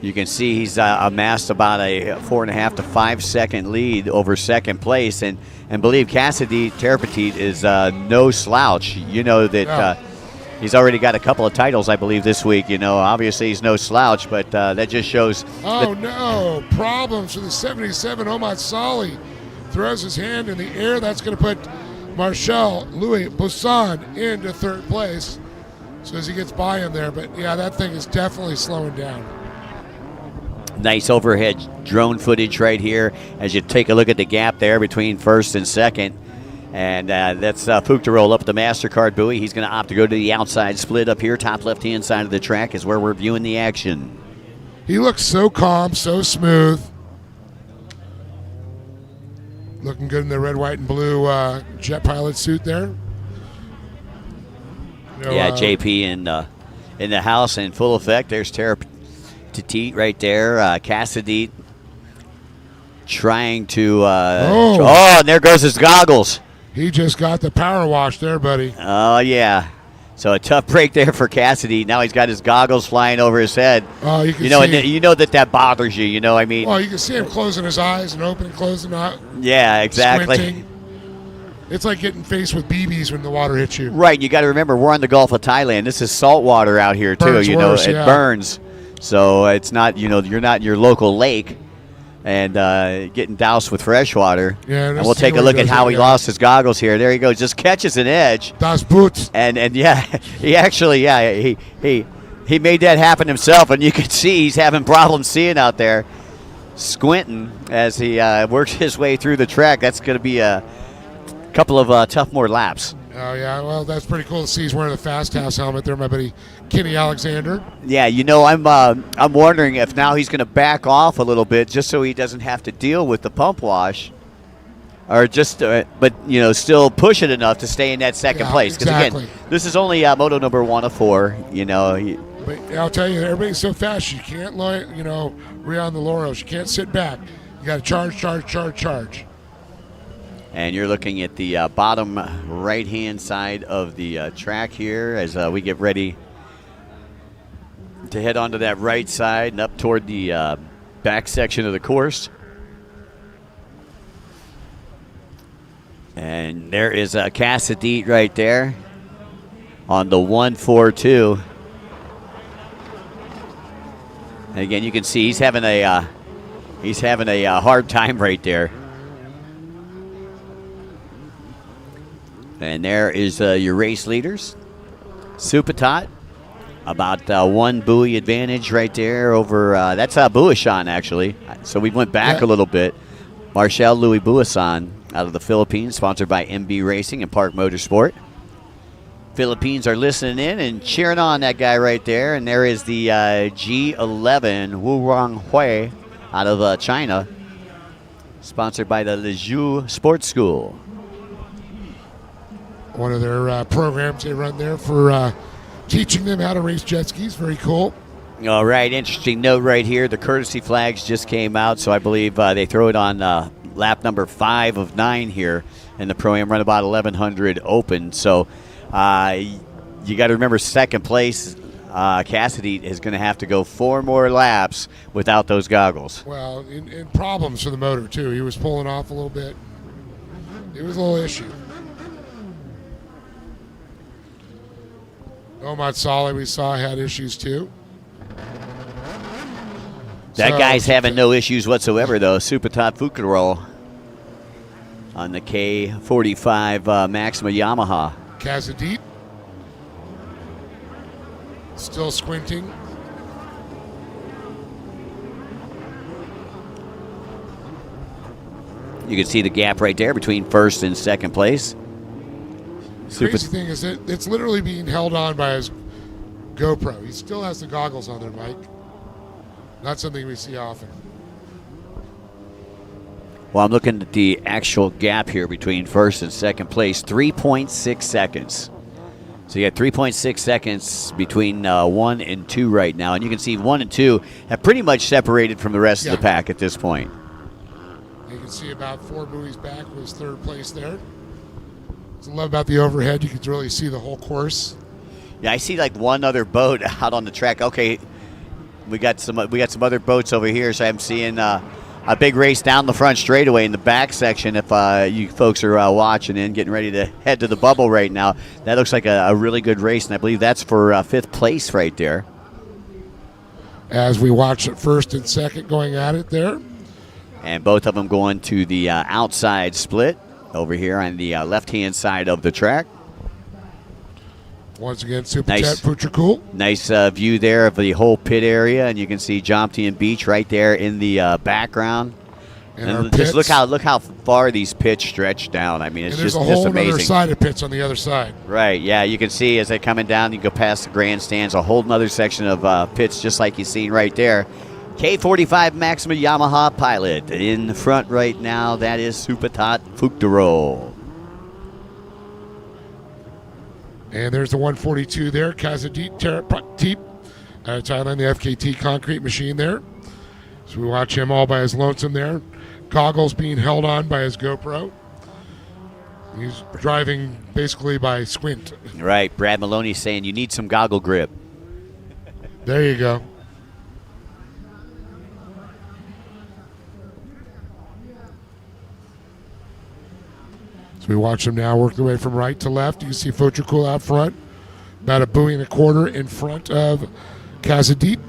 You can see he's amassed about a 4.5 to 5 second lead over second place, and believe Cassidy Terrepetit is no slouch. You know that he's already got a couple of titles, I believe, this week. You know, obviously he's no slouch, but that just shows. Oh no! Problems for the 77. Omad Salih throws his hand in the air. That's going to put Marshall Louis Busson into third place. So as he gets by him there, but yeah, that thing is definitely slowing down. Nice overhead drone footage right here as you take a look at the gap there between first and second. And that's Fook to roll up the MasterCard buoy. He's going to opt to go to the outside split up here. Top left-hand side of the track is where we're viewing the action. He looks so calm, so smooth. Looking good in the red, white, and blue jet pilot suit there. You know, yeah, JP in the house in full effect. There's Terrepetit right there. Cassidy trying to. And there goes his goggles. He just got the power wash there, buddy. Oh, yeah. So a tough break there for Cassidy. Now he's got his goggles flying over his head. Oh, you can see. And you know that bothers you. You know, I mean. Well, you can see him closing his eyes and opening, closing out. Yeah, exactly. Squinting. It's like getting faced with BBs when the water hits you. Right. You got to remember, we're on the Gulf of Thailand. This is salt water out here too. Burns worse, it burns. So it's not. You're not in your local lake. And getting doused with fresh water. Yeah, and we'll take a look at how he lost his goggles here. There he goes, just catches an edge. Das Boots. And yeah, he actually, he made that happen himself. And you can see he's having problems seeing out there, squinting as he works his way through the track. That's going to be a couple of tough more laps. Oh, yeah. Well, that's pretty cool to see. He's wearing the Fast House helmet there, my buddy Kenny Alexander. Yeah, I'm wondering if now he's going to back off a little bit just so he doesn't have to deal with the pump wash, or just, but still push it enough to stay in that second place. Because exactly. Again, this is only moto number 1 of 4. But I'll tell you, everybody's so fast. You can't, re on the laurels. You can't sit back. You got to charge. And you're looking at the bottom right-hand side of the track here as we get ready to head onto that right side and up toward the back section of the course. And there is Cassidy right there on the 142. And again, you can see he's having a hard time right there. And there is your race leaders. Supatot, about one buoy advantage right there over, that's Buasan actually. So we went back a little bit. Marshall Louis Buasan out of the Philippines, sponsored by MB Racing and Park Motorsport. Philippines are listening in and cheering on that guy right there. And there is the G11 Wu Ronghui out of China, sponsored by the Lezhou Sports School. One of their programs they run there for teaching them how to race jet skis. Very cool. All right, interesting note right here. The courtesy flags just came out, so I believe they throw it on lap number 5 of 9 here in the Pro-Am Runabout 1100 Open. So you got to remember, second place, Cassidy is going to have to go 4 more laps without those goggles. Well, in problems for the motor, too. He was pulling off a little bit. It was a little issue. Omad Salih, we saw, had issues too. That guy's having no issues whatsoever, though. Supatot Fukarol on the K45 Maxima Yamaha. Cassidy still squinting. You can see the gap right there between first and second place. The crazy thing is that it's literally being held on by his GoPro. He still has the goggles on there, Mike. Not something we see often. Well, I'm looking at the actual gap here between first and second place, 3.6 seconds. So you got 3.6 seconds between 1 and 2 right now. And you can see 1 and 2 have pretty much separated from the rest of the pack at this point. You can see about 4 buoys back was third place there. What I love about the overhead, you can really see the whole course. Yeah, I see like one other boat out on the track. Okay, We got some other boats over here, so I'm seeing a big race down the front straightaway in the back section. If you folks are watching and getting ready to head to the bubble right now, that looks like a really good race, and I believe that's for 5th place right there. As we watch it, first and second going at it there. And both of them going to the outside split over here on the left-hand side of the track. Once again, Superjet Future Nice view there of the whole pit area, and you can see Jompton Beach right there in the background. And just look how far these pits stretch down. I mean, it's just amazing. There's a whole other side of pits on the other side. Right, yeah, you can see as they're coming down, you go past the grandstands, a whole other section of pits just like you've seen right there. K45 Maxima Yamaha Pilot in the front right now. That is Supertat Fuktaro. And there's the 142 there, Kazadit Teep, Thailand, the FKT concrete machine there. So we watch him all by his lonesome there. Goggles being held on by his GoPro. He's driving basically by squint. Right, Brad Maloney saying you need some goggle grip. There you go. So we watch them now work their way from right to left. You can see Fochukul out front, about a buoy and a quarter in front of Kazadit.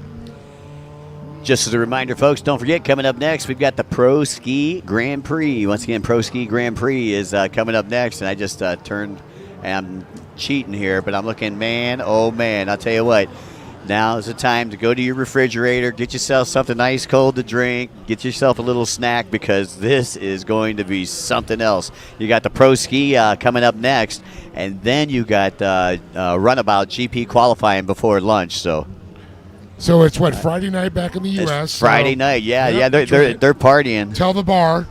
Just as a reminder, folks, don't forget, coming up next, we've got the Pro Ski Grand Prix. Once again, Pro Ski Grand Prix is coming up next, and I just turned, and I'm cheating here, but I'm looking, man, oh man, I'll tell you what. Now is the time to go to your refrigerator, get yourself something ice cold to drink, get yourself a little snack, because this is going to be something else. You got the Pro Ski coming up next, and then you got Runabout GP qualifying before lunch. So it's what, Friday night back in the U.S.? It's Friday night, yeah, they're partying. Tell the bar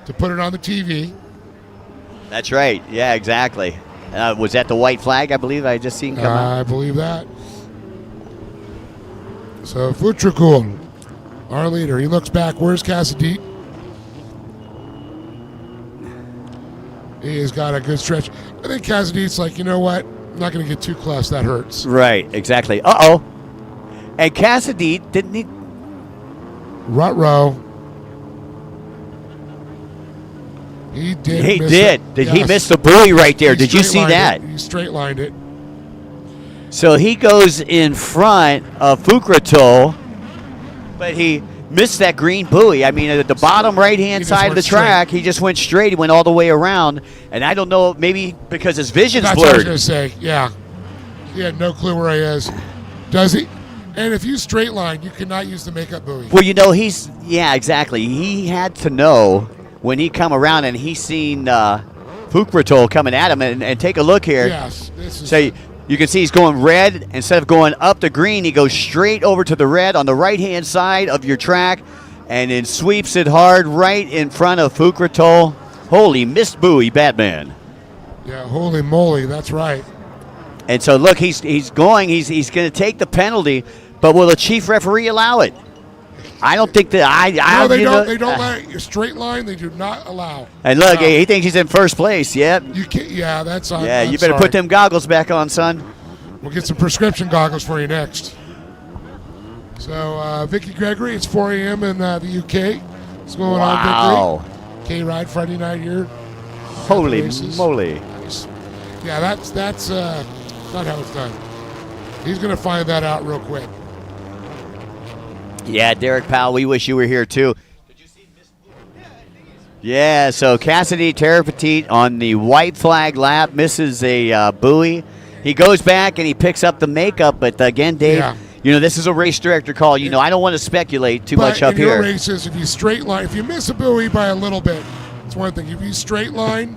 to put it on the TV. That's right, yeah, exactly. Was that the white flag? I believe I just seen come out. I believe that. So Futrikul, our leader, he looks back. Where's Kazadit? He has got a good stretch. I think Kazadit's like, you know what? I'm not going to get too close. That hurts. Right, exactly. Uh-oh. And Kazadit, didn't he? Ruh-roh. He did. He did. He missed the buoy right there? Did you see that? He straight-lined it. So he goes in front of Fukratul, but he missed that green buoy. I mean, at the bottom right-hand side of the track, he just went straight. He went all the way around, and I don't know, maybe because his vision's blurred. That's what I was going to say, yeah. He had no clue where he is. Does he? And if you straight line, you cannot use the makeup buoy. Well, you know, exactly. He had to know when he come around and he seen Fukratul coming at him, and take a look here. Yes. This is so you can see he's going red. Instead of going up the green, he goes straight over to the red on the right-hand side of your track and then sweeps it hard right in front of Fukratul. Holy missed buoy, Batman. Yeah, holy moly, that's right. And so, look, he's going to take the penalty, but will the chief referee allow it? I don't think that No, they don't. They don't let it. Straight line, they do not allow. And look, he thinks he's in first place. Yep. You can't. Yeah, that's on. Yeah, you better put them goggles back on, son. We'll get some prescription goggles for you next. So, Vicky Gregory, it's 4 a.m. in the UK. What's going on, Vicky? K-Ride Friday night here. Holy moly. Nice. Yeah, that's not how it's done. He's going to find that out real quick. Yeah, Derek Powell, we wish you were here too. Did you see this? Yeah, so Cassidy Terrapetit on the white flag lap misses a buoy. He goes back and he picks up the makeup, but again, Dave, you know, this is a race director call. You know, I don't want to speculate too much up in here. Your races, if you straight line, if you miss a buoy by a little bit, it's one thing. If you straight line.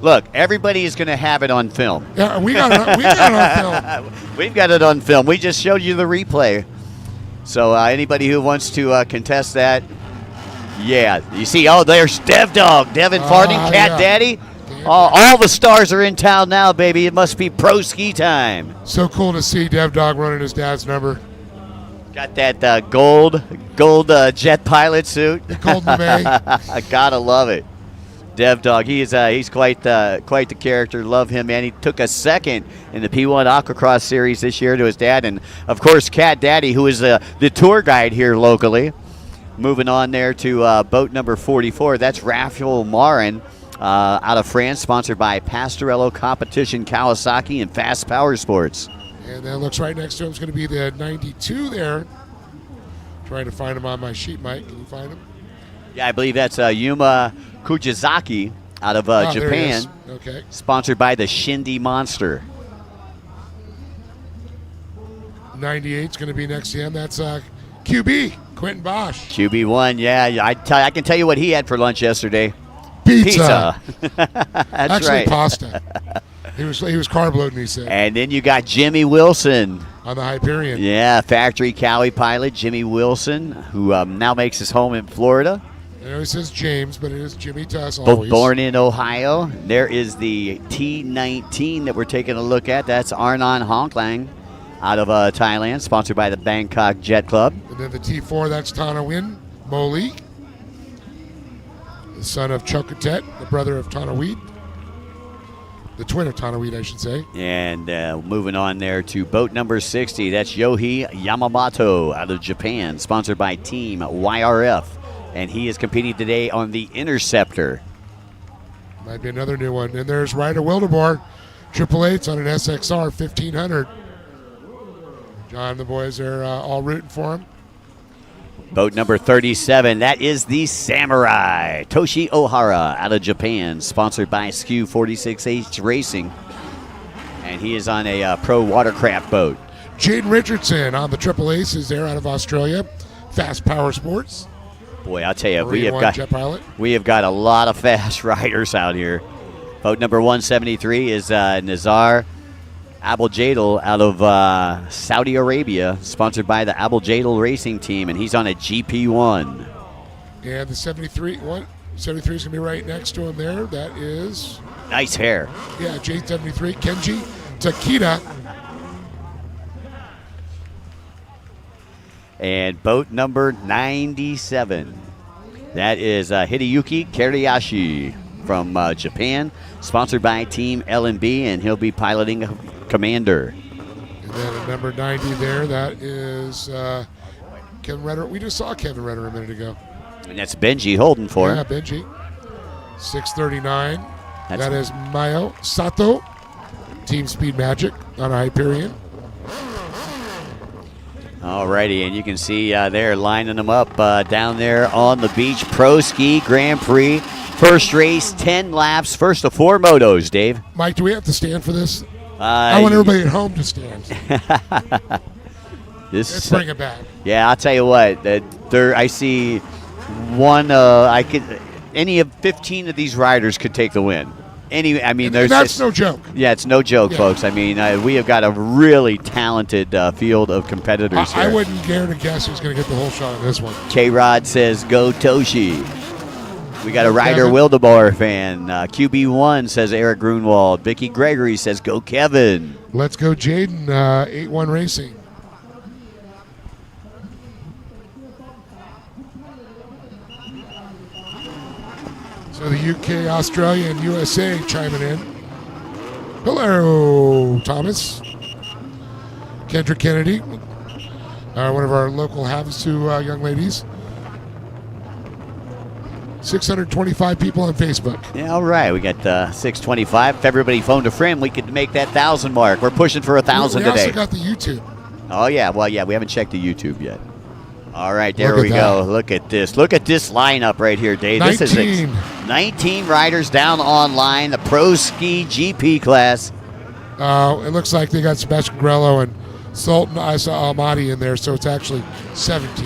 Look, everybody is going to have it on film. Yeah, we got it on film. We've got it on film. We just showed you the replay. So anybody who wants to contest that, yeah. You see, there's Dev Dog, Devin Farthing, Cat Daddy. All the stars are in town now, baby. It must be pro ski time. So cool to see Dev Dog running his dad's number. Got that gold jet pilot suit. The gold lame. I gotta love it. Dev Dog, he's quite the character. Love him, man. He took a second in the P1 Aquacross Series this year to his dad, and of course Cat Daddy, who is the tour guide here locally. Moving on there to boat number 44. That's Raphael Marin out of France, sponsored by Pastorello Competition Kawasaki and Fast Power Sports. And that looks right next to him is going to be the 92 there. Trying to find him on my sheet, Mike. Can you find him? Yeah, I believe that's Yuma Kujizaki out of Japan. Okay. Sponsored by the Shindy Monster. 98 is going to be next to him. That's QB, Quentin Bosch. QB1, yeah. I can tell you what he had for lunch yesterday. Pizza. That's Actually, right. pasta. He was carb loading, he said. And then you got Jimmy Wilson. On the Hyperion. Yeah, factory Cowie pilot Jimmy Wilson, who now makes his home in Florida. I know he says James, but it is Jimmy to us Both always. born in Ohio. There is the T19 that we're taking a look at. That's Arnon Honklang out of Thailand, sponsored by the Bangkok Jet Club. And then the T4, that's Tana Win Moli, the son of Chokatet, the brother of Tana Weed. The twin of Tana Weed, I should say. And moving on there to boat number 60. That's Yohei Yamamoto out of Japan, sponsored by Team YRF. And he is competing today on the Interceptor. Might be another new one. And there's Ryder Wildeboer, 888s on an SXR 1500. John and the boys are all rooting for him. Boat number 37, that is the Samurai. Toshi Ohara out of Japan, sponsored by SKU 46H Racing. And he is on a pro watercraft boat. Jaden Richardson on the Triple Aces there out of Australia. Fast Power Sports. Boy, I'll tell you, we have got a lot of fast riders out here. Boat number 173 is Nazar Abul Jadal out of Saudi Arabia, sponsored by the Abul Jadal Racing Team, and he's on a GP1. And the 73 is going to be right next to him there. That is... Nice hair. Yeah, J73, Kenji Takita. And boat number 97. That is Hideyuki Kariyashi from Japan, sponsored by Team L&B, and he'll be piloting a Commander. And then at number 90 there, that is Kevin Redder. We just saw Kevin Redder a minute ago. And that's Benji Holden for Yeah, him. Benji. 639. That is Mayo Sato, Team Speed Magic on a Hyperion. Alrighty, and you can see they're lining them up down there on the beach. Pro Ski Grand Prix. First race, 10 laps, first of 4 motos, Dave. Mike, do we have to stand for this? I want everybody at home to stand. Let's bring it back. Yeah, I'll tell you what. I see one. Any of 15 of these riders could take the win. That's no joke. Yeah, it's no joke, folks. I mean, we have got a really talented field of competitors here. I wouldn't dare to guess who's going to get the whole shot on this one. K-Rod says, go Toshi. We got a Ryder Wildeboer fan. QB1 says Eric Grunwald. Vicky Gregory says, go Kevin. Let's go Jaden, 8-1 Racing. So the UK, Australia, and USA chiming in. Hello, Thomas. Kendra Kennedy, one of our local Havasu young ladies. 625 people on Facebook. Yeah, all right. We got 625. If everybody phoned a friend, we could make that 1,000 mark. We're pushing for 1,000 today. We also got the YouTube. Oh, yeah. Well, yeah, we haven't checked the YouTube yet. All right, there we go. Look at this. Look at this lineup right here, Dave. 19. This is 19 riders down online, the Pro Ski GP class. It looks like they got Sebastian Grello and Sultan Isa Almaty in there, so it's actually 17.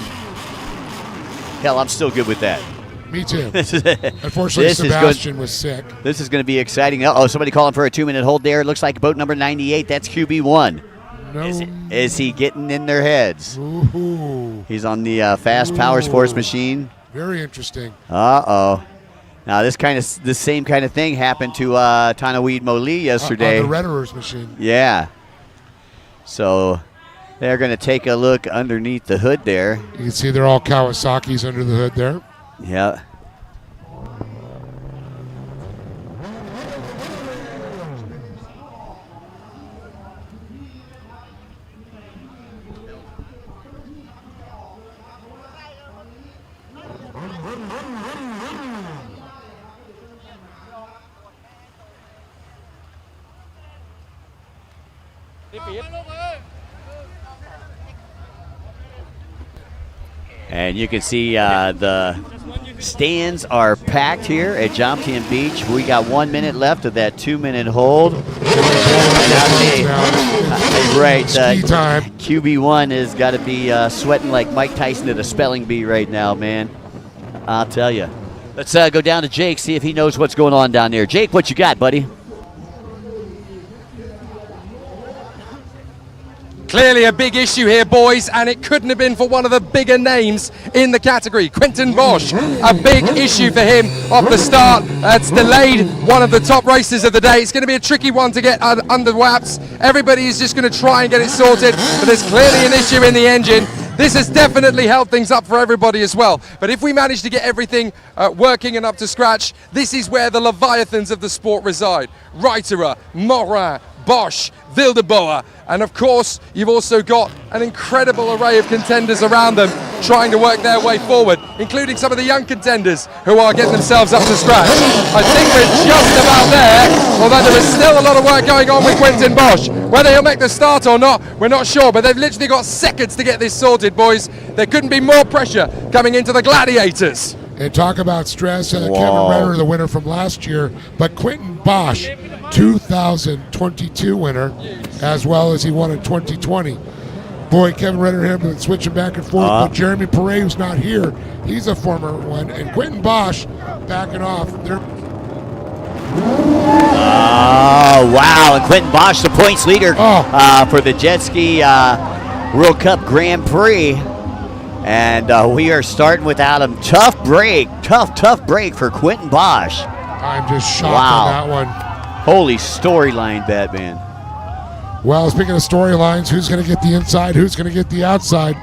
Hell, I'm still good with that. Me too. Unfortunately, Sebastian was sick. This is going to be exciting. Oh, somebody calling for a 2-minute hold there. It looks like boat number 98. That's QB1. No. Is he getting in their heads? Ooh. He's on the Fast Power Sports machine. Very interesting. Uh-oh. Now, this same kind of thing happened to Tanaweed Moli yesterday. On the Redderers machine. Yeah. So they're going to take a look underneath the hood there. You can see they're all Kawasaki's under the hood there. Yeah. And you can see the stands are packed here at Jomtien Beach. We got 1 minute left of that 2-minute hold. Right, Ski time. QB1 has got to be sweating like Mike Tyson at a spelling bee right now, man. I'll tell you. Let's go down to Jake, see if he knows what's going on down there. Jake, what you got, buddy? Clearly a big issue here, boys, and it couldn't have been for one of the bigger names in the category, Quentin Bosch. A big issue for him off the start. It's delayed one of the top races of the day. It's going to be a tricky one to get under wraps. Everybody is just going to try and get it sorted, but there's clearly an issue in the engine. This has definitely held things up for everybody as well. But if we manage to get everything working and up to scratch, this is where the leviathans of the sport reside. Reiterer, Morin, Bosch, Wildeboer, and of course you've also got an incredible array of contenders around them trying to work their way forward, including some of the young contenders who are getting themselves up to scratch. I think we're just about there, although there is still a lot of work going on with Quentin Bosch. Whether he'll make the start or not, we're not sure, but they've literally got seconds to get this sorted, boys. There couldn't be more pressure coming into the Gladiators. And talk about stress. Kevin Renner, the winner from last year, but Quentin Bosch, 2022 winner, as well as he won in 2020. Boy, Kevin Renner and him been switching back and forth, but Jeremy Perret, who's not here, he's a former one, and Quentin Bosch backing off. Oh, wow. And Quentin Bosch, the points leader for the Jet Ski World Cup Grand Prix. And we are starting without him. Tough break for Quentin Bosch. I'm just shocked on that one. Holy storyline, Batman. Well, speaking of storylines, who's going to get the inside? Who's going to get the outside?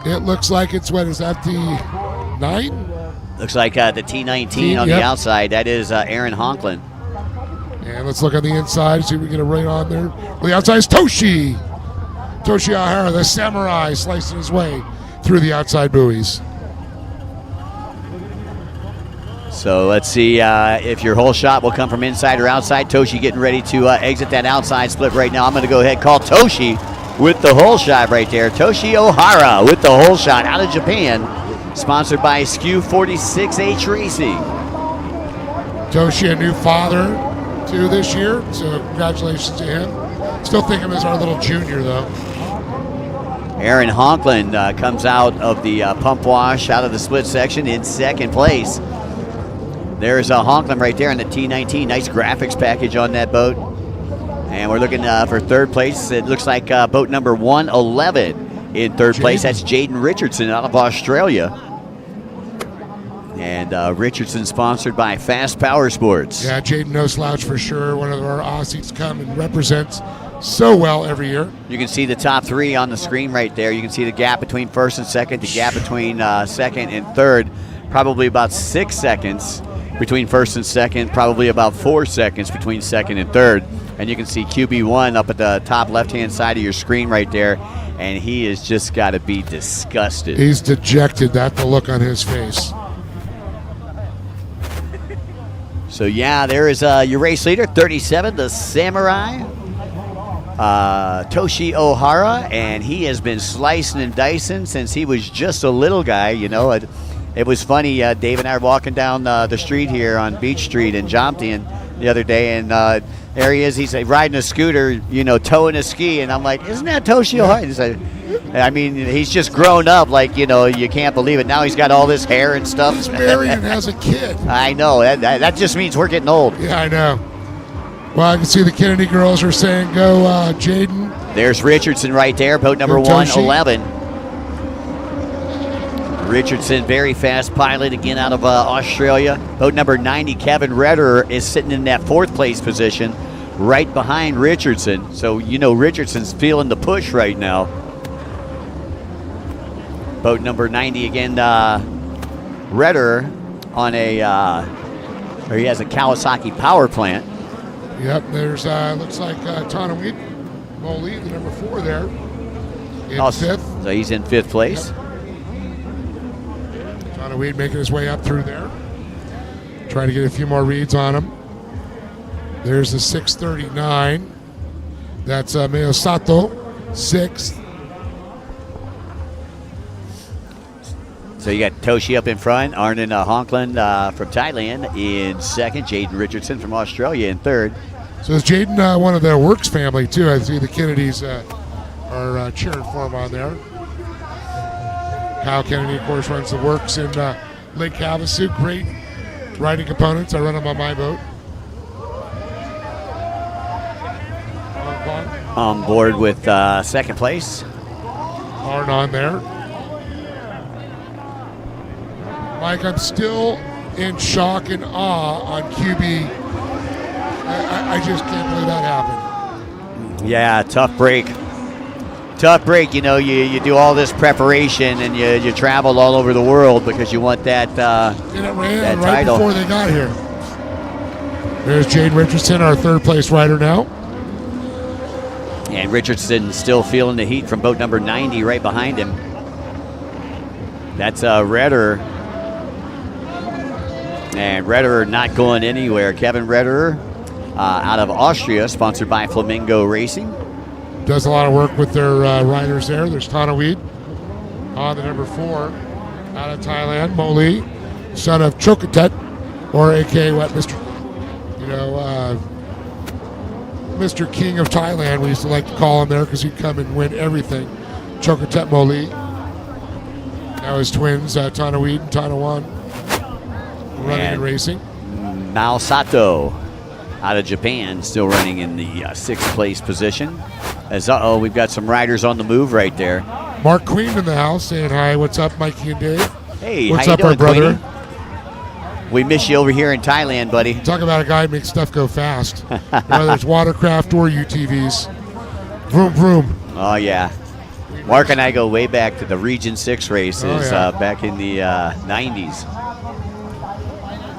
It looks like it's, what is that, the 9? Looks like the T19 on the outside. That is Aaron Honklin. And let's look on the inside, see if we get a right on there. Well, the outside is Toshi O'Hara, the samurai, slicing his way through the outside buoys. So let's see if your whole shot will come from inside or outside. Toshi getting ready to exit that outside split right now. I'm going to go ahead and call Toshi with the whole shot right there. Toshi O'Hara with the whole shot out of Japan. Sponsored by SKU 46H Racing. Toshi, a new father too this year, so congratulations to him. Still think of him as our little junior though. Aaron Honklin comes out of the pump wash, out of the split section in second place. There's Honklin right there in the T19. Nice graphics package on that boat. And we're looking for third place. It looks like boat number 111 in third place. That's Jaden Richardson out of Australia. And Richardson sponsored by Fast Power Sports. Yeah, Jaden no slouch for sure. One of our Aussies come and represents so well every year. You can see the top three on the screen right there. You can see the gap between first and second, the gap between second and third, probably about 6 seconds between first and second, probably about 4 seconds between second and third. And you can see QB1 up at the top left-hand side of your screen right there, and he has just got to be disgusted. He's dejected. That's the look on his face. So, yeah, there is your race leader, 37, the Samurai, Toshi O'Hara, and he has been slicing and dicing since he was just a little guy. You know, it was funny. Dave and I were walking down the street here on Beach Street in Jomtien the other day, and there he is. He's riding a scooter, you know, towing a ski, and I'm like, isn't that Toshi O'Hara? He's like, I mean, he's just grown up, like, you know, you can't believe it. Now he's got all this hair and stuff. He's married and has a kid. I know. That just means we're getting old. Yeah, I know. Well, I can see the Kennedy girls are saying go Jaden. There's Richardson right there, boat number 111. Richardson, very fast pilot, again out of Australia. Boat number 90, Kevin Redder, is sitting in that fourth place position right behind Richardson. So, you know, Richardson's feeling the push right now. Boat number 90 again, Redder on he has a Kawasaki power plant. Yep, there's looks like Tanawit Moli, the number 4 there, in fifth. So he's in fifth place. Yep. Tanawit making his way up through there, trying to get a few more reads on him. There's the 639. That's Meo Sato, 6th. So you got Toshi up in front, Arnon Honkland from Thailand in second, Jaden Richardson from Australia in third. So is Jaden one of the Works family too? I see the Kennedys are cheering for him on there. Kyle Kennedy, of course, runs the Works in Lake Havasu. Great riding components. I run them on my boat. On board with second place. Arn on there. Mike, I'm still in shock and awe on QB. I just can't believe that happened. Yeah, tough break. Tough break. You know, you do all this preparation and you travel all over the world because you want that, and it ran that right title. before they got here. There's Jade Richardson, our third place rider now. And Richardson still feeling the heat from boat number 90 right behind him. That's Redder. And Redder not going anywhere. Kevin Redder out of Austria, sponsored by Flamingo Racing. Does a lot of work with their riders there. There's Tanaweed on the number 4 out of Thailand. Moli, son of Chokatet, or a.k.a. what, Mr. King of Thailand, we used to like to call him there because he'd come and win everything. Chokatet Moli. Now his twins, Tanaweed and Tanawan, running and racing. Mao Sato out of Japan, still running in the 6th place position. As we've got some riders on the move right there. Mark Queen in the house saying hi. What's up, Mikey and Dave? Hey, what's how up, you doing, our brother? Queenie? We miss you over here in Thailand, buddy. Talk about a guy who makes stuff go fast. Whether it's watercraft or UTVs. Vroom, vroom. Oh, yeah. Mark and I go way back to the Region 6 races back in the 90s.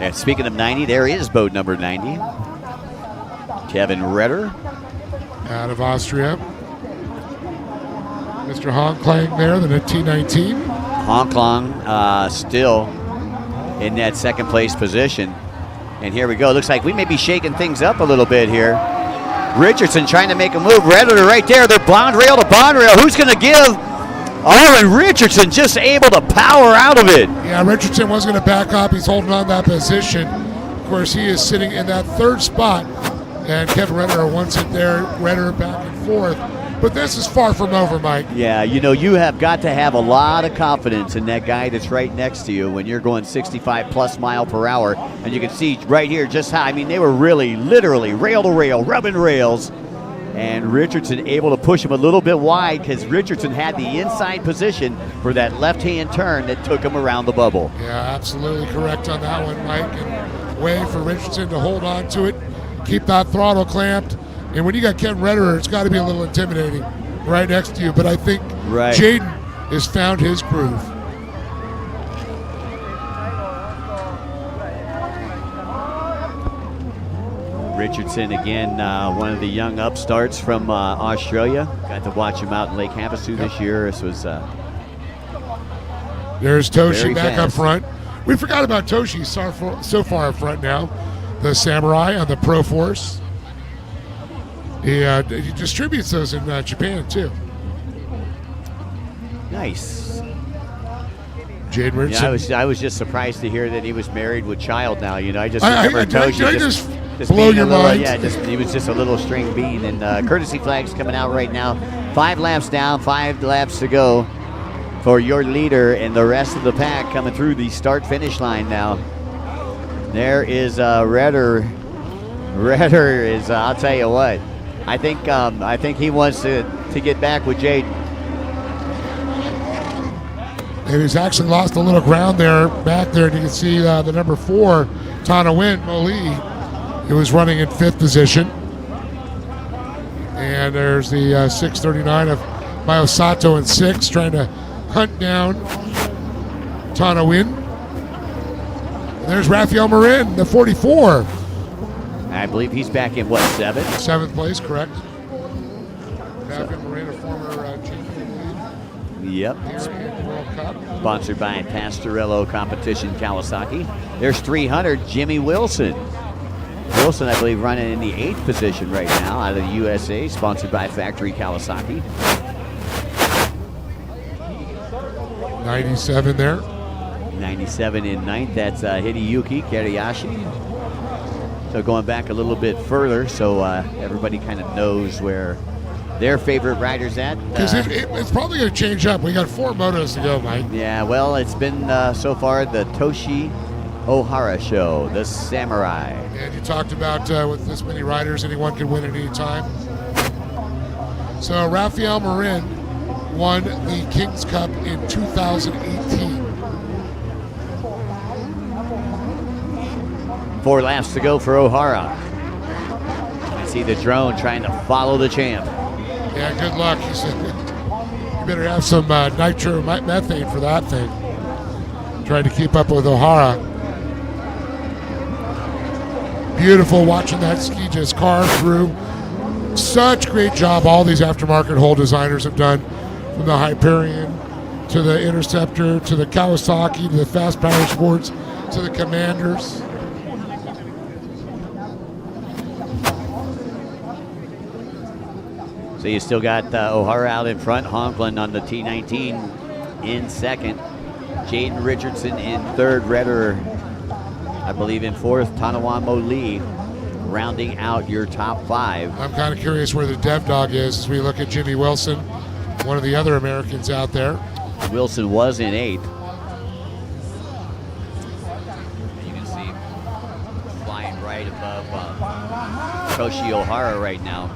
And speaking of 90, there is boat number 90. Kevin Redder. Out of Austria. Mr. Hong Klang there, the T19. Hong Kong still in that 2nd place position. And here we go. Looks like we may be shaking things up a little bit here. Richardson trying to make a move. Redder right there. They're bond rail to bond rail. Who's going to give? And Richardson just able to power out of it. Yeah, Richardson was going to back up. He's holding on that position. Of course, he is sitting in that 3rd spot. And Kevin Redder wants it there. Redder back and forth. But this is far from over, Mike. Yeah, you know, you have got to have a lot of confidence in that guy that's right next to you when you're going 65 plus mile per hour. And you can see right here just how, I mean, they were really, literally rail to rail, rubbing rails. And Richardson able to push him a little bit wide because Richardson had the inside position for that left-hand turn that took him around the bubble. Yeah, absolutely correct on that one, Mike. And way for Richardson to hold on to it, keep that throttle clamped. And when you got Kevin Redder, it's got to be a little intimidating right next to you. But I think Jaden has found his groove. Richardson again, one of the young upstarts from Australia. Got to watch him out in Lake Havasu this year. This was there's Toshi back fast up front. We forgot about Toshi so far up front now. The Samurai on the Pro Force. He distributes those in Japan too. Nice. Jade Richardson. Yeah, I was just surprised to hear that he was married with child now. You know, I just remember Toshi just being blow your a little, mind? yeah, he was just a little string bean. And courtesy flags coming out right now. 5 laps down, 5 laps to go for your leader and the rest of the pack coming through the start-finish line now. There is Redder. Redder is, I'll tell you what. I think he wants to get back with Jaden. And he's actually lost a little ground there, back there. And you can see the number 4, Tana Win, Moli, who was running in 5th position. And there's the 639 of Mayosato in 6th, trying to hunt down Tana Win. And there's Rafael Marin, the 44. I believe he's back in, what, 7th? 7th place, correct. Rafael Marin, a former champion. Yep. Here in the World Cup. Sponsored by Pastorello Competition Kawasaki. There's 300, Jimmy Wilson. Wilson, I believe, running in the 8th position right now out of the USA, sponsored by Factory Kawasaki. 97 there. 97 in ninth, that's Hideyuki Kiriyashi. So going back a little bit further, so everybody kind of knows where their favorite rider's at. Because it's probably going to change up. We got 4 motos to go, Mike. Yeah, well, it's been so far the Toshi Ohara show, the Samurai. And you talked about with this many riders, anyone can win at any time. So Rafael Marin won the King's Cup in 2018. 4 laps to go for Ohara. I see the drone trying to follow the champ. Yeah, good luck. He said, you better have some nitromethane for that thing. Trying to keep up with Ohara. Beautiful watching that ski just carve through. Such great job all these aftermarket hull designers have done, from the Hyperion to the Interceptor to the Kawasaki to the Fast Power Sports to the Commanders. So you still got O'Hara out in front, Honklin on the T19 in second, Jaden Richardson in third, Redder, I believe, in fourth, Tanawamo Lee rounding out your top 5. I'm kind of curious where the dev dog is as we look at Jimmy Wilson, one of the other Americans out there. Wilson was in 8th. You can see flying right above Toshi Ohara right now.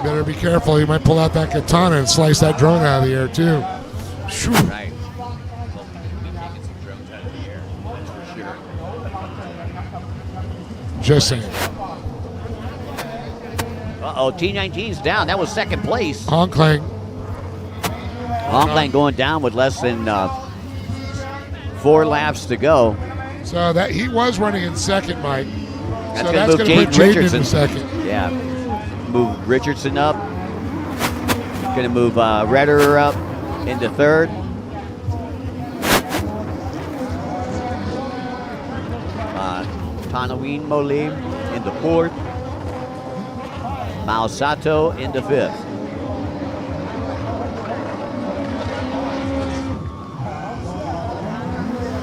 Better be careful. You might pull out that katana and slice that drone out of the air, too. Shoo. Right. Well, we'll be taking some drones out of the air, that's for sure. Just saying. Uh-oh, T19's down. That was second place. Honklang. Honklang going down with less than 4 laps to go. So that he was running in second, Mike. That's so going that's to move going to put Jaden Jaden Richardson. in second. Yeah. Move Richardson up. Going to move Redder up into third. Tanawin Moli into fourth. Mao Sato into fifth.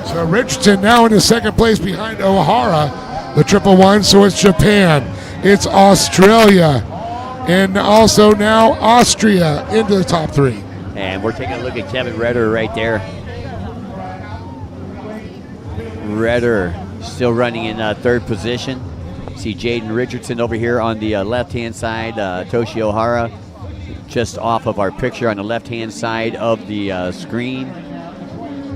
So Richardson now into second place behind O'Hara, the 111. So it's Japan, it's Australia, and also now Austria into the top 3. And we're taking a look at Kevin Redder right there. Redder still running in third position. See Jaden Richardson over here on the left-hand side. Toshi Ohara just off of our picture on the left-hand side of the screen.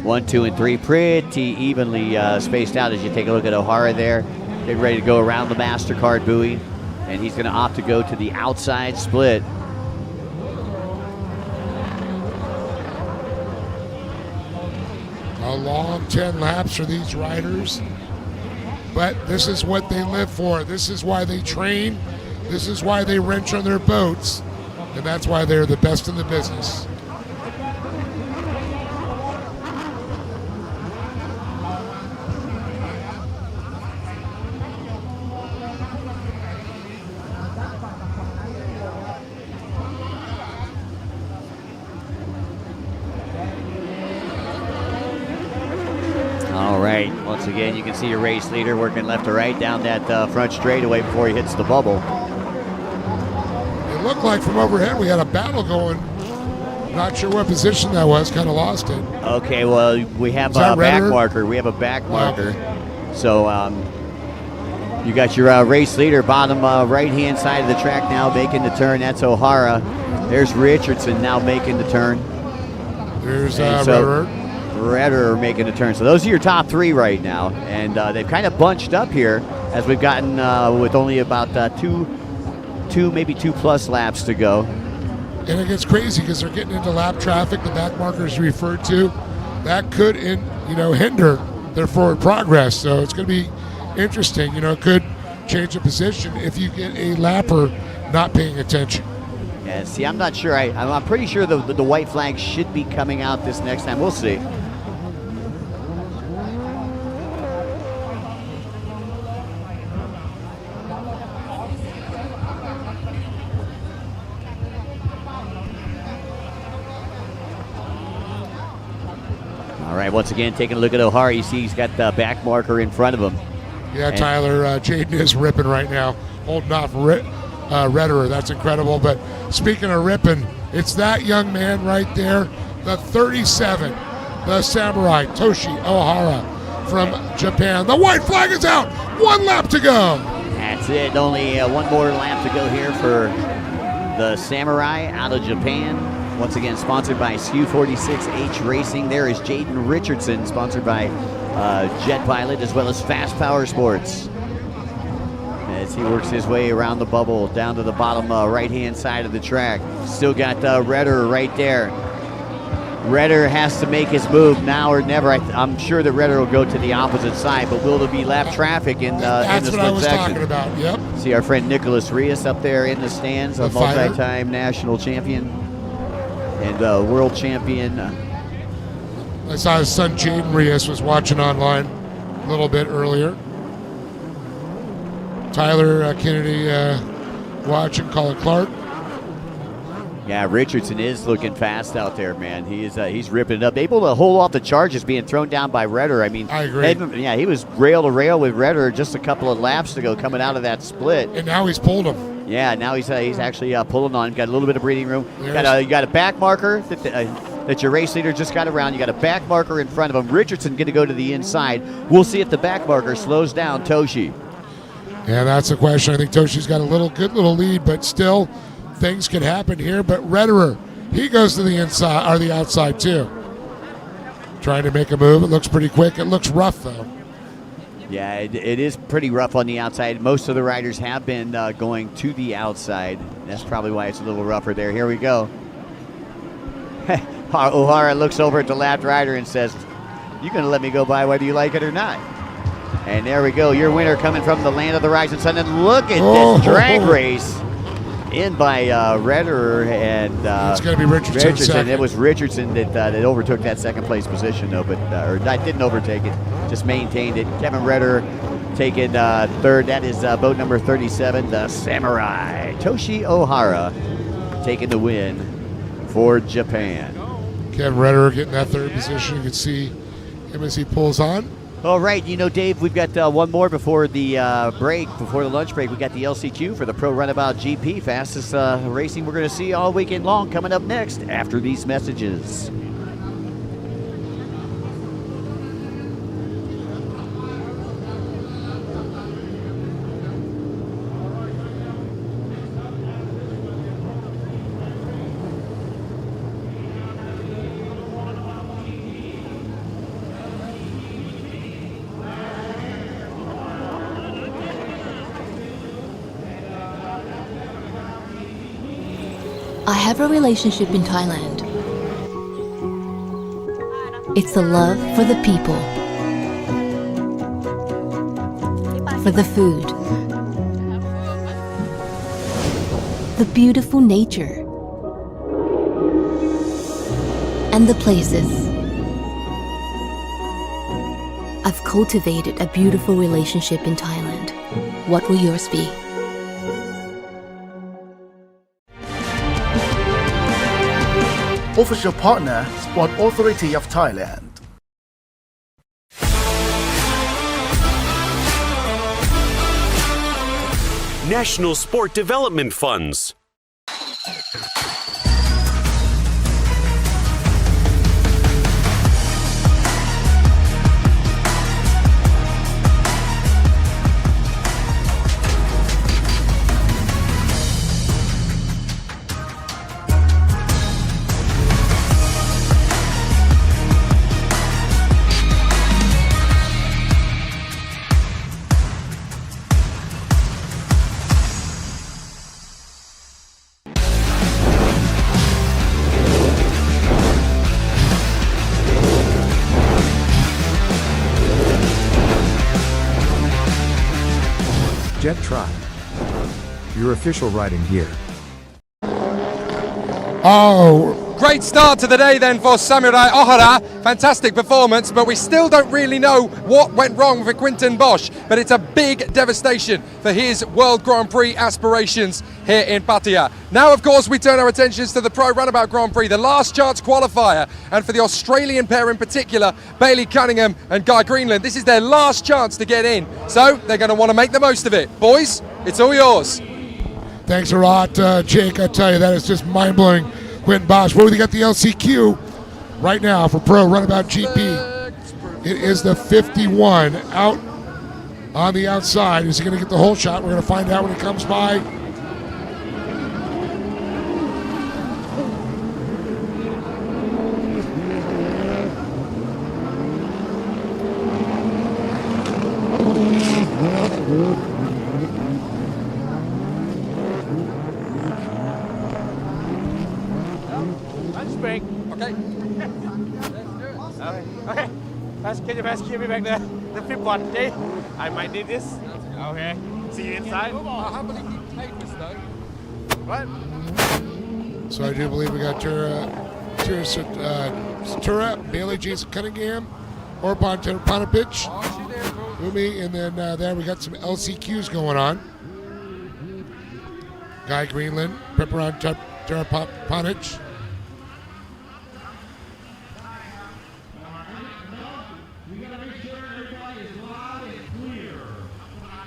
1, 2, and 3 pretty evenly spaced out as you take a look at Ohara there. Getting ready to go around the MasterCard buoy. And he's going to opt to go to the outside split. A long 10 laps for these riders. But this is what they live for. This is why they train. This is why they wrench on their boats. And that's why they're the best in the business. All right, once again, you can see your race leader working left to right down that front straightaway before he hits the bubble. It looked like from overhead we had a battle going. Not sure what position that was, kind of lost it. Okay, well, we have a back marker. We have a back marker. So you got your race leader, bottom right-hand side of the track now making the turn. That's Ohara. There's Richardson now making the turn. There's Redder making a turn. So those are your top 3 right now. And they've kind of bunched up here as we've gotten with only about two, maybe 2+ laps to go. And it gets crazy because they're getting into lap traffic, the back markers referred to. That could hinder their forward progress. So it's going to be interesting. It could change the position if you get a lapper not paying attention. Yeah, see, I'm not sure. I'm pretty sure the white flag should be coming out this next time. We'll see. All right, once again, taking a look at O'Hara. You see he's got the back marker in front of him. Yeah, Tyler, Jaden is ripping right now, holding off Redderer. That's incredible. But speaking of ripping, it's that young man right there, the 37, the Samurai, Toshi O'Hara from Japan. The white flag is out. 1 lap to go. That's it. Only one more lap to go here for the Samurai out of Japan. Once again, sponsored by SKU46H Racing. There is Jaden Richardson, sponsored by Jet Pilot, as well as Fast Power Sports. As he works his way around the bubble, down to the bottom right-hand side of the track. Still got Redder right there. Redder has to make his move now or never. I'm sure that Redder will go to the opposite side, but will there be lap traffic in the That's split what I was section? talking about, yep. See our friend Nicholas Rios up there in the stands, a multi-time national champion and world champion. I saw his son Jaden Rios was watching online a little bit earlier. Tyler Kennedy watching Colin Clark. Yeah, Richardson is looking fast out there, man. He's ripping it up. Able to hold off the charges being thrown down by Redder. I mean, I agree. Yeah, he was rail to rail with Redder just a couple of laps ago coming out of that split. And now he's pulled him. Yeah, now he's actually pulling on. Got a little bit of breathing room. You got a back marker that your race leader just got around. You got a back marker in front of him. Richardson going to go to the inside. We'll see if the back marker slows down Toshi. Yeah, that's the question. I think Toshi's got a good little lead, but still things can happen here. But Redderer, he goes to the inside or the outside too. Trying to make a move. It looks pretty quick. It looks rough though. Yeah, it is pretty rough on the outside. Most of the riders have been going to the outside. That's probably why it's a little rougher there. Here we go. O'Hara looks over at the lap rider and says, "You're going to let me go by whether you like it or not." And there we go. Your winner coming from the land of the rising sun. And look at this drag race in by Redderer and it's going to be Richardson. Second. It was Richardson that overtook that second place position, though, but or didn't overtake it, just maintained it. Kevin Redderer taking third. That is boat number 37, the Samurai. Toshi O'Hara taking the win for Japan. Kevin Redderer getting that third position. You can see him as he pulls on. All right, Dave, we've got one more before the break, before the lunch break. We got the LCQ for the Pro Runabout GP, fastest racing we're going to see all weekend long, coming up next after these messages. I have a relationship in Thailand. It's the love for the people, for the food, the beautiful nature, and the places. I've cultivated a beautiful relationship in Thailand. What will yours be? Official partner, Sport Authority of Thailand. National Sport Development Funds. Jet Tribe, your official riding gear. Oh, Great start to the day then for Samurai Ohara. Fantastic performance, but we still don't really know what went wrong for Quinton Bosch. But it's a big devastation for his World Grand Prix aspirations here in Pattaya. Now, of course, we turn our attentions to the Pro Runabout Grand Prix, the last chance qualifier. And for the Australian pair in particular, Bailey Cunningham and Guy Greenland, this is their last chance to get in. So they're going to want to make the most of it. Boys, it's all yours. Thanks a lot, Jake. I tell you, that is just mind-blowing. Quinton Bosch, where we got the LCQ right now for Pro Runabout GP. It is the 51 out on the outside. Is he going to get the whole shot? We're going to find out when he comes by. Break. Okay. Okay. Can you pass me back the flip one, okay? I might need this. Okay. See you inside. How many people take this though? What? So I do believe we got Tura, Bailey, Jason Cunningham, Orban Panapich, Umi, and then there we got some LCQs going on. Guy Greenland, Pepperon Terapanich.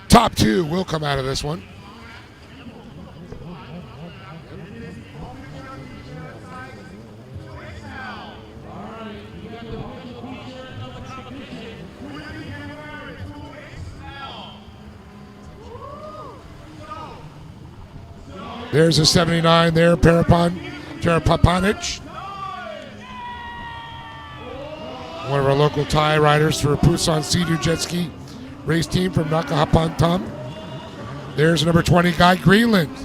Top two will come out of this one. There's a 79 there, Terapapanic. One of our local Thai riders for Pusan Sea-Doo Jet Ski race team from Nakahapantam. There's number 20, Guy Greenland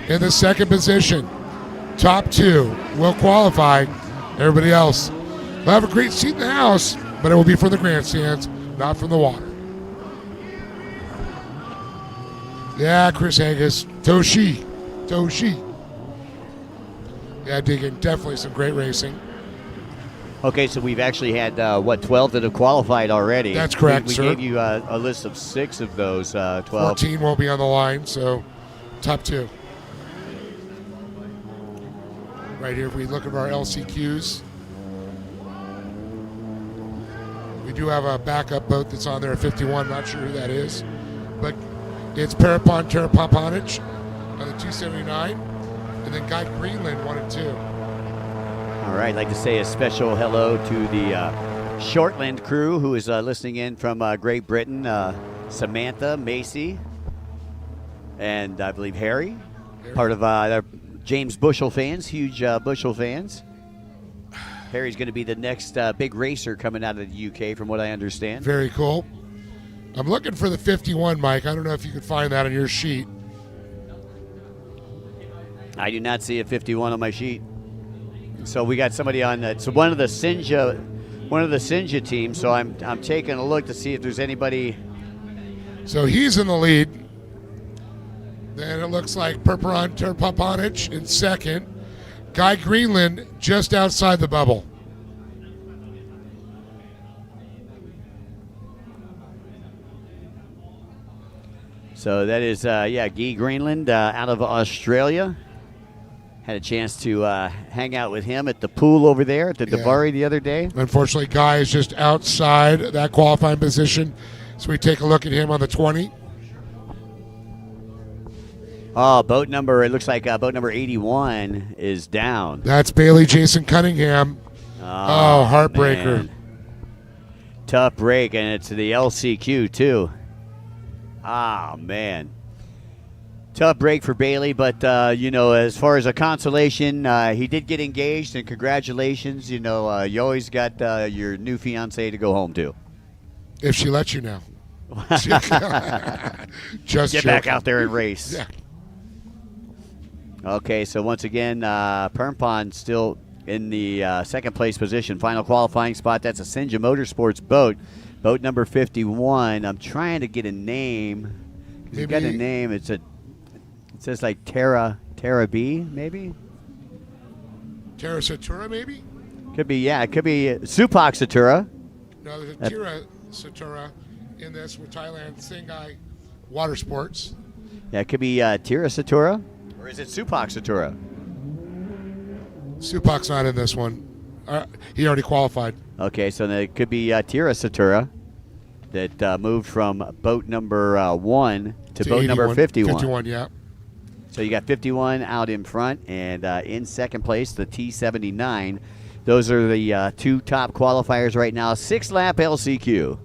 in the second position. Top two will qualify. Everybody else will have a great seat in the house, but it will be from the grandstands, not from the water. Yeah, Chris Haggis. Toshi. Yeah, digging. Definitely some great racing. Okay, so we've actually had, 12 that have qualified already. That's correct, we sir. gave you a list of 6 of those 12. 14 won't be on the line, so top two. Right here, if we look at our LCQs, we do have a backup boat that's on there at 51. Not sure who that is, but it's Parapon Terapapanic on the 279, and then Guy Greenland 1 and 2. All right, I'd like to say a special hello to the Shortland crew who is listening in from Great Britain. Samantha, Macy, and I believe Harry. Part of their James Bushell fans, huge Bushell fans. Harry's going to be the next big racer coming out of the UK, from what I understand. Very cool. I'm looking for the 51, Mike. I don't know if you could find that on your sheet. I do not see a 51 on my sheet. So we got somebody on that. So one of the Sinja teams. So I'm taking a look to see if there's anybody. So he's in the lead. Then it looks like Perperon Terpapanic in second. Guy Greenland just outside the bubble. So that is, Guy Greenland out of Australia. Had a chance to hang out with him at the pool over there at the Davari the other day. Unfortunately, Guy is just outside that qualifying position. So we take a look at him on the 20. Oh, it looks like boat number 81 is down. That's Bailey Jason Cunningham. Oh, heartbreaker. Man. Tough break, and it's the LCQ too. Ah, man. Tough break for Bailey, but, as far as a consolation, he did get engaged, and congratulations. You always got your new fiancée to go home to. If she lets you now. Just get back out there and race. Yeah. Okay, so once again, Permpon still in the second place position. Final qualifying spot, that's a Sinja Motorsports boat. Boat number 51. I'm trying to get a name. You've got a name. It says like Terra B, maybe? Tara Satura, maybe? Could be, yeah. It could be Supak Satura. No, there's a Tira Satura in this with Thailand Singai Water Sports. Yeah, it could be Tira Satura. Or is it Supak Satura? Supak's not in this one. He already qualified. Okay, so then it could be Tira Satura that moved from boat number 1 to boat number 51. 51, yeah. So you got 51 out in front, and in second place, the T79. Those are the 2 top qualifiers right now. 6-lap LCQ.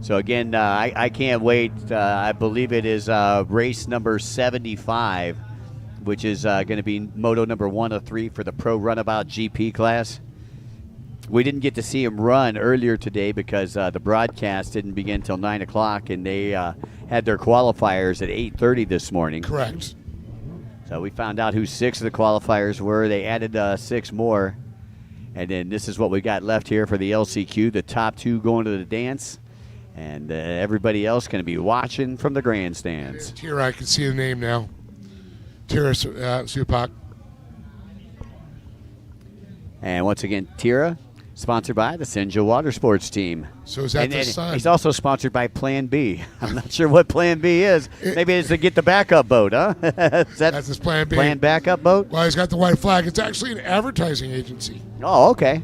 So again, I can't wait. I believe it is race number 75, which is going to be moto number 1 of 3 for the Pro Runabout GP class. We didn't get to see him run earlier today because the broadcast didn't begin until 9 o'clock, and they had their qualifiers at 8:30 this morning. Correct. So we found out who 6 of the qualifiers were. They added 6 more. And then this is what we got left here for the LCQ. The top 2 going to the dance. And everybody else going to be watching from the grandstands. Tira, I can see the name now. Tira Supak. And once again, Tira, sponsored by the Senja Water Sports Team. So is that and the son? He's also sponsored by Plan B. I'm not sure what Plan B is. Maybe it's to get the backup boat, huh? That's his Plan B. Plan backup boat? Well, he's got the white flag. It's actually an advertising agency. Oh, okay.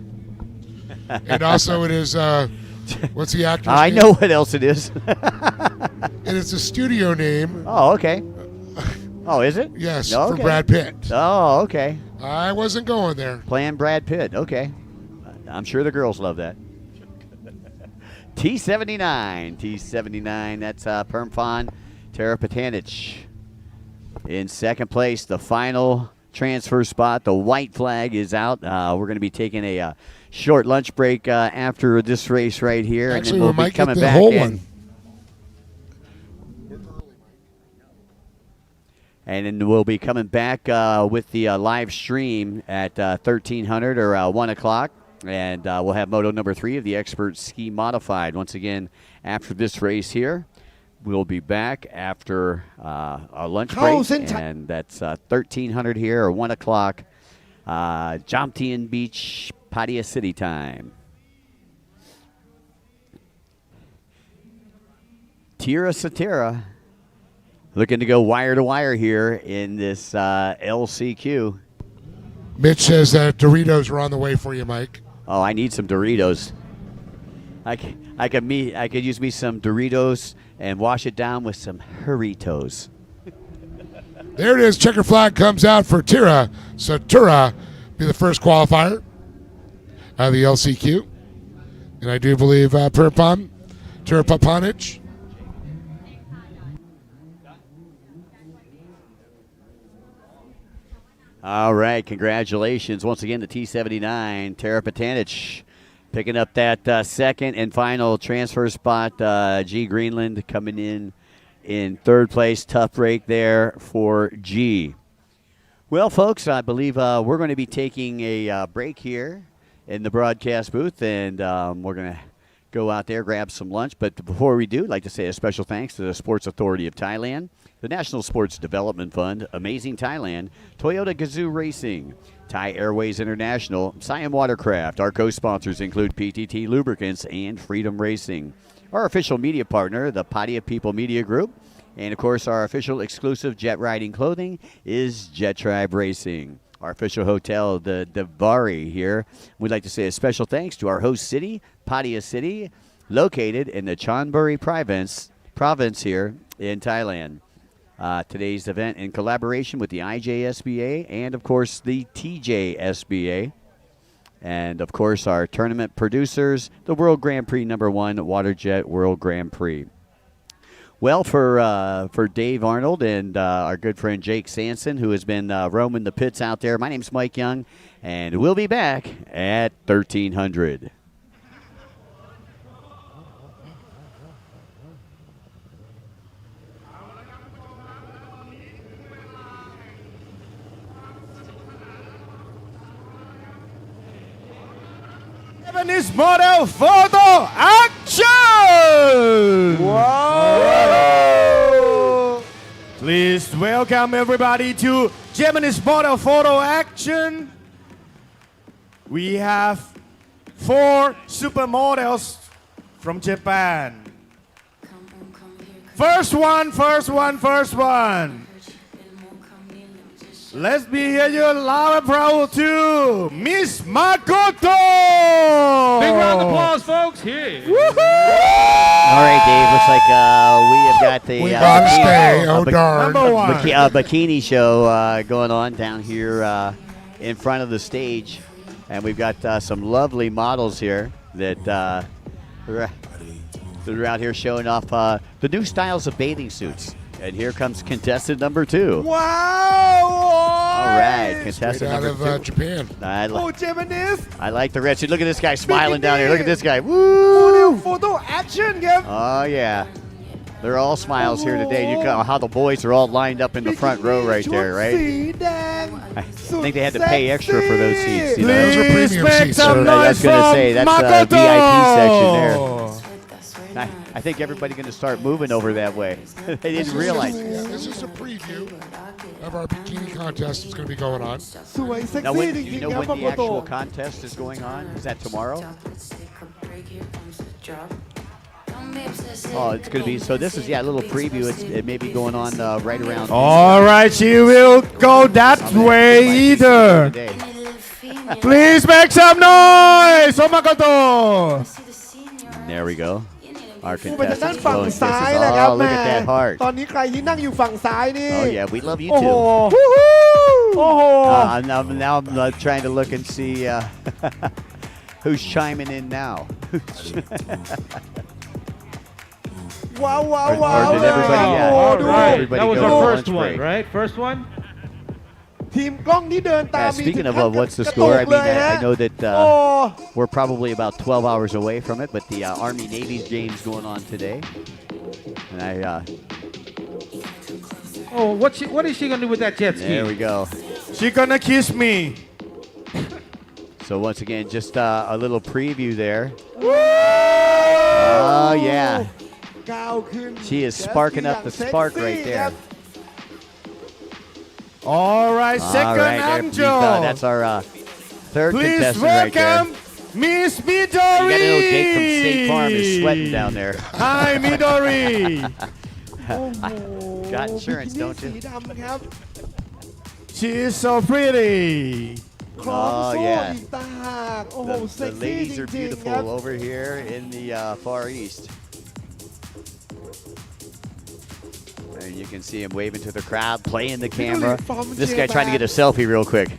And also it is, what's the actor's I name? know what else it is. And it's a studio name. Oh, okay. Oh, is it? Yes, Okay. for Brad Pitt. Oh, okay. I wasn't going there. Plan Brad Pitt. Okay. I'm sure the girls love that. T79. That's Permfon Terapatanich. In second place, the final transfer spot. The white flag is out. We're going to be taking a short lunch break after this race right here. Actually, and then we might be coming get the back whole in. one. And then we'll be coming back with the live stream at 1300 or 1 o'clock. And we'll have moto number 3 of the Expert Ski Modified. Once again, after this race here, we'll be back after our lunch break. And that's 1300 here or 1 o'clock. Jomtien Beach, Pattaya City time. Tira Satira. Looking to go wire to wire here in this LCQ. Mitch says that Doritos are on the way for you, Mike. Oh, I need some Doritos. I could use me some Doritos and wash it down with some Doritos. There it is. Checker flag comes out for Tira Satura. Be the first qualifier out of the LCQ. And I do believe Tira Papanich. All right, congratulations once again to T79, Tara Patanich, picking up that second and final transfer spot. G Greenland coming in third place. Tough break there for G. Well, folks, I believe we're going to be taking a break here in the broadcast booth, and we're going to go out there, grab some lunch. But before we do, I'd like to say a special thanks to the Sports Authority of Thailand, the National Sports Development Fund, Amazing Thailand, Toyota Gazoo Racing, Thai Airways International, Siam Watercraft. Our co-sponsors include PTT Lubricants and Freedom Racing. Our official media partner, the Pattaya People Media Group. And, of course, our official exclusive jet riding clothing is Jet Tribe Racing. Our official hotel, the Devari here. We'd like to say a special thanks to our host city, Pattaya City, located in the Chonburi province here in Thailand. Today's event in collaboration with the IJSBA and, of course, the TJSBA. And, of course, our tournament producers, the World Grand Prix #1, WaterJet World Grand Prix. Well, for Dave Arnold and our good friend Jake Sanson, who has been roaming the pits out there, my name's Mike Young, and we'll be back at 1300. Japanese model photo action! Whoa! Please Please welcome everybody to Japanese model photo action. We have 4 supermodels from Japan. First one. Let's be here your loud applause to Miss Makoto. Big round of applause, folks. Here. All right, Dave. Looks like we have got the bikini show going on down here in front of the stage, and we've got some lovely models here that are out here showing off the new styles of bathing suits. And here comes contestant number 2. Wow! All right, contestant out number of 2. Japan. Japanese. I like the red suit. Look at this guy smiling down here. Look at this guy. Woo! Photo action,ครับ Oh yeah, they're all smiles here today. You know how the boys are all lined up in the front row right there, right? I think they had to pay extra for those seats. You know? Those are premium seats. I was going to say that's the VIP section there. I think everybody's going to start moving over that way. They didn't realize. This is a preview of our bikini contest that's going to be going on. Now, do you know when the actual contest is going on? Is that tomorrow? Oh, it's going to be, so this is, a little preview. It may be going on right around. All right, she will go that way either. Please make some noise, Makoto. There we go. Our ผู้เป็นทางด้าน contestants ฝั่ง blowing ซ้าย kisses. นะครับ Oh, look at that heart. ตอนนี้ใครที่นั่งอยู่ฝั่งซ้ายนี่ Oh yeah, we love you โอ้โห too. โอ้โห Now I'm trying to look and see who's chiming in now. ว้าวว้าว Or ว้าว did everybody, โอ้โห All ดู right. Everybody That was go our to first lunch one, break. right? First one. ทีมกล้องที่เดินตามมี Speaking ถึ of งขั้น what's the กระตุ score, ก I เล mean, ยฮะ I know that โอ้ we're probably about 12 hours away from it, but the Army-Navy's game's going on today. And Oh, what is she gonna do with that jet ski? there we go. She gonna kiss me. So once again, just a little preview there. Oh yeah. ก้าวขึ้น She is sparking up the spark right there. All right, second All right, there, angel. that's our third Please contestant right there. welcome Miss You got to know Jake from Midori. State Farm is sweating down there. Hi, Midori. Got insurance, don't สี you? ดำครับ She is so pretty. คล้อง Oh โซ่ yeah. อีกต่างหากโอ้โห เซ็ The กซี่ ladies จ are ริงๆครับ beautiful over here in the Far East. And you can see him waving to the crowd, playing the camera. This guy trying to get a selfie real quick.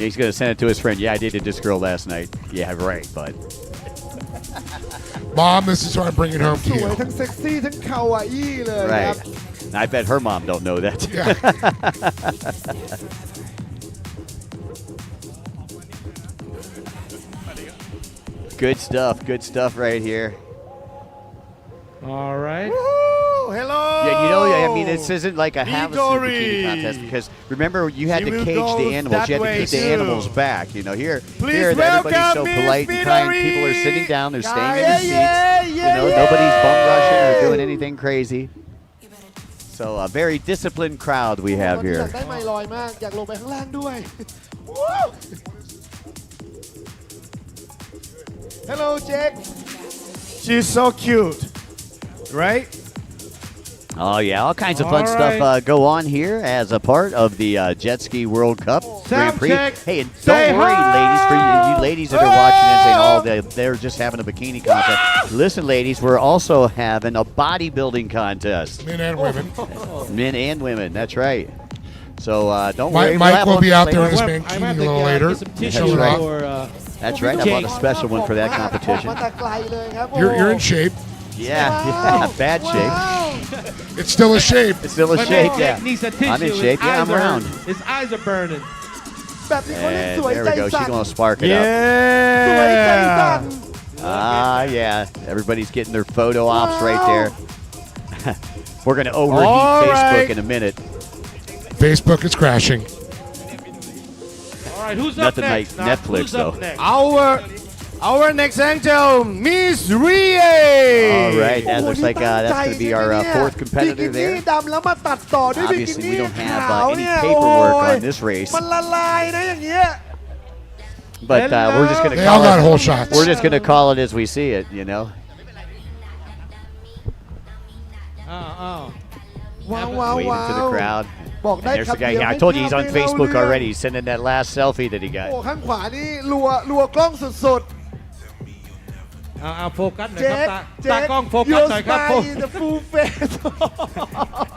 He's going to send it to his friend. Yeah, I dated this girl last night. Yeah, right, bud. Mom, this is what I'm bringing home ส to วย you. ทั้งเซ็กซี่ทั้งคาวาอี้เลยครับ Right. I bet her mom don't know that. Yeah. Good stuff right here. All right. Woohoo! Hello. Yeah, you know, I mean, this isn't like a have-a-suit bikini contest because remember, you had She to will cage go the animals. that You had to way keep the too. animals back. You know, here Please everybody's so welcome Miss polite and kind. Midori. People are sitting down. They're staying in Yeah, their seats. yeah, You know, yeah, nobody's bum rushing or yeah. doing anything crazy. So a very disciplined crowd we have ตอนนี้อยา here. กได้ไมล์ลอยมาก อยากลงไปข้างล่างด้วย Hello Jack She's so cute, right? Oh yeah, all kinds of fun All stuff right. go on here as a part of the Jet Ski World Cup Grand Prix. check. Hey, and Say don't worry, hi. ladies, for you ladies that are watching and saying, "Oh, they're just having a bikini contest." Listen, ladies, we're also having a bodybuilding contest. Men and women. Men and women. That's right. So don't worry. Mike we'll have will one be out there in later. his mankini a little later. Tissue Showing off. for, That's right. I bought a special one for that competition. มาแต่ไกลเลยครับ You're in shape. Yeah, bad shape. It's still a shape. It's still a My shape. man Yeah, Jake needs a tissue. I'm in His shape. Yeah, eyes I'm are round. hurting. His eyes are burning. แบบนี้เขาเรียก And สวย there ใจ we go. สั่ She's น gonna spark it up. สวยใจสั่น Ah, yeah. Everybody's getting their photo ops right there. We're going to overheat All Facebook right. in a minute. Facebook is crashing. All right, who's Nothing up like next? Netflix, who's up though. next? Our Our next angel, Miss Rie. All right, that looks like that's going to be our fourth competitor there. ดำแล้วมาตัดต่อด้วยบิกิ Obviously, นี่ we don't ขาว have any เนี่ย paperwork on this race, มันละลายนะอย่างเงี้ย but we're just going to They all got whole shots. We're just going to call it as we see it, you know. ว้าวว้าว Waving ว้า to the ว crowd. บอก And ได้ there's คำ the เดี guy. ยว Yeah, I ไม่ told you he's ภาพ on ไม่เล่า Facebook เรื่อง already. He's sending that last selfie that he โอ้ got. ข้างขวานี่รัวกล้องสุด เอาโฟกัสห ๆ น่อย เจ๊ ครับ เจ๊ ตากล้องโฟกัสหน่อยครับ Your style is the full face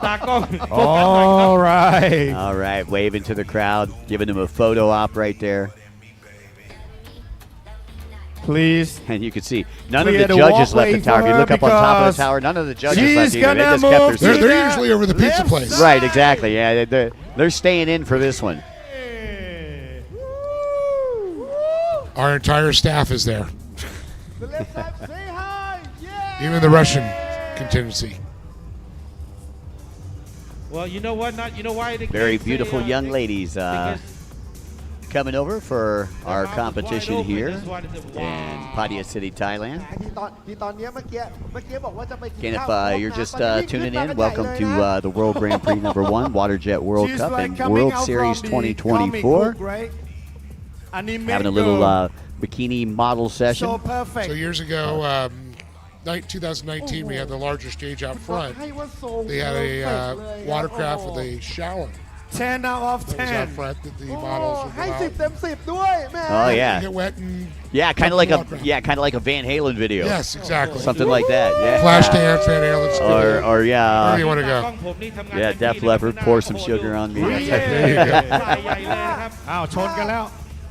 ตากล้องโฟกัสหน่อยครับ All right. All right, waving to the crowd, giving him a photo op right there. Please. And you can see none of Clear the the judges left walkway the tower. If you for look her up on top of the because tower, none of the judges she's left either. They gonna just kept their move seats. They're usually over the pizza place. Right, exactly. Yeah, they're staying in for this one. Our entire staff is there. The left side say hi yeah Even the Russian contingency. Well, you know what? You know why they Very can't beautiful say, young ladies coming over for our competition here in Pattaya City, Thailand. ที่ตอนเนี้ยเมื่อกี้บอกว่าจะไปกิน Again, ข้าว if you're just ตอนนี้ tuning ขึ้ in, มา welcome ใหญ่ to เลยนะ the World Grand Prix number 1, WaterJet World She's Cup like and coming World out Series from the comic 2024. book, right? Anime Having a little girl. bikini model session. So perfect. So years ago, 2019, we had the larger stage out front. ให้ว่าโซ They had a watercraft with a shower. 10 out of That was out 10. front that the โอ้ models would ให้ go 10 out. เต็ม 10 ด้วยแม่ Oh yeah, Get wet and yeah, kind of like a Van Halen video. yes, exactly. Something like that. Yeah. Flashdance, Van Halen, Or where do yeah, you want to go? yeah, Def Leppard, pour some sugar on me. That type of There you go. ใหญ่เลยนะครับ อ้าวชนกันแล้ว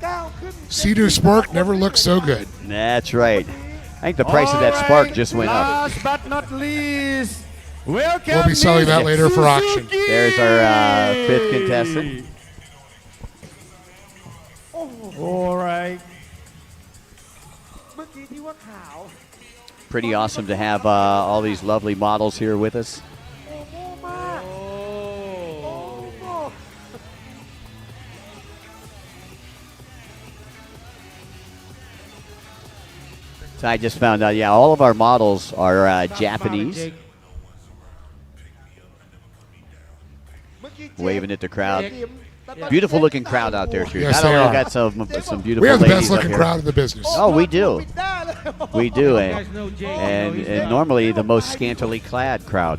ก้าวขึ้น Sea-Doo Spark never looked so good. That's right. I think the price of that Spark just went up. Last but not least, welcome We'll be selling that Miss later for auction. Suzuki. There's our fifth contestant. All right. เมื่อกี้ที่ว่าขาว Pretty awesome to have all these lovely models here with us. โอ้โหมากโอ้โห So I just found out, yeah, all of our models are Japanese. Waving at the crowd. Beautiful looking crowd out there too. Yes, Not they only are. got some beautiful We have the ladies best up looking here. crowd in the business. Oh, we do. ปิดหน้าเลย We do. And normally the most scantily clad crowd.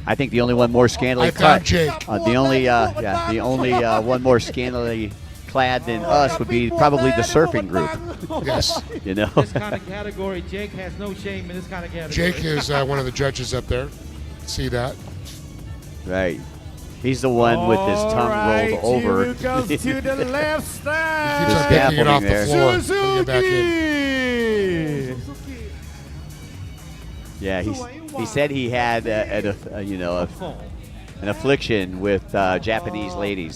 I think the only one more scantily I found clad. Jake. The only one more scantily clad than us would be probably the surfing group. Yes. You know. This kind of category, Jake has no shame in this kind of category. Jake is one of the judges up there. See that? Right. He's the one with his tongue rolled over. Here we go to the left Keeps side. on picking it off the there. floor. When you get back in. Suzuki. Yeah, he said he had an affliction with Japanese ladies.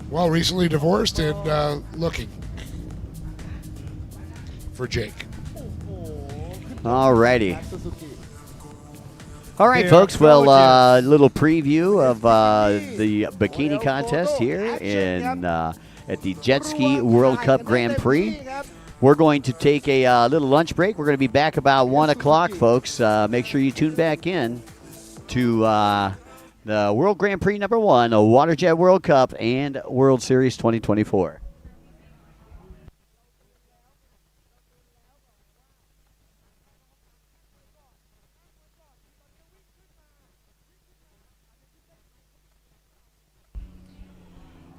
Well, recently divorced and looking for Jake. Alrighty. All right, Here, folks. Well, gorgeous. little preview of the bikini contest here in at the Jet Ski World Cup Grand Prix. We're going to take a little lunch break. We're going to be back about 1 o'clock, folks. Make sure you tune back in to the World Grand Prix number 1, a WaterJet World Cup and World Series 2024.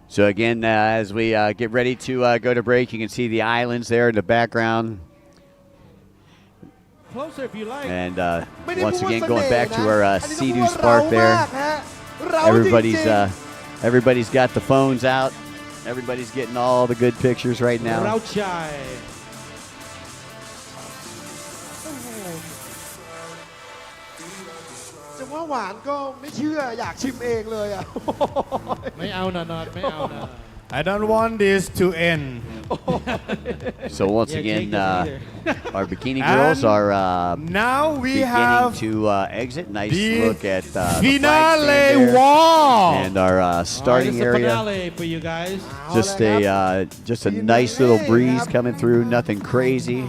So again, as we get ready to go to break, you can see the islands there in the background. Closer if you like. And once again, going back to our Sea-Doo Spark there. Everybody's got the phones out. Everybody's getting all the good pictures right now. เราชาย จะว่าหวานก็ไม่เชื่ออยากชิมเองเลยอ่ะ ไม่เอานะนอดไม่เอานะ I don't want this to end. So once Yeah, again, Jake doesn't our bikini girls are now we beginning have to exit. Nice the look at the finale flag stand there. wall. And our starting All right, area. finale for you guys. Just a nice little breeze coming through, nothing crazy.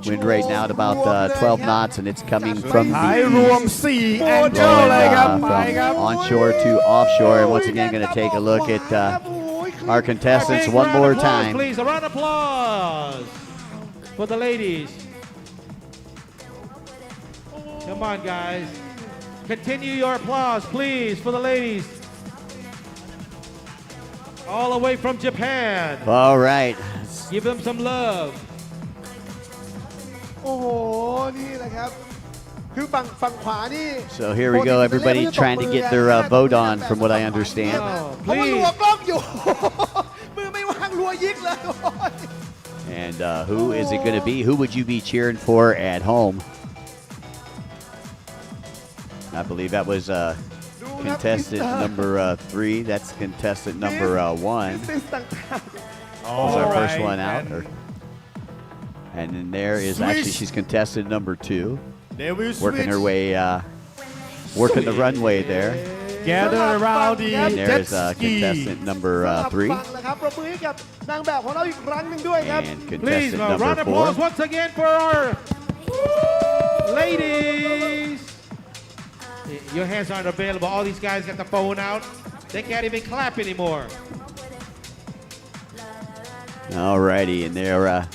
Wind right now at about 12 knots, and it's coming from the รวม 4 angle เลยครับ from ไปครับ onshore to offshore. And once again, going to take a look at our contestants one more Round of applause, time. Please, a round of applause for the ladies. Come on, guys. Continue your applause, please, for the ladies. All the way from Japan. All right. Give them some love. โอ้โห นี่แหละครับ คือฝั่งขวานี่ So here we go. Everybody trying to get their vote on, from what I understand. เพราะว่ารัวกล้องอยู่ มือไม่ว่างรัวยิกเลย And who is it going to be? Who would you be cheering for at home? I believe that was contestant number 3. That's contestant number 1. Was our first one out. And then there is actually, she's contestant number 2. Working her way, working the runway there. Gather around the And jet there's ski. contestant number 3. นะครับปรบมือให้กับนางแบบของเราอีกครั้งหนึ่งด้วยครับ And Please, contestant a round number of applause 4. once again for our ladies. Your hands aren't available. All these guys got the phone out. They can't even clap anymore. Alrighty, and they're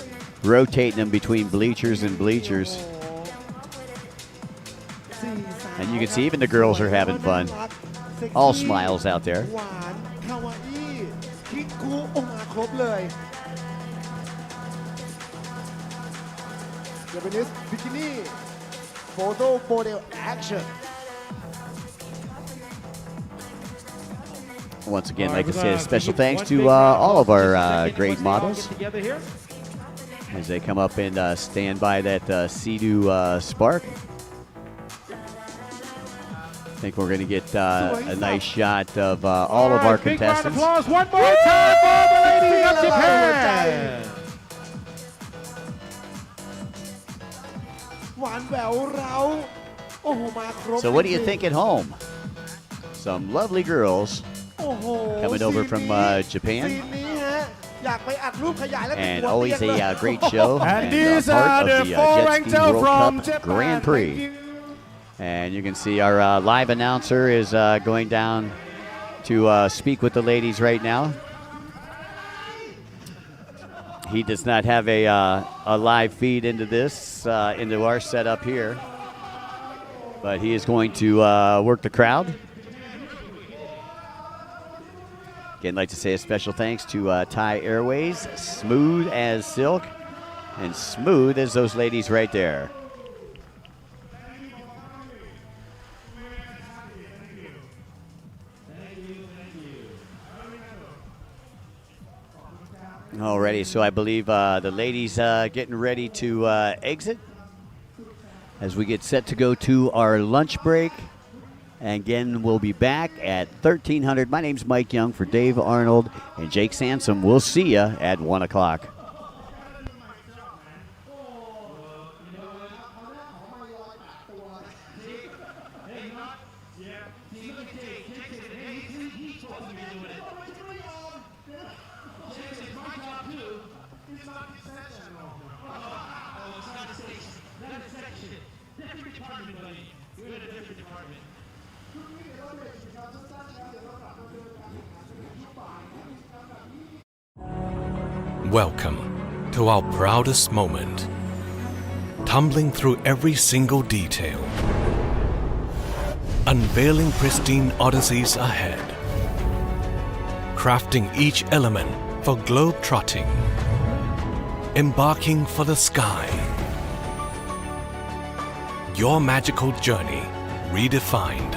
rotating them between bleachers and bleachers. And you can see even the girls are having fun. All smiles out there. หวานคาวาอี้คิกคูโอมาครบเลยเจแปนิสบิกินี่โฟโต้โมเดลแอคชั่น Once again, I'd like to say a special thanks to all of our great models as they come up and stand by that Sea-Doo Spark. I think we're going to get a nice shot of all of our Big round of contestants. applause one more time for the ladies of Japan. หวานแหววเราโอ้โหมาครบ So what do you think at home? Some lovely girls โอ้โห coming over from ซี Japan. นนี้ฮะอยากไปอัดรูปขยายแล้วติด And หัว always เตียงเลย a great show And and these part are of the the four Jet Ski ranked World from Cup Japan. Grand Prix. Thank you. And you can see our live announcer is going down to speak with the ladies right now. He does not have a live feed into this, into our setup here. But he is going to work the crowd. Again, I'd like to say a special thanks to Thai Airways, smooth as silk, and smooth as those ladies right there. Alrighty, so I believe the ladies getting ready to exit as we get set to go to our lunch break. And again, we'll be back at 1300. My name's Mike Young for Dave Arnold and Jake Sansom. We'll see you at 1 o'clock. Welcome to our proudest moment. Tumbling through every single detail. Unveiling pristine odysseys ahead. Crafting each element for globe trotting. Embarking for the sky. Your magical journey redefined.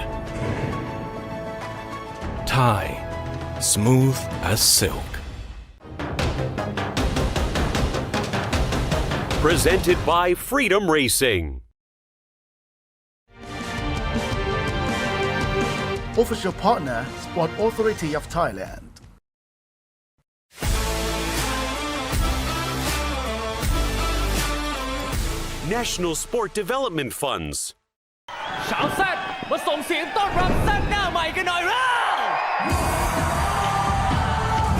Thai, smooth as silk. Presented by Freedom Racing. Official partner, Sport Authority of Thailand. National Sport Development Funds. ชาวแซดมาส่งเสียงต้อนรับแซดหน้าใหม่กันหน่อยแล้ว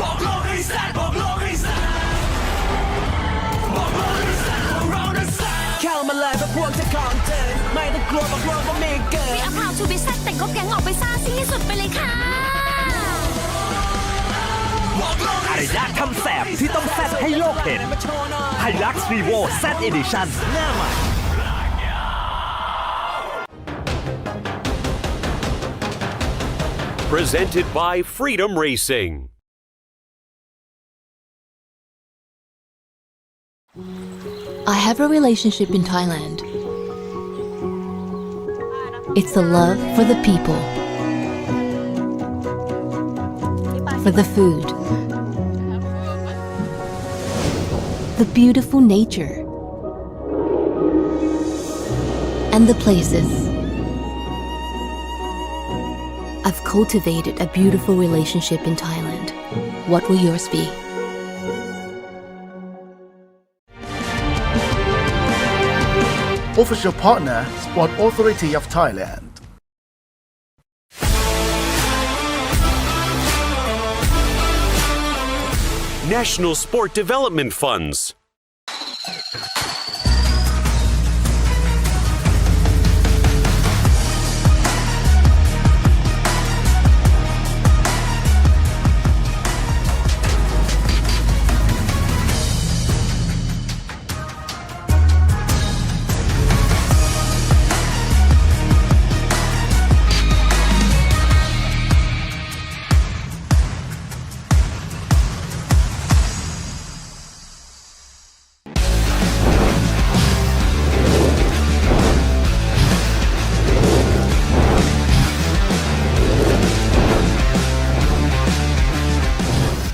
บอกโลกให้แซดบอกโลกให้แซดบอกโลกให้แซดบอกเรานะแซดเข้ามาเลยเพราะพวกจะของเจนไม่ต้องกลัวบอกโลกว่ามีเกิน We are proud to be แซดแต่งก็แก๊งออกไปซ่าซิ่งที่สุดไปเลยค่ะ อารยะคำแสบที่ต้องแซดให้โลกเห็นไฮลักซ์รีโวแซดเอดิชั่นหน้าใหม่ Presented by Freedom Racing. I have a relationship in Thailand. It's the love for the people, for the food, the beautiful nature, and the places. I've cultivated a beautiful relationship in Thailand. What will yours be? Official partner, Sport Authority of Thailand. National Sport Development Funds.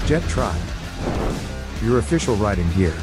Jet Tribe. Your official riding gear.